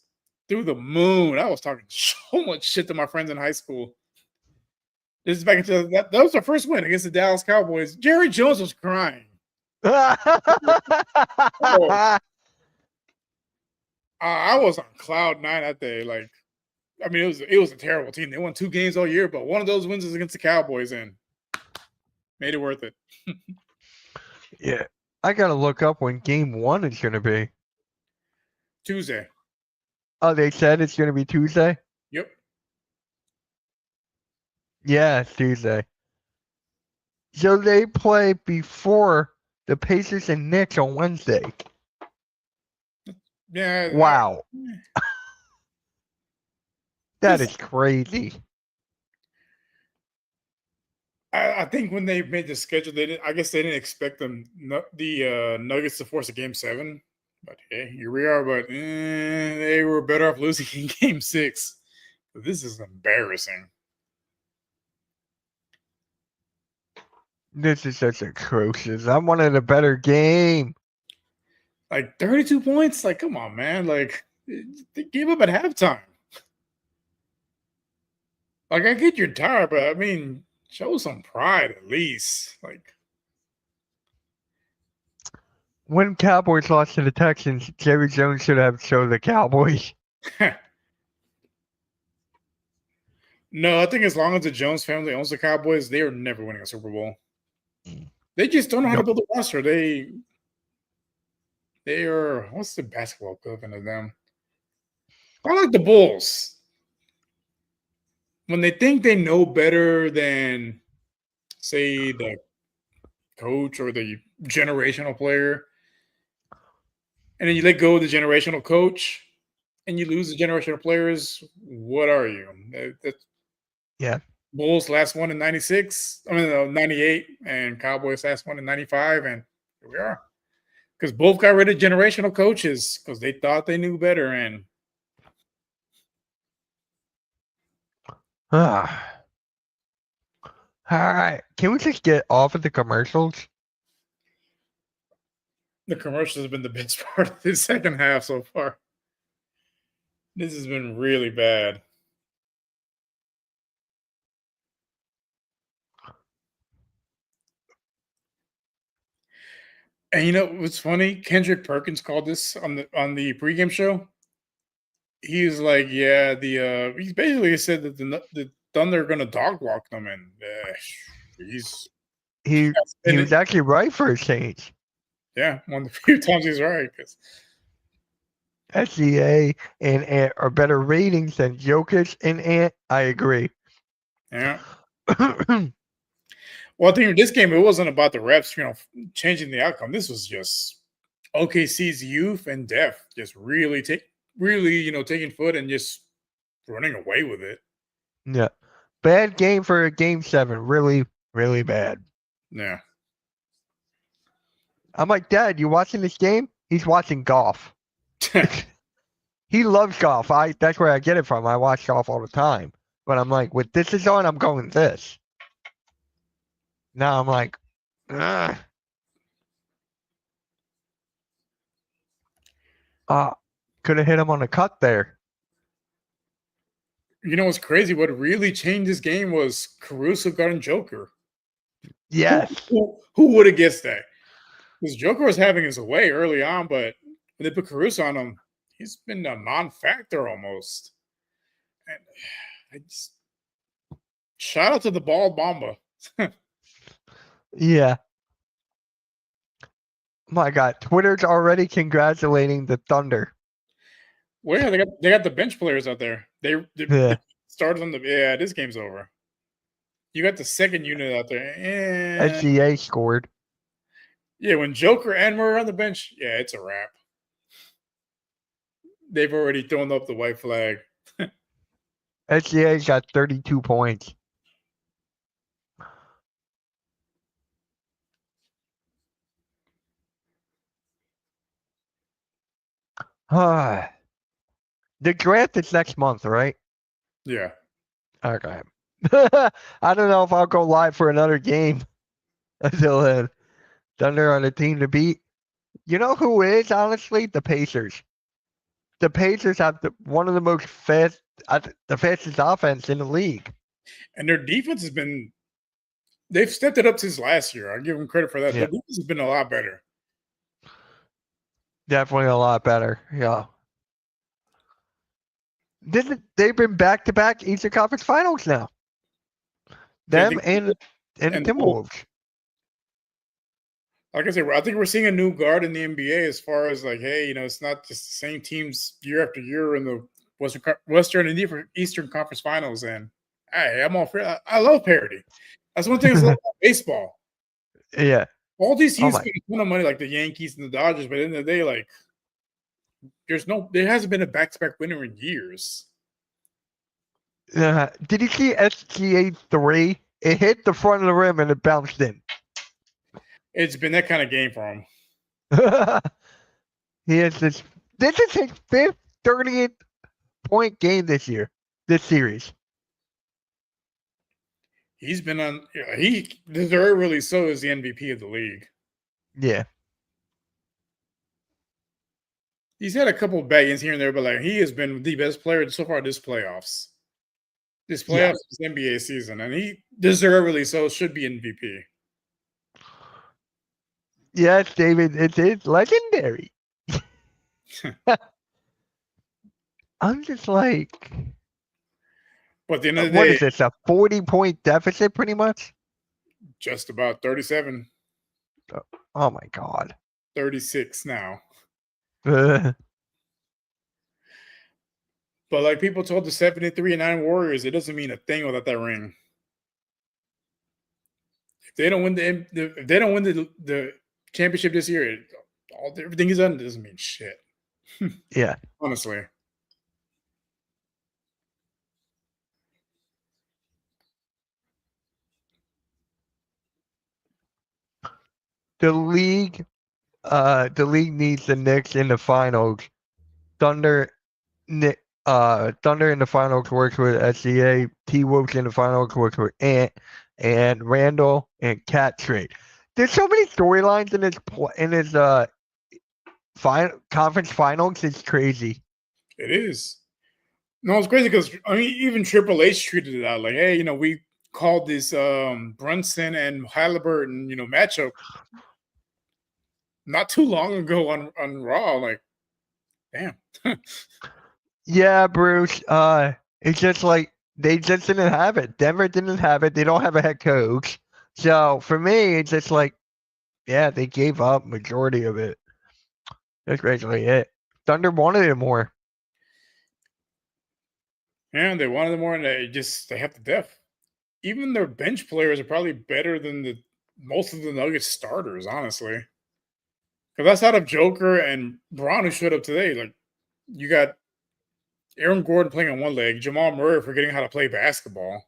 through the moon. I was talking so much shit to my friends in high school. This is back into that was their first win against the Dallas Cowboys. Jerry Jones was crying. I was on cloud 9 that day. Like, I mean, it was a terrible team. They won 2 games all year, but one of those wins was against the Cowboys and made it worth it. Yeah. I gotta look up when game 1 is gonna be. Tuesday. Oh, they said it's gonna be Tuesday? Yep. Yeah, it's Tuesday. So they play before the Pacers and Knicks on Wednesday. Yeah. Wow. That is crazy. I think when they made the schedule, I guess they didn't expect the Nuggets to force a game 7. But hey, here we are. But they were better off losing in game 6. This is embarrassing. This is such atrocious. I wanted a better game. Like 32 points? Like, come on, man. Like, they gave up at halftime. Like, I get you're tired, but I mean, show some pride at least. Like, when Cowboys lost to the Texans, Jerry Jones should have showed the Cowboys. No, I think as long as the Jones family owns the Cowboys, they are never winning a Super Bowl. They just don't know how to build a roster. They are, what's the basketball equivalent of them? I like the Bulls. When they think they know better than, say, the coach or the generational player, and then you let go of the generational coach, and you lose a generation of players, what are you? Yeah. Bulls last one in 96. I mean, 98, and Cowboys last one in 95. And here we are. Because both got rid of generational coaches because they thought they knew better. And All right. Can we just get off of the commercials? the commercials have been the best part of the second half so far. This has been really bad. And you know what's funny? Kendrick Perkins called this on the pregame show. He's like, yeah, he's basically said that the Thunder are gonna dog walk them, and he's He was actually right for a change. yeah, one of the few times he's right. Because SGA and Ant are better ratings than Jokic and Ant. I agree. yeah. Well, I think in this game, it wasn't about the refs, changing the outcome. This was just OKC's youth and depth just really taking foot and just running away with it. Yeah. Bad game for a game 7. Really, really bad. Yeah. I'm like, Dad, you watching this game? He's watching golf. He loves golf. That's where I get it from. I watch golf all the time. But I'm like, with this is on, I'm going this. Now I'm like, ugh. Could have hit him on the cut there. You know what's crazy? What really changed this game was Caruso guarding Joker. Yes. Who would have guessed that? Because Joker was having his way early on, but when they put Caruso on him, he's been a non-factor almost. And I just shout out to the ball Bamba. Yeah. My God, Twitter's already congratulating the Thunder. Well, yeah, they got the bench players out there. They started on this game's over. You got the second unit out there. SGA scored. Yeah, when Joker and Murray are on the bench, yeah, it's a wrap. They've already thrown up the white flag. SGA got 32 points. The draft is next month, right? Yeah. Okay. I don't know if I'll go live for another game until then. Thunder on a team to beat. You know who is, honestly? The Pacers. The Pacers have one of the most the fastest offense in the league. And their defense they've stepped it up since last year. I'll give them credit for that. Yeah. Their defense has been a lot better. Definitely a lot better. Yeah. They've been back-to-back Eastern Conference Finals now. Them and the Timberwolves. Like I said, I think we're seeing a new guard in the NBA as far as like, hey, it's not just the same teams year after year in the Western and Eastern Conference Finals. And hey, I'm all for it. I love parity. That's one thing I love about baseball. Yeah. All these teams spend a ton of money, like the Yankees and the Dodgers, but at the end of the day, like, there hasn't been a back-to-back winner in years. Did you see SGA 3? It hit the front of the rim and it bounced in. It's been that kind of game for him. He has this is his 5th 38-point game this series. He's been on. He deservedly so is the MVP of the league. Yeah. He's had a couple of bad games here and there, but like he has been the best player so far this playoffs. This NBA season, and he deservedly so should be MVP. Yes, David, it's legendary. I'm just like, but at the end of the what day, is this? A 40-point deficit, pretty much? Just about 37. Oh my God. 36 now. But like people told the 73-9 Warriors, it doesn't mean a thing without that ring. If they don't win the championship this year, everything is done. It doesn't mean shit. Yeah. Honestly. the league needs the Knicks in the finals. Thunder in the finals works with SCA. T-Wolves in the finals works with Ant and Randall and Cat trade. There's so many storylines in his conference finals. It's crazy. It is. No, it's crazy because I mean, even Triple H treated it out like, hey, we called this Brunson and Halliburton, matchup not too long ago on Raw. Like, damn. Yeah, Bruce. It's just like they just didn't have it. Denver didn't have it. They don't have a head coach. So for me, it's just like, yeah, they gave up majority of it. That's basically it. Thunder wanted it more. Yeah, they wanted it more, and they have the depth. Even their bench players are probably better than most of the Nuggets starters, honestly. Because that's out of Joker and Braun, who showed up today. Like, you got Aaron Gordon playing on one leg, Jamal Murray forgetting how to play basketball.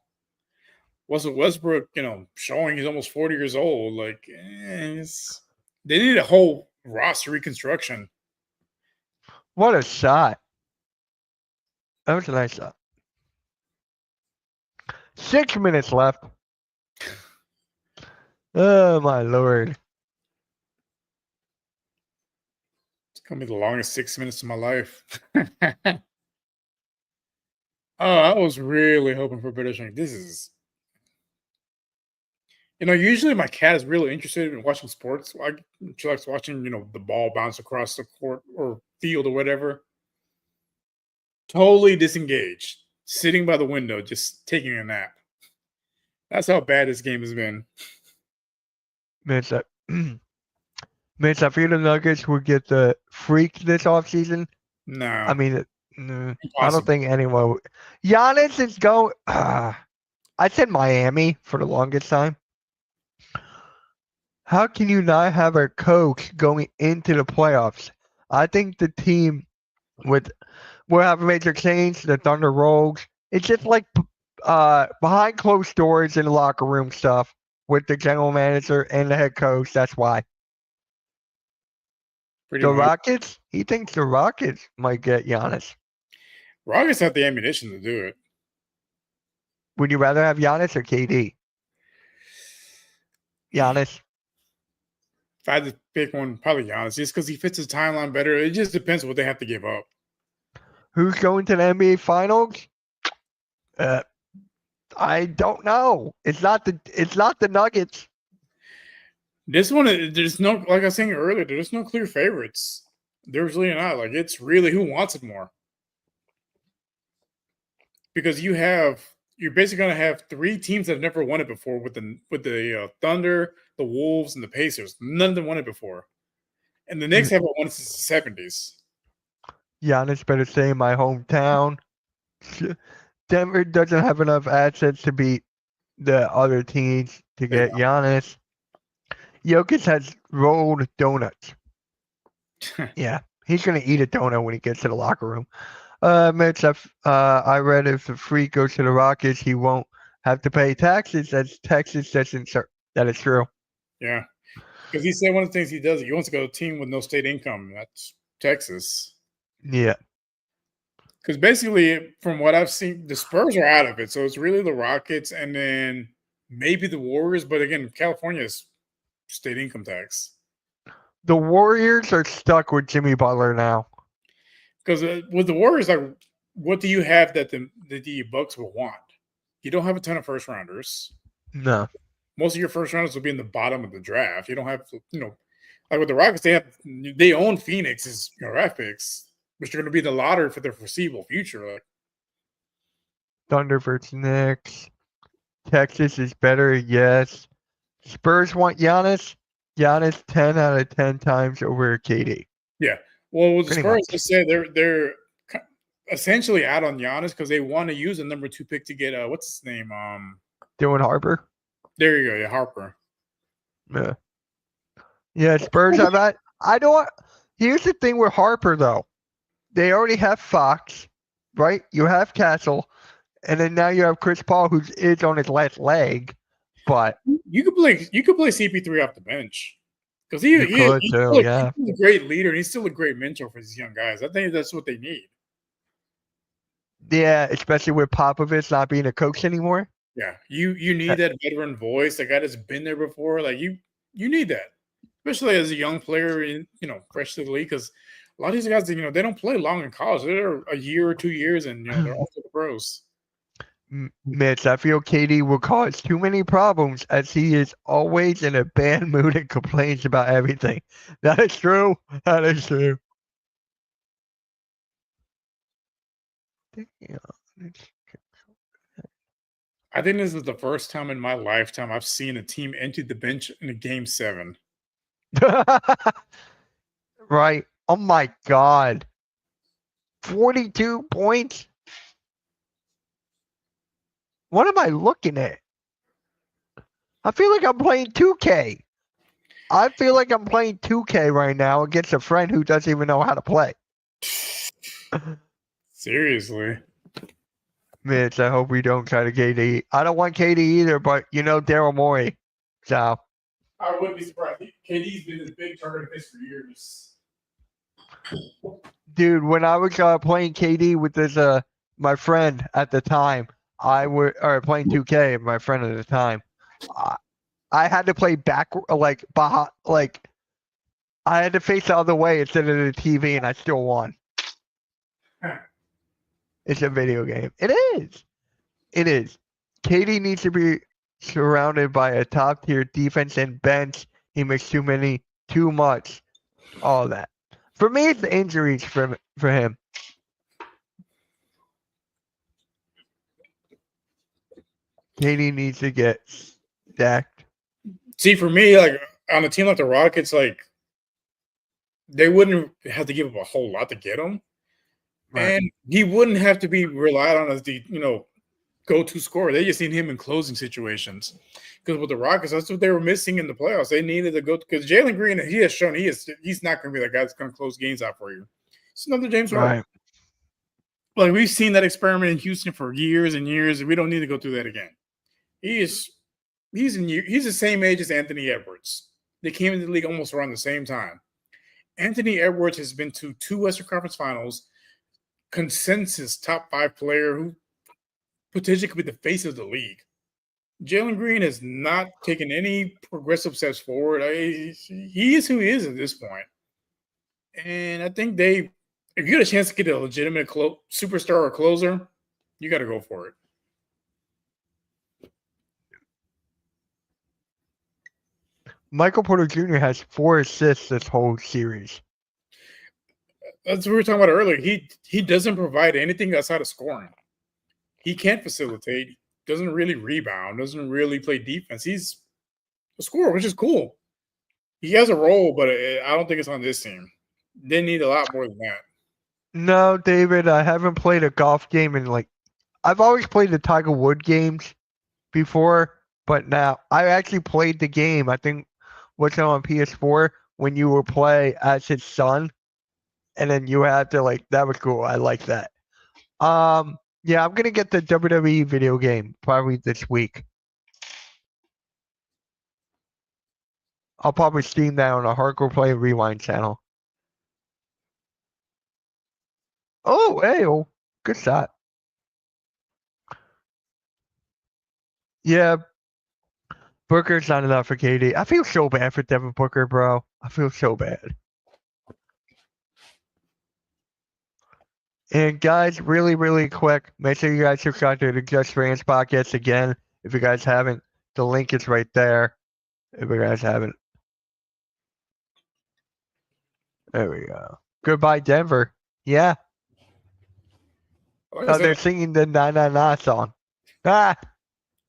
Russell Westbrook, showing he's almost 40 years old. Like, they need a whole roster reconstruction. What a shot. That was a nice shot. 6 minutes left. Oh, my Lord. It's going to be the longest 6 minutes of my life. I was really hoping for British. This is, usually my cat is really interested in watching sports. She likes watching, the ball bounce across the court or field or whatever. Totally disengaged, sitting by the window, just taking a nap. That's how bad this game has been. Mitch, I feel the Nuggets would get the freak this offseason. No. I mean, no, I don't think anyone would. Giannis is going. I said Miami for the longest time. How can you not have a coach going into the playoffs? I think the team will have a major change. The Thunder Rogues. It's just like behind closed doors in the locker room stuff with the general manager and the head coach. That's why. Pretty much. Rockets? He thinks the Rockets might get Giannis. Rockets have the ammunition to do it. Would you rather have Giannis or KD? Giannis. If I had to pick one, probably Giannis, just because he fits his timeline better. It just depends what they have to give up. Who's going to the NBA Finals? I don't know. It's not the Nuggets. This one, there's no, like I was saying earlier, there's no clear favorites. There's really not. Like, it's really who wants it more. Because you're basically going to have three teams that have never won it before with the Thunder, the Wolves, and the Pacers. None of them won it before. And the Knicks haven't won it since the 70s. Giannis better stay in my hometown. Denver doesn't have enough assets to beat the other teams to get Giannis. Jokic has rolled donuts. Yeah, he's going to eat a donut when he gets to the locker room. Mitch, I read if the freak goes to the Rockets, he won't have to pay taxes. That's Texas. That is true. Yeah, because he said one of the things he does, he wants to go to a team with no state income. That's Texas. Yeah. Because basically, from what I've seen, the Spurs are out of it. So it's really the Rockets and then maybe the Warriors. But again, California's state income tax. The Warriors are stuck with Jimmy Butler now. Because with the Warriors, like, what do you have that the Bucks will want? You don't have a ton of first rounders. No. Most of your first rounders will be in the bottom of the draft. You don't have, like with the Rockets, they own Phoenix as draft picks, which are going to be the lottery for their foreseeable future. Like, Thunder versus Knicks. Texas is better, yes. Spurs want Giannis. Giannis 10 out of 10 times over KD. Yeah. Well, with the Spurs, they say they're essentially out on Giannis because they want to use a number 2 pick to get what's his name? Dylan Harper. There you go, yeah, Harper. Yeah. Yeah, Spurs have that. Here's the thing with Harper though. They already have Fox, right? You have Castle, and then now you have Chris Paul, who's on his last leg. But you could play CP3 off the bench. Because You could too, yeah. he's a great leader and he's still a great mentor for these young guys. I think that's what they need. Yeah, especially with Popovich not being a coach anymore. Yeah, you need that veteran voice, the guy that's been there before. Like you need that, especially as a young player in fresh to the league. Because a lot of these guys, they don't play long in college. They're a year or 2 years, and they're off to the pros. Mitch, I feel KD will cause too many problems as he is always in a bad mood and complains about everything. That is true. That is true. Damn. I think this is the first time in my lifetime I've seen a team empty the bench in a game 7. Right. Oh my God. 42 points? What am I looking at? I feel like I'm playing 2K. I feel like I'm playing 2K right now against a friend who doesn't even know how to play. Seriously. Mitch, I hope we don't try to KD. I don't want KD either, but Daryl Morey. So. I wouldn't be surprised. KD's been a big target of his for years. Dude, when I was playing KD with this my friend at the time, playing 2K, my friend at the time, I had to play back I had to face the other way instead of the TV, and I still won. It's a video game. It is. It is. KD needs to be surrounded by a top tier defense and bench. He makes too much, all that. For me, it's the injuries for him. KD needs to get stacked. See, for me, like on a team like the Rockets, like they wouldn't have to give up a whole lot to get him, right. And he wouldn't have to be relied on as the go-to scorer. They just need him in closing situations. Because with the Rockets, that's what they were missing in the playoffs. They needed to go because Jalen Green, he has shown he's not going to be that guy that's going to close games out for you. It's another James Harden. Right. Like we've seen that experiment in Houston for years and years, and we don't need to go through that again. He's the same age as Anthony Edwards. They came into the league almost around the same time. Anthony Edwards has been to 2 Western Conference Finals, consensus top 5 player who potentially could be the face of the league. Jalen Green has not taken any progressive steps forward. He is who he is at this point. And I think if you get a chance to get a legitimate superstar or closer, you got to go for it. Michael Porter Jr. has 4 assists this whole series. That's what we were talking about earlier. He doesn't provide anything outside of scoring. He can't facilitate, doesn't really rebound, doesn't really play defense. He's a scorer, which is cool. He has a role, but I don't think it's on this team. They need a lot more than that. No, David, I haven't played a golf game I've always played the Tiger Woods games before, but now I actually played the game. I think what's on PS4 when you would play as his son, and then you had to that was cool. I like that. Yeah, I'm gonna get the WWE video game probably this week. I'll probably stream that on a Hardcore Play Rewind channel. Oh, hey, good shot. Yeah, Booker's not enough for KD. I feel so bad for Devin Booker, bro. I feel so bad. And guys, really, really quick, make sure you guys subscribe to the Just Fans podcast again. If you guys haven't, the link is right there. If you guys haven't. There we go. Goodbye, Denver. Yeah. Oh, they're singing the Na Na Na song. Ah.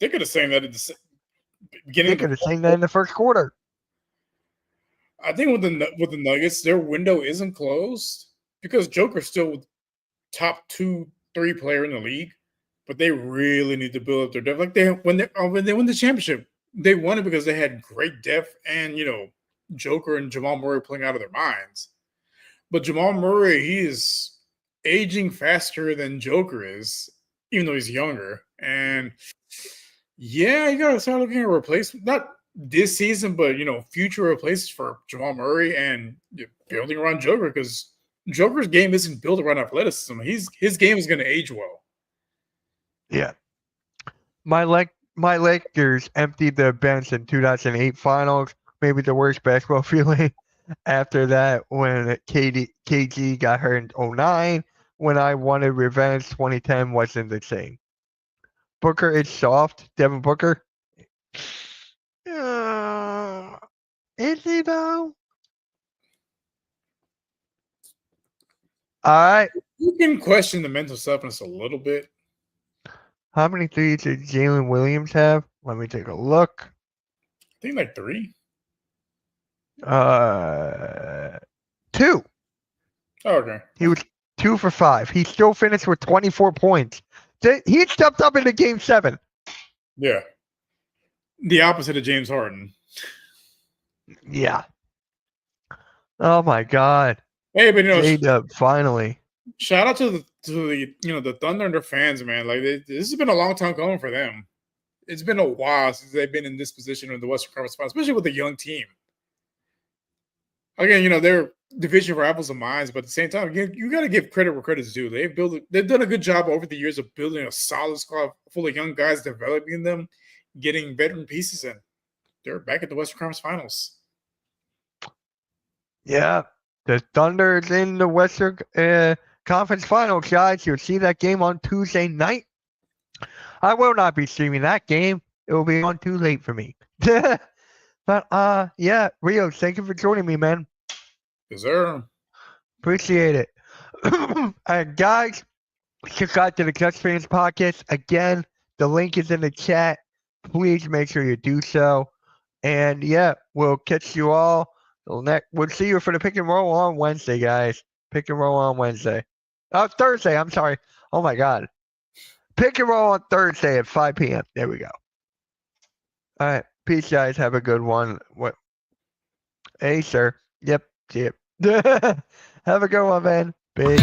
They could have sang that at the beginning. They could have sang that in the first quarter. I think with the Nuggets, their window isn't closed because Joker's still top 2-3 player in the league, but they really need to build up their depth. Like when they won the championship, they won it because they had great depth and Joker and Jamal Murray playing out of their minds. But Jamal Murray, he is aging faster than Joker is, even though he's younger. And yeah, you gotta start looking at a replacement. this season, but future replacements for Jamal Murray and building around Joker, because Joker's game isn't built around athleticism. His game is going to age well. Yeah. My Lakers emptied the bench in 2008 finals. Maybe the worst basketball feeling. After that, when KG got hurt in 2009, when I wanted revenge, 2010 wasn't the same. Booker is soft. Devin Booker. Is he though? All right. You can question the mental toughness a little bit. How many threes did Jalen Williams have? Let me take a look. I think like 3. 2. Oh, okay. He was 2 for 5. He still finished with 24 points. He stepped up into Game 7. Yeah. The opposite of James Harden. Yeah. Oh my God. Hey, but J-Dub, finally. Shout out to the the Thunder and their fans, man. Like this has been a long time coming for them. It's been a while since they've been in this position in the Western Conference Finals, especially with a young team. Again, they're division rivals of mine, but at the same time, you got to give credit where credit's due. They've done a good job over the years of building a solid squad full of young guys, developing them, getting veteran pieces in. They're back at the Western Conference Finals. Yeah, the Thunder is in the Western Conference Finals, guys. You'll see that game on Tuesday night. I will not be streaming that game. It will be on too late for me. But yeah, Rio, thank you for joining me, man. Yes, sir. Appreciate it. And guys, subscribe to the Just Fans Podcast. Again, the link is in the chat. Please make sure you do so. And yeah, we'll catch you all next. We'll see you for the pick and roll on Wednesday, guys. Pick and roll on Wednesday. Thursday. I'm sorry. Oh my God. Pick and roll on Thursday at 5 p.m. There we go. All right. Peace, guys. Have a good one. What? Hey, sir. Yep. Have a good one, man. Peace.